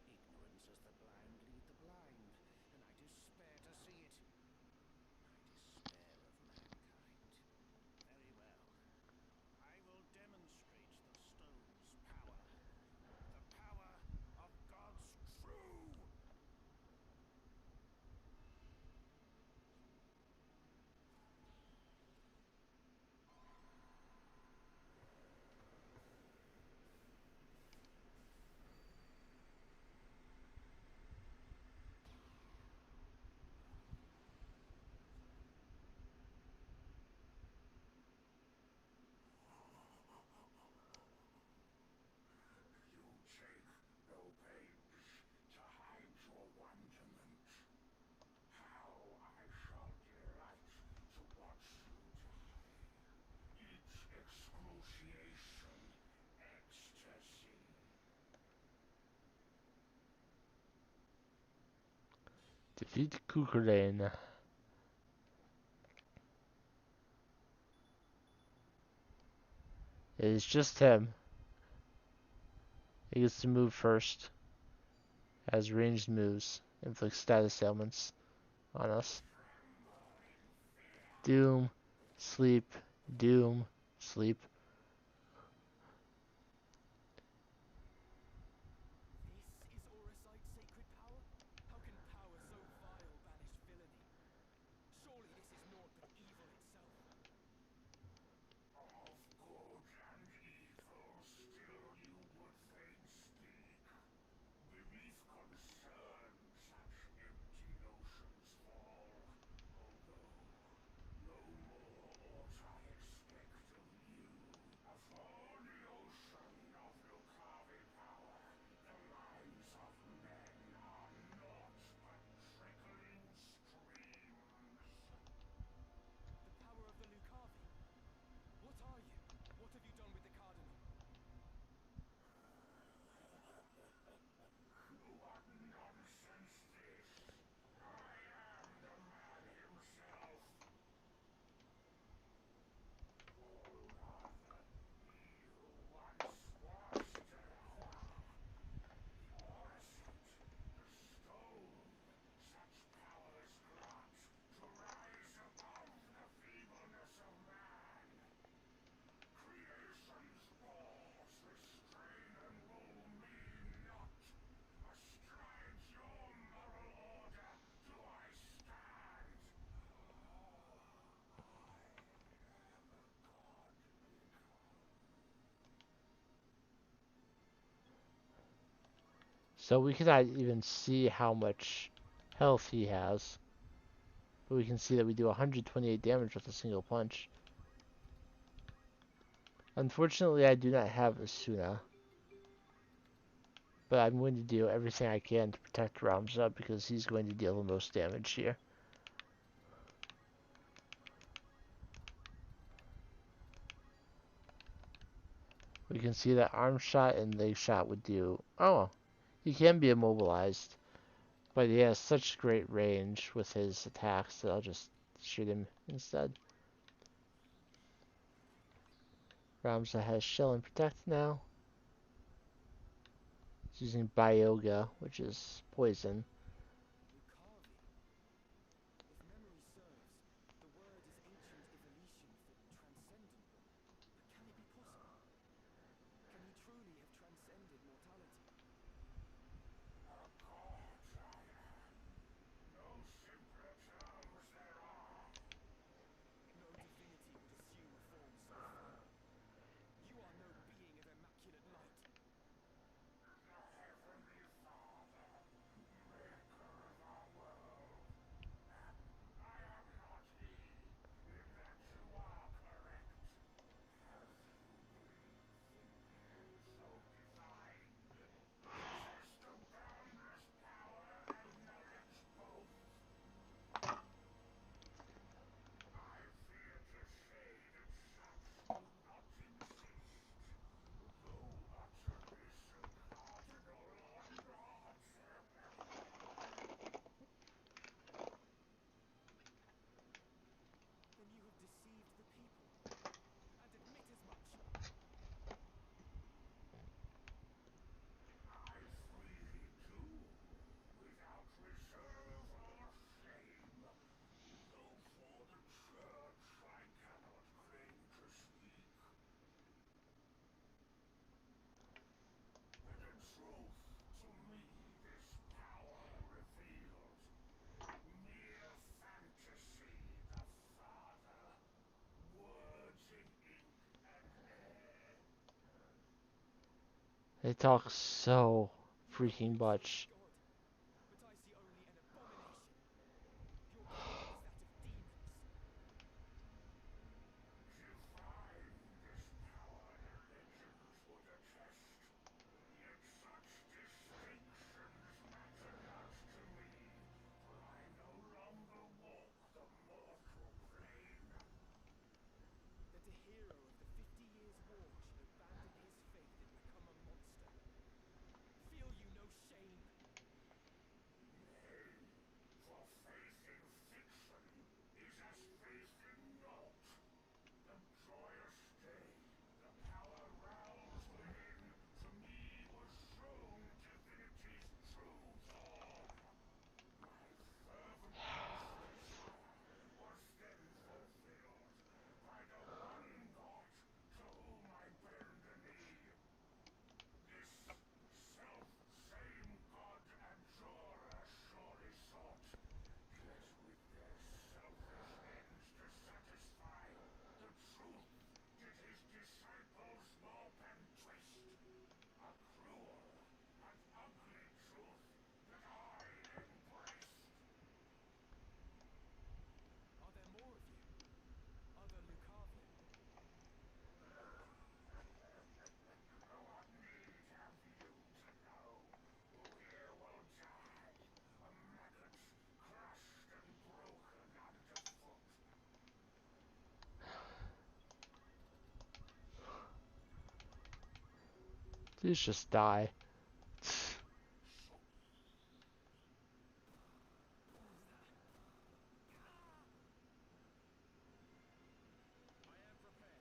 ignorance as the blind lead the blind, and I despair to see it. I despair of mankind. Very well. I will demonstrate the stone's power. The power of God's true! You take no pains to hide your wonderment. How I shall delight to watch you die. Each excruciation, ecstasy. Defeat Cuchulainn. It is just him. He gets to move first. Has ranged moves. Inflicts status ailments on us. Doom. Sleep. Doom. Sleep. This is Orisite's sacred power? How can power so vile banish villainy? Surely this is naught but evil itself. Of good and evil still you would fain speak. Beneath concern such empty notions fall. Although no more ought I expect of you. So we cannot even see how much health he has. But we can see that we do 128 damage with a single punch. Unfortunately, I do not have Asuna. But I'm going to do everything I can to protect Ramza because he's going to deal the most damage here. We can see that arm shot and leg shot would do... Oh, he can be immobilized. But he has such great range with his attacks that I'll just shoot him instead. Ramza has Shell and Protect now. He's using Bioga, which is poison. Lucavi. If memory serves, the word is ancient evolution for transcendent one. But can it be possible? Can he truly have transcended mortality? No divinity would assume a form so foul. You are no being of immaculate light. Then you have deceived the people. And admit as much. They talk so freaking much. God, but I see only an abomination. Your kingdom is that of demons. That a hero of the 50 Years' War should abandon his faith and become a monster. Feel you no shame? Are there more of you? Other Lucavi? Please just die. I am prepared.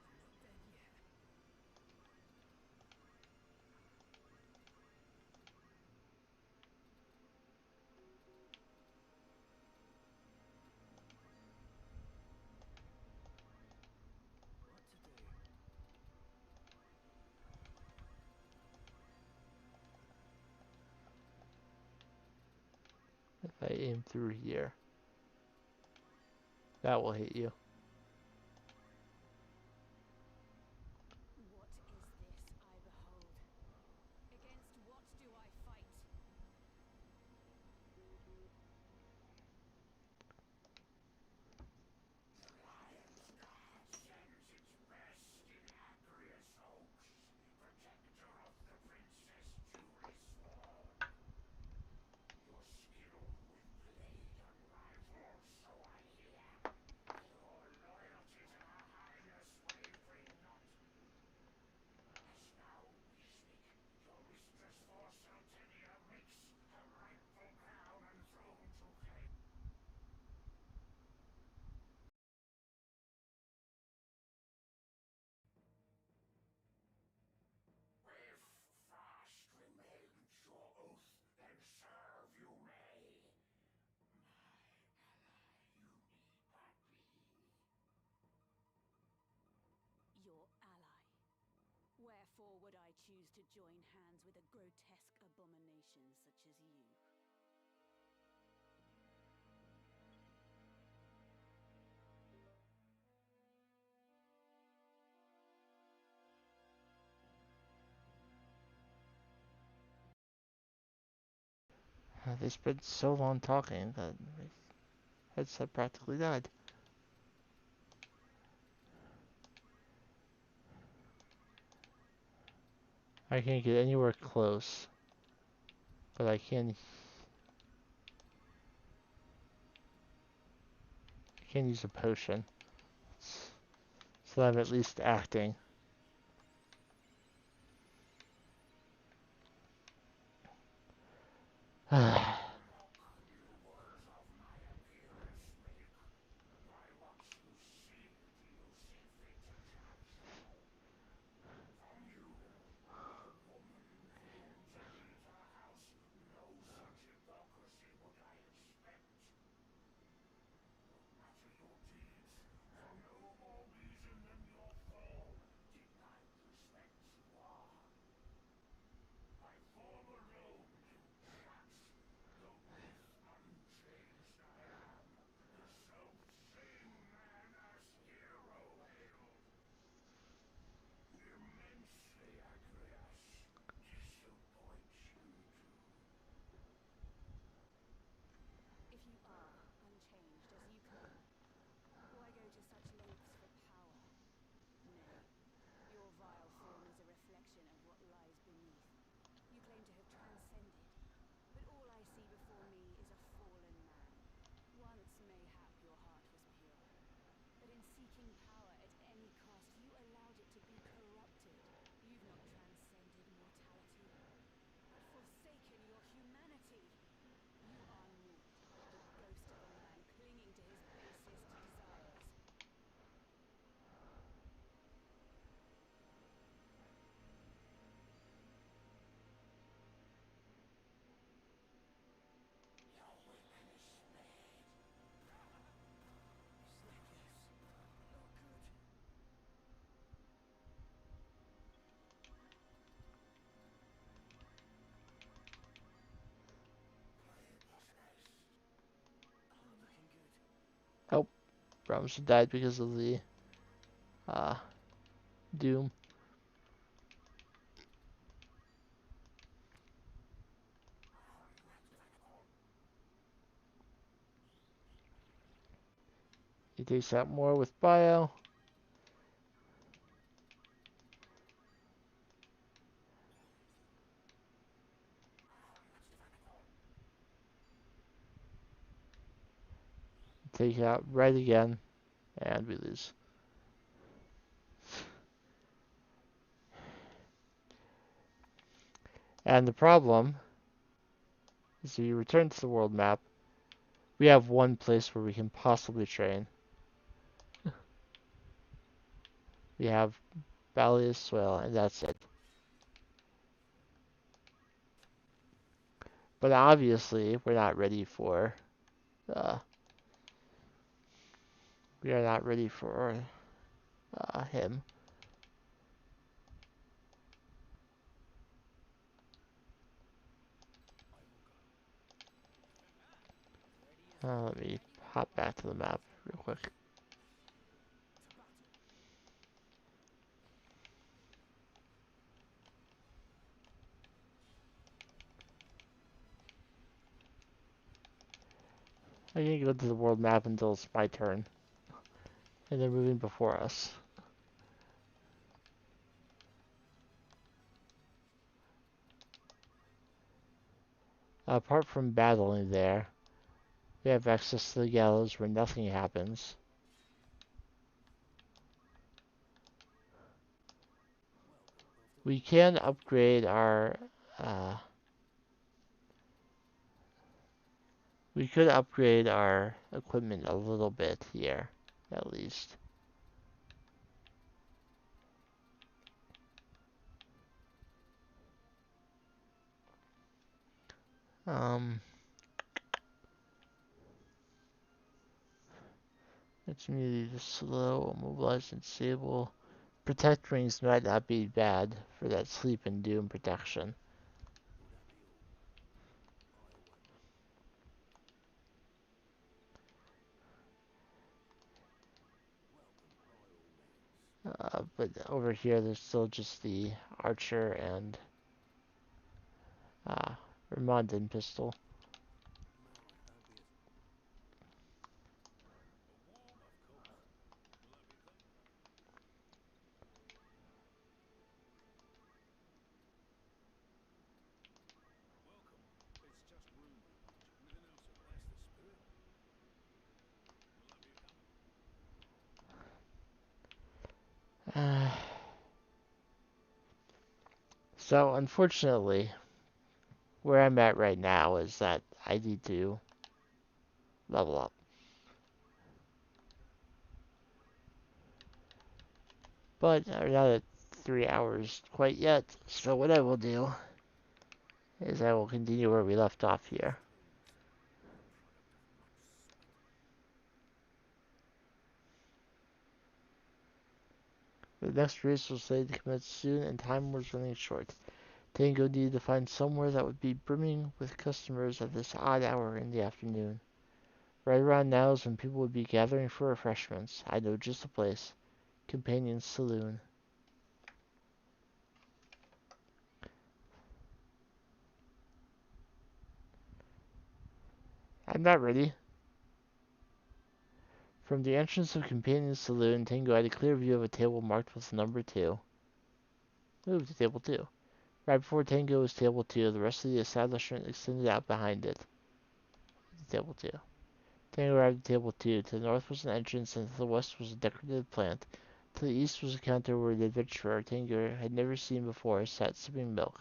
I'm not dead yet. What to do? If I aim through here. That will hit you. What is this I behold? Against what do I fight? Your ally. Wherefore would I choose to join hands with a grotesque abomination such as you? They spent so long talking that my headset practically died. I can't get anywhere close, but I can use a potion. So I'm at least acting. If you are unchanged as you claim, why go to such lengths for power? Nay, your vile form is a reflection of what lies beneath. You claim to have transcended, but all I see before me is a fallen man. Once, mayhap, your heart was pure, but in seeking power at any cost, you allowed it to be corrupted. You've not transcended mortality, but forsaken your humanity. You are naught but the ghost of a man clinging to his basest desires. Oh, Brahms died because of the doom. He takes out more with bio. Take out right again, and we lose. And the problem is if you return to the world map, we have one place where we can possibly train. We have Valley of Soil, and that's it. But obviously, we're not ready for we are not ready for him. Let me hop back to the map real quick. I can't go to the world map until it's my turn. And they're moving before us. Apart from battling there, we have access to the gallows where nothing happens. We can upgrade our, we could upgrade our equipment a little bit here, at least. It's immediately slow, mobilize and disable. Protect rings might not be bad for that sleep and doom protection. But over here there's still just the archer and Ramondan pistol. So unfortunately, where I'm at right now is that I need to level up. But I'm not at 3 hours quite yet, so what I will do is I will continue where we left off here. The next race was slated to commence soon, and time was running short. Tango needed to find somewhere that would be brimming with customers at this odd hour in the afternoon. Right around now is when people would be gathering for refreshments. I know just the place. Companion's Saloon. I'm not ready. From the entrance of Companion's Saloon, Tango had a clear view of a table marked with number 2. Move to table 2. Right before Tango was table 2, the rest of the establishment extended out behind it. Table 2. Tango arrived at table 2. To the north was an entrance, and to the west was a decorative plant. To the east was a counter where the adventurer Tango had never seen before sat sipping milk.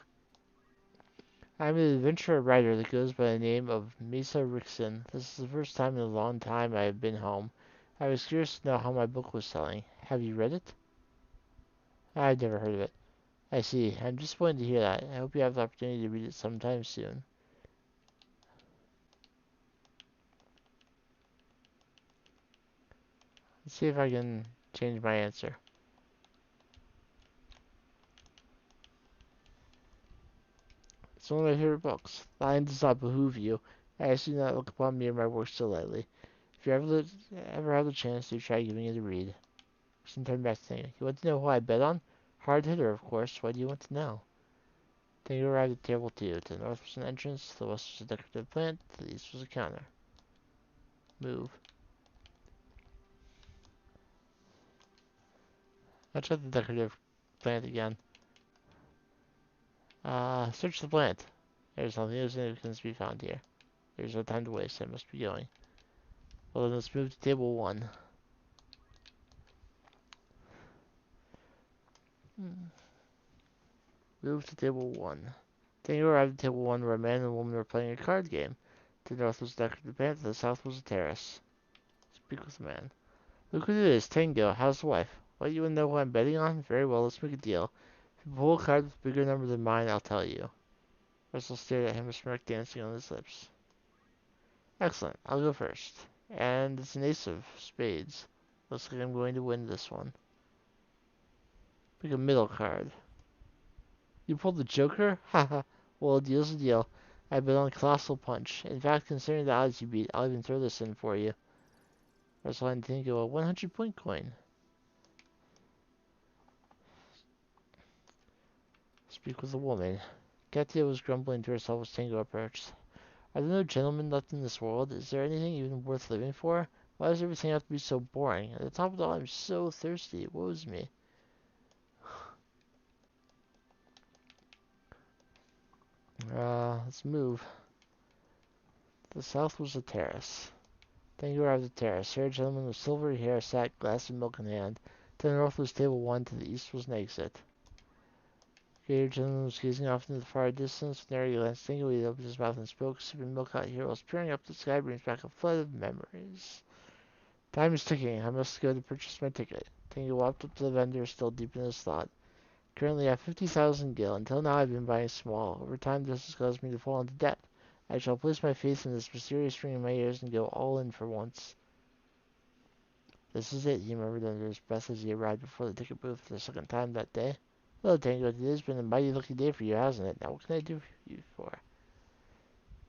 I'm an adventurer writer that goes by the name of Misa Rickson. This is the first time in a long time I have been home. I was curious to know how my book was selling. Have you read it? I've never heard of it. I see. I'm disappointed to hear that. I hope you have the opportunity to read it sometime soon. Let's see if I can change my answer. It's one of my favorite books. The line does not behoove you. I ask you not to look upon me or my work so lightly. If you ever have the chance to try giving it a read. Turn back to Tango. You want to know who I bet on? Hard hitter, of course. Why do you want to know? Tango arrived at table 2. To the north was an entrance, to the west was a decorative plant, to the east was a counter. Move. I'll check the decorative plant again. Search the plant. There's nothing of significance to be found here. There's no time to waste. I must be going. Well, then let's move to table 1. Move to table 1. Tango arrived at table 1 where a man and a woman were playing a card game. To the north was a decorative plant, to the south was a terrace. Speak with the man. Look who it is, Tango. How's the wife? What, you want to know who I'm betting on? Very well, let's make a deal. If you pull a card with a bigger number than mine, I'll tell you. Russell stared at him, a smirk dancing on his lips. Excellent, I'll go first. And it's an ace of spades. Looks like I'm going to win this one. Pick a middle card. You pulled the Joker? Haha. Well, a deal's a deal. I bet on Colossal Punch. In fact, considering the odds you beat, I'll even throw this in for you. Assign Tango a 100-point coin. Speak with the woman. Katia was grumbling to herself as Tango approached. Are there no gentlemen left in this world? Is there anything even worth living for? Why does everything have to be so boring? At the top of it all, I'm so thirsty. It woes me. Let's move. The south was a terrace. Tango arrived at the terrace. Here, a gentleman with silvery hair sat, glass of milk in hand. To the north was table 1, to the east was an exit. Greater gentleman was gazing off into the far distance with narrow glance. Tango he opened his mouth and spoke, sipping milk out here while peering up the sky brings back a flood of memories. Time is ticking. I must go to purchase my ticket. Tango walked up to the vendor, still deep in his thought. Currently I have 50,000 gil. Until now I've been buying small. Over time this has caused me to fall into debt. I shall place my faith in this mysterious ring in my ears and go all in for once. This is it, he murmured under his breath as he arrived before the ticket booth for the second time that day. Well, Tango, today's been a mighty lucky day for you, hasn't it? Now, what can I do for you for?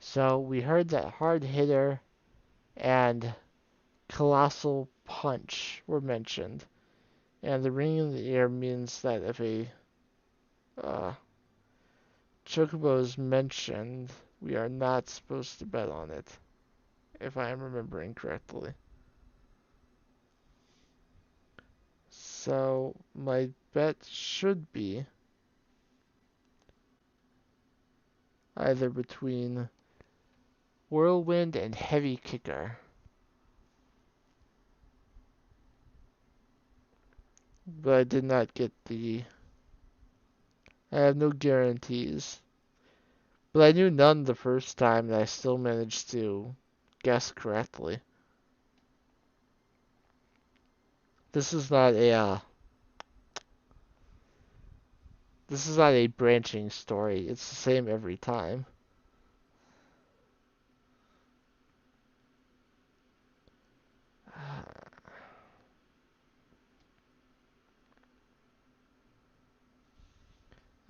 So, we heard that Hard Hitter and Colossal Punch were mentioned. And the ring in the ear means that if a Chocobo is mentioned, we are not supposed to bet on it, if I am remembering correctly. So, my bet should be either between Whirlwind and Heavy Kicker. But I did not get the... I have no guarantees. But I knew none the first time, and I still managed to guess correctly. This is not a, this is not a branching story. It's the same every time.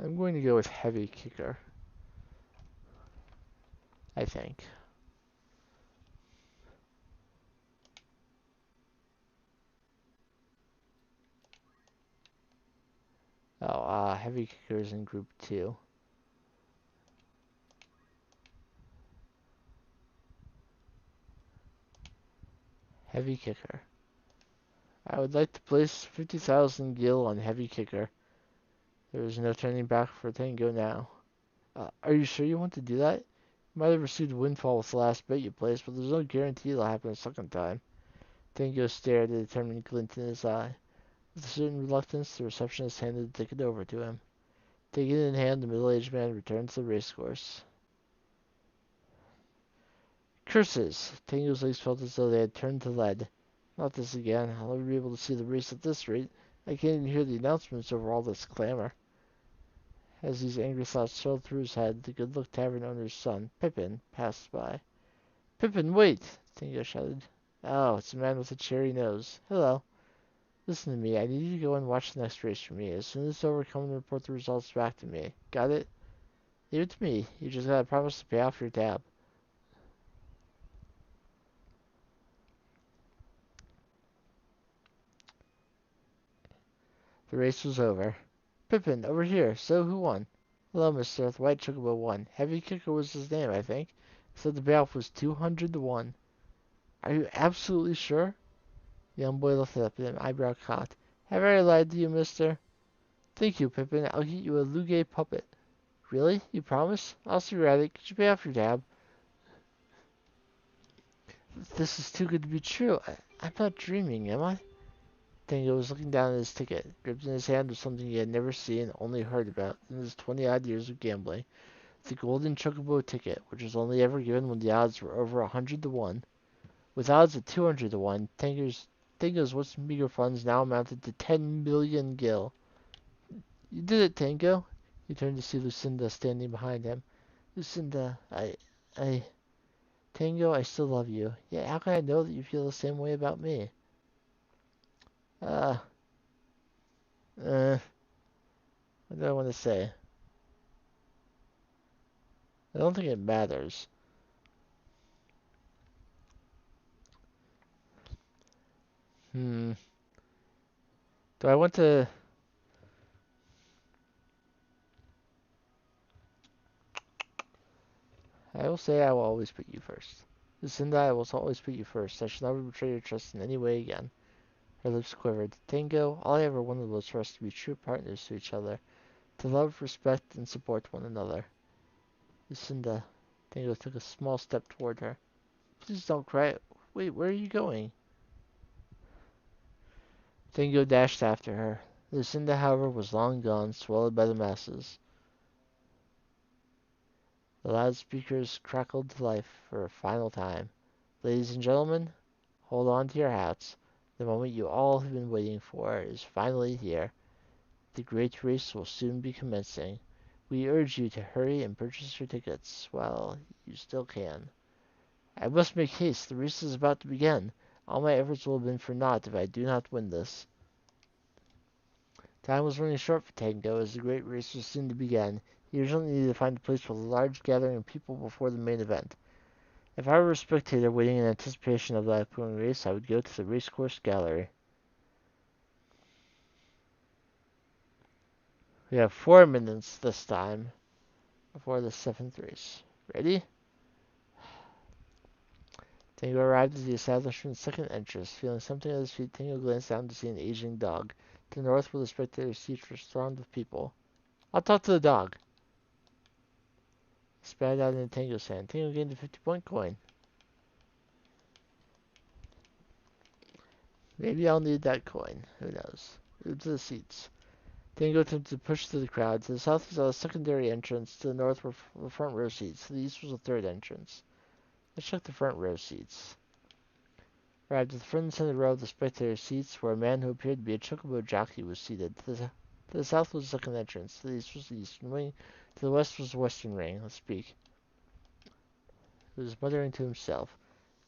I'm going to go with Heavy Kicker, I think. Oh, Heavy Kicker is in Group 2. Heavy Kicker. I would like to place 50,000 gil on Heavy Kicker. There is no turning back for Tango now. Are you sure you want to do that? You might have received a windfall with the last bet you placed, but there's no guarantee it'll happen a second time. Tango stared, a determined glint in his eye. With a certain reluctance, the receptionist handed the ticket over to him. Taking it in hand, the middle-aged man returned to the racecourse. Curses! Tango's legs felt as though they had turned to lead. Not this again. I'll never be able to see the race at this rate. I can't even hear the announcements over all this clamor. As these angry thoughts swelled through his head, the good-look tavern owner's son, Pippin, passed by. Pippin, wait! Tango shouted. Oh, it's a man with a cherry nose. Hello. Listen to me. I need you to go and watch the next race for me. As soon as it's over, come and report the results back to me. Got it? Leave it to me. You just gotta promise to pay off your tab. The race was over. Pippin, over here. So, who won? Hello, mister. The White Chocobo won. Heavy Kicker was his name, I think. Said the payoff was 200 to 1. Are you absolutely sure? The young boy looked up at him, eyebrow cocked. Have I lied to you, mister? Thank you, Pippin. I'll get you a Luge puppet. Really? You promise? I'll see you're at it. Could you pay off your tab? This is too good to be true. I'm not dreaming, am I? Tango was looking down at his ticket. Gripped in his hand was something he had never seen, only heard about, in his 20-odd years of gambling. The golden Chocobo ticket, which was only ever given when the odds were over 100 to 1. With odds at 200 to 1, Tango's once meager funds now amounted to 10 million gil. You did it, Tango. He turned to see Lucinda standing behind him. Lucinda, Tango, I still love you. Yeah, how can I know that you feel the same way about me? What do I want to say? I don't think it matters. Hmm. Do I want to... I will say I will always put you first. Lucinda, I will always put you first. I shall never betray your trust in any way again. Her lips quivered. Tango, all I ever wanted was for us to be true partners to each other. To love, respect, and support one another. Lucinda. Tango took a small step toward her. Please don't cry. Wait, where are you going? Tango dashed after her. Lucinda, however, was long gone, swallowed by the masses. The loudspeakers crackled to life for a final time. Ladies and gentlemen, hold on to your hats. The moment you all have been waiting for is finally here. The great race will soon be commencing. We urge you to hurry and purchase your tickets while you still can. I must make haste. The race is about to begin. All my efforts will have been for naught if I do not win this. Time was running short for Tango as the great race was soon to begin. He urgently needed to find a place with a large gathering of people before the main event. If I were a spectator waiting in anticipation of the upcoming race, I would go to the racecourse gallery. We have 4 minutes this time before the 7th race. Ready? Tango arrived at the establishment's second entrance. Feeling something at his feet, Tango glanced down to see an aging dog. To the north, where the spectator seats were thronged with people. I'll talk to the dog. He spat out into Tango's hand. Tango gained a 50-point coin. Maybe I'll need that coin. Who knows? Move to the seats. Tango attempted to push through the crowd. To the south was a secondary entrance. To the north were the front row seats. To the east was a third entrance. Let's check the front row seats. Arrived at the front and center row of the spectator seats, where a man who appeared to be a chocobo jockey was seated. To the south was the second entrance. To the east was the eastern wing. To the west was the western ring. Let's speak. He was muttering to himself.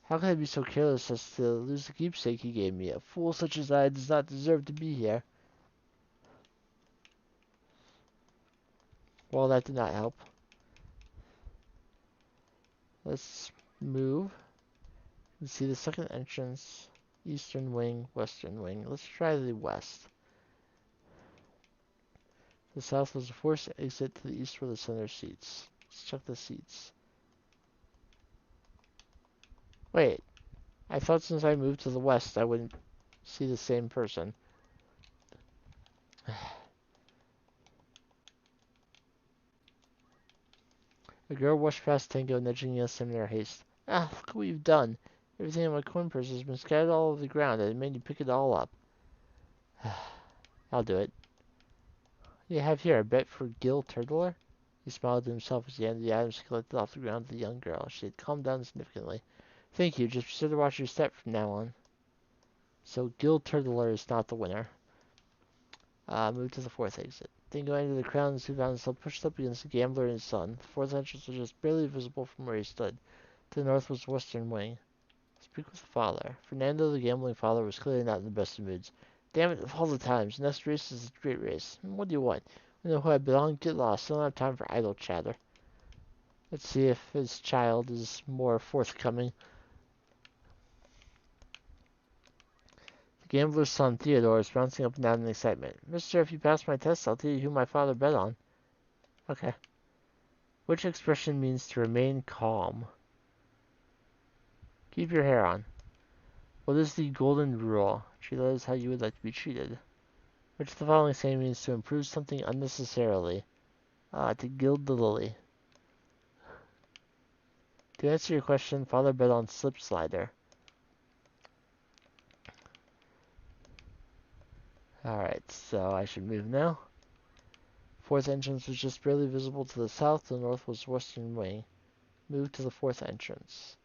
How could I be so careless as to lose the keepsake he gave me? A fool such as I does not deserve to be here. Well, that did not help. Let's move and see the second entrance. Eastern wing, western wing. Let's try the west. The south was the forced exit. To the east were the center seats. Let's check the seats. Wait, I thought since I moved to the west I wouldn't see the same person. A girl rushed past Tango, nudging against him in her haste. Ah, look what you've done. Everything in my coin purse has been scattered all over the ground, and it made you pick it all up. I'll do it. You have here a bet for Gil Turtler? He smiled to himself as he handed the items collected off the ground to the young girl. She had calmed down significantly. Thank you, just be sure to watch your step from now on. So Gil Turtler is not the winner. Move to the fourth exit. Tango entered the crowd and soon found himself pushed up against the gambler and his son. The fourth entrance was just barely visible from where he stood. To the north was the western wing. Speak with the father. Fernando, the gambling father, was clearly not in the best of moods. Damn it, of all the times. Next race is a great race. What do you want? You know who I belong? Get lost. I don't have time for idle chatter. Let's see if his child is more forthcoming. The gambler's son, Theodore, is bouncing up and down in excitement. Mister, if you pass my test, I'll tell you who my father bet on. Okay. Which expression means to remain calm? Keep your hair on. What is the golden rule? Treat others how you would like to be treated. Which of the following saying means to improve something unnecessarily? To gild the lily. To answer your question, father bet on slip slider. Alright, so I should move now. Fourth entrance was just barely visible to the south. The north was western wing. Move to the fourth entrance.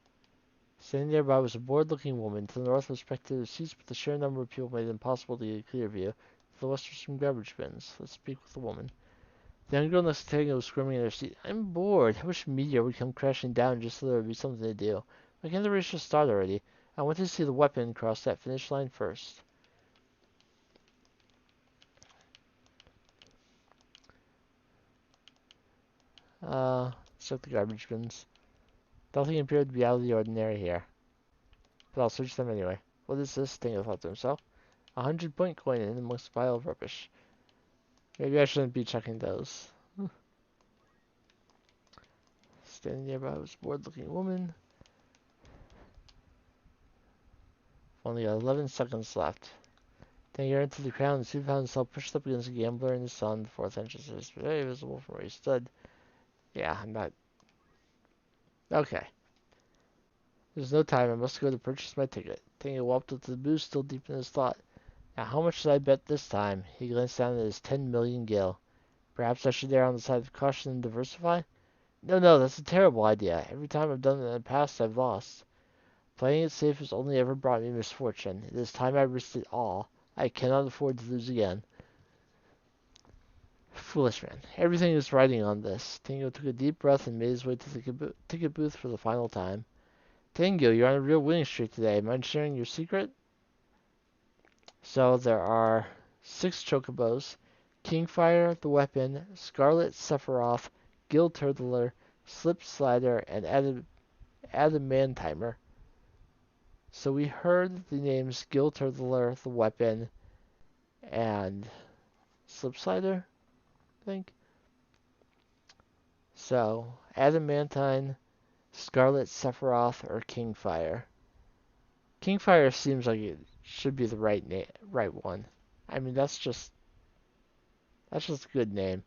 Standing nearby was a bored-looking woman. To the north were spectator seats, but the sheer number of people made it impossible to get a clear view. To the west were some garbage bins. Let's speak with the woman. The young girl next to Tango was squirming in her seat. I'm bored. I wish meteor would come crashing down just so there would be something to do. Why can't the race just start already? I want to see the weapon cross that finish line first. Check the garbage bins. Nothing appeared to be out of the ordinary here. But I'll search them anyway. What is this? Tango thought to himself. 100-point coin in amongst a pile of rubbish. Maybe I shouldn't be checking those. Standing nearby was a bored-looking woman. Only 11 seconds left. Tango ran to the ground and soon found himself pushed up against a gambler in the sun. The fourth entrance was very visible from where he stood. Yeah, I'm not... Okay. There's no time. I must go to purchase my ticket. Tango walked up to the booth, still deep in his thought. Now, how much should I bet this time? He glanced down at his 10 million gil. Perhaps I should err on the side of caution and diversify? No, that's a terrible idea. Every time I've done it in the past, I've lost. Playing it safe has only ever brought me misfortune. It is time I risked it all. I cannot afford to lose again. Foolish man. Everything is riding on this. Tango took a deep breath and made his way to the ticket booth for the final time. Tango, you're on a real winning streak today. Mind sharing your secret? So there are 6 chocobos, Kingfire the weapon, Scarlet Sephiroth, Gil Turtler, Slip Slider, and Adamantimer. So we heard the names Gil Turtler the weapon and Slip Slider, I think. So Adamantine, Scarlet Sephiroth, or Kingfire. Kingfire seems like it should be the right one. I mean, that's just a good name.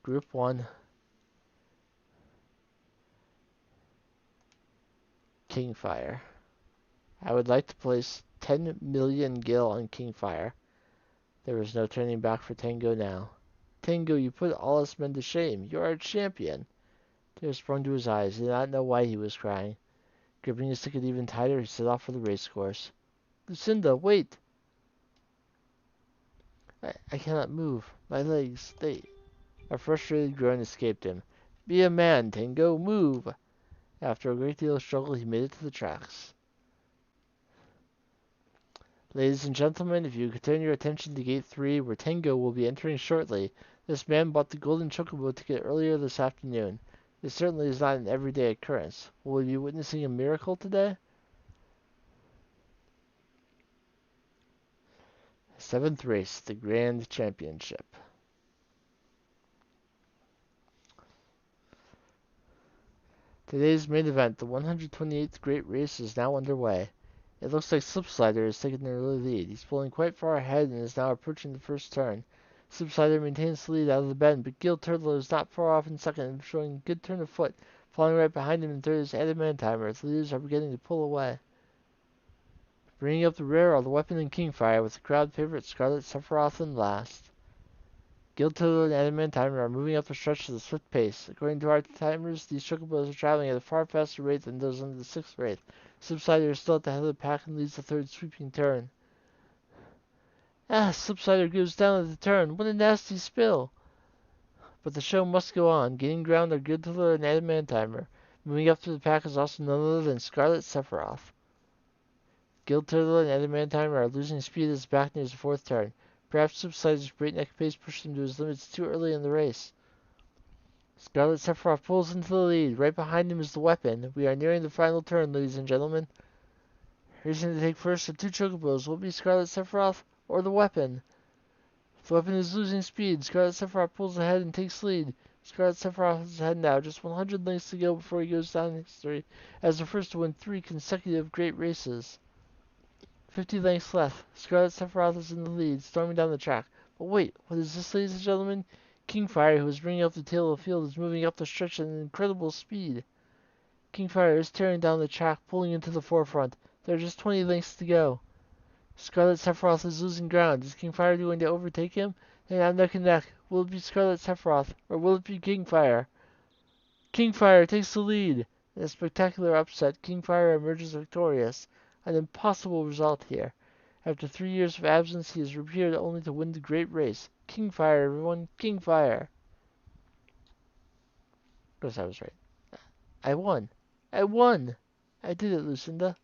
Group 1. Kingfire. I would like to place 10 million gil on Kingfire. There was no turning back for Tango now. Tango, you put all us men to shame. You are a champion. Tears sprung to his eyes. He did not know why he was crying. Gripping his ticket even tighter, he set off for the race course. Lucinda, wait! I cannot move. My legs, A frustrated groan escaped him. Be a man, Tango, move! After a great deal of struggle, he made it to the tracks. Ladies and gentlemen, if you could turn your attention to Gate 3, where Tango will be entering shortly. This man bought the Golden Chocobo ticket earlier this afternoon. It certainly is not an everyday occurrence. Will we be witnessing a miracle today? 7th race, the Grand Championship. Today's main event, the 128th Great Race, is now underway. It looks like Slipslider is taking the early lead. He's pulling quite far ahead and is now approaching the first turn. Slipslider maintains the lead out of the bend, but Gil Turtler is not far off in second, showing a good turn of foot. Following right behind him in third is Adamantimer. The leaders are beginning to pull away. Bringing up the rear are the Weapon and Kingfire, with the crowd favorite Scarlet Sephiroth in last. Gil Turtler and Adamantimer are moving up the stretch at a swift pace. According to our timers, these chocobos are traveling at a far faster rate than those under the 6th race. Slipslider is still at the head of the pack and leads the third sweeping turn. Slipslider goes down at the turn. What a nasty spill! But the show must go on. Gaining ground are Gil Turtler and Adamantimer. Moving up through the pack is also none other than Scarlet Sephiroth. Gil Turtler and Adamantimer are losing speed as the pack nears the 4th turn. Perhaps Slipslider's breakneck pace pushed him to his limits too early in the race. Scarlet Sephiroth pulls into the lead. Right behind him is the Weapon. We are nearing the final turn, ladies and gentlemen. Racing to take first are 2 chocobos. Will it be Scarlet Sephiroth or the Weapon? The Weapon is losing speed. Scarlet Sephiroth pulls ahead and takes lead. Scarlet Sephiroth is ahead now. Just 100 lengths to go before he goes down in history as the first to win 3 consecutive great races. 50 lengths left. Scarlet Sephiroth is in the lead, storming down the track. But wait, what is this, ladies and gentlemen? Kingfire, who is bringing up the tail of the field, is moving up the stretch at an incredible speed. Kingfire is tearing down the track, pulling into the forefront. There are just 20 lengths to go. Scarlet Sephiroth is losing ground. Is Kingfire going to overtake him? They are neck and neck. Will it be Scarlet Sephiroth, or will it be Kingfire? Kingfire takes the lead. In a spectacular upset, Kingfire emerges victorious. An impossible result here. After 3 years of absence, he has reappeared only to win the great race. Kingfire, everyone, Kingfire. Of course, I was right. I won. I won! I did it, Lucinda.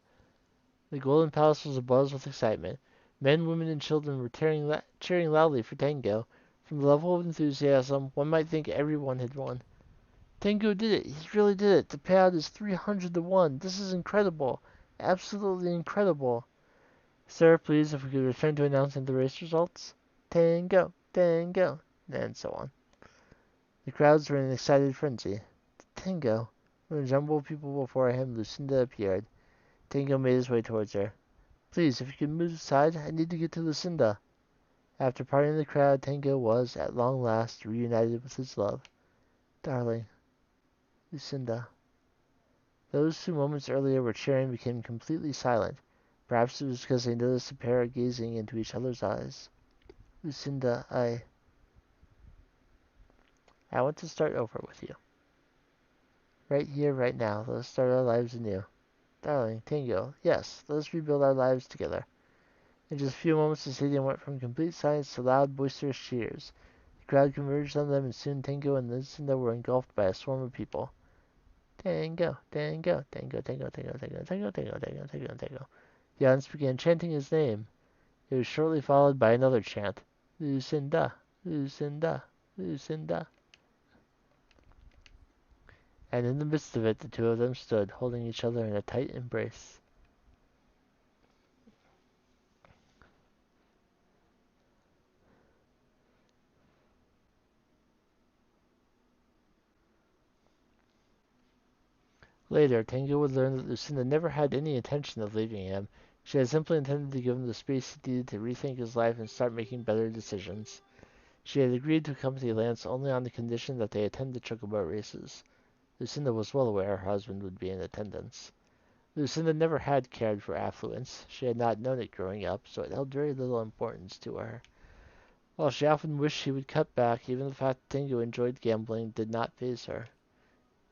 The Golden Palace was abuzz with excitement. Men, women, and children were cheering loudly for Tango. From the level of enthusiasm, one might think everyone had won. Tengu did it. He really did it. The payout is 300 to 1. This is incredible. Absolutely incredible. Sir, please, if we could return to announcing the race results. Tango, Tango, and so on. The crowds were in an excited frenzy. Tango. When a jumble of people before him, Lucinda appeared. Tango made his way towards her. Please, if you could move aside, I need to get to Lucinda. After parting the crowd, Tango was, at long last, reunited with his love. Darling, Lucinda. Those who moments earlier were cheering became completely silent. Perhaps it was because they noticed the pair gazing into each other's eyes. Lucinda, I want to start over with you. Right here, right now. Let us start our lives anew. Darling, Tango, yes, let us rebuild our lives together. In just a few moments, the stadium went from complete silence to loud, boisterous cheers. The crowd converged on them, and soon Tango and Lucinda were engulfed by a swarm of people. Tango, Tango, Tango, Tango, Tango, Tango, Tango, Tango, Tango, Tango, Tango. The audience began chanting his name. It was shortly followed by another chant. Lucinda, Lucinda, Lucinda. And in the midst of it, the two of them stood, holding each other in a tight embrace. Later, Tango would learn that Lucinda never had any intention of leaving him. She had simply intended to give him the space he needed to rethink his life and start making better decisions. She had agreed to accompany Lance only on the condition that they attend the chocobo races. Lucinda was well aware her husband would be in attendance. Lucinda never had cared for affluence. She had not known it growing up, so it held very little importance to her. While she often wished he would cut back, even the fact that Tango enjoyed gambling did not faze her.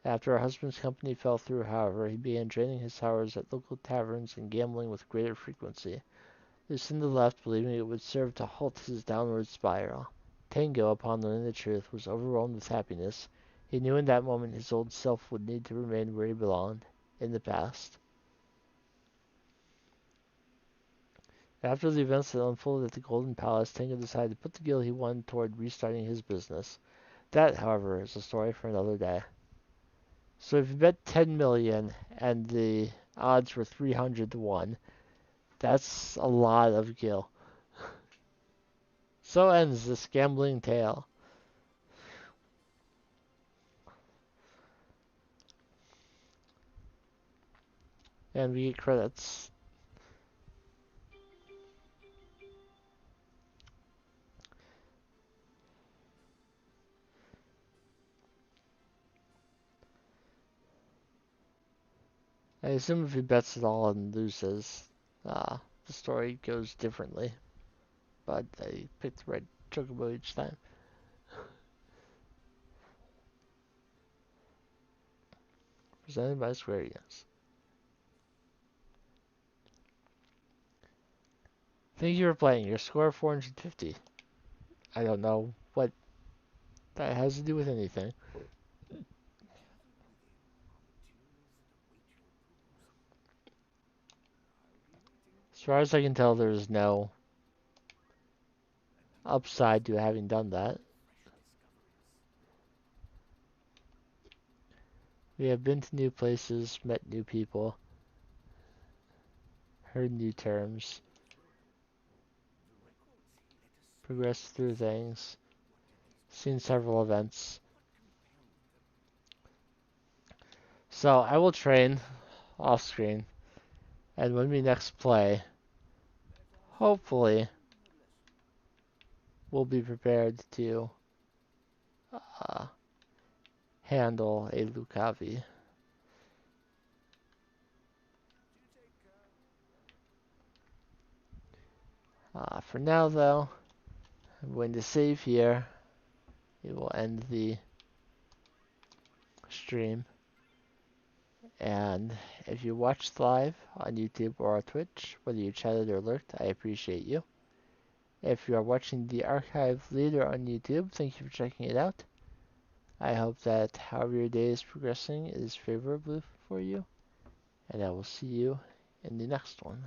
After her husband's company fell through, however, he began draining his hours at local taverns and gambling with greater frequency. Lucinda left, believing it would serve to halt his downward spiral. Tango, upon learning the truth, was overwhelmed with happiness. He knew in that moment his old self would need to remain where he belonged, in the past. After the events that unfolded at the Golden Palace, Tango decided to put the gil he won toward restarting his business. That, however, is a story for another day. So if you bet 10 million and the odds were 300 to 1, that's a lot of gil. So ends this gambling tale. And we get credits. I assume if he bets it all and loses, the story goes differently. But I picked the right chocobo each time. Presented by Square Enix. Thank you for playing. Your score 450. I don't know what that has to do with anything. As far as I can tell, there's no upside to having done that. We have been to new places, met new people, heard new terms, progressed through things, seen several events. So I will train off screen, and when we next play, hopefully we'll be prepared to handle a Lucavi. For now, though, I'm going to save here. We will end the stream. And if you watched live on YouTube or Twitch, whether you chatted or lurked, I appreciate you. If you are watching the archive later on YouTube, thank you for checking it out. I hope that however your day is progressing is favorable for you. And I will see you in the next one.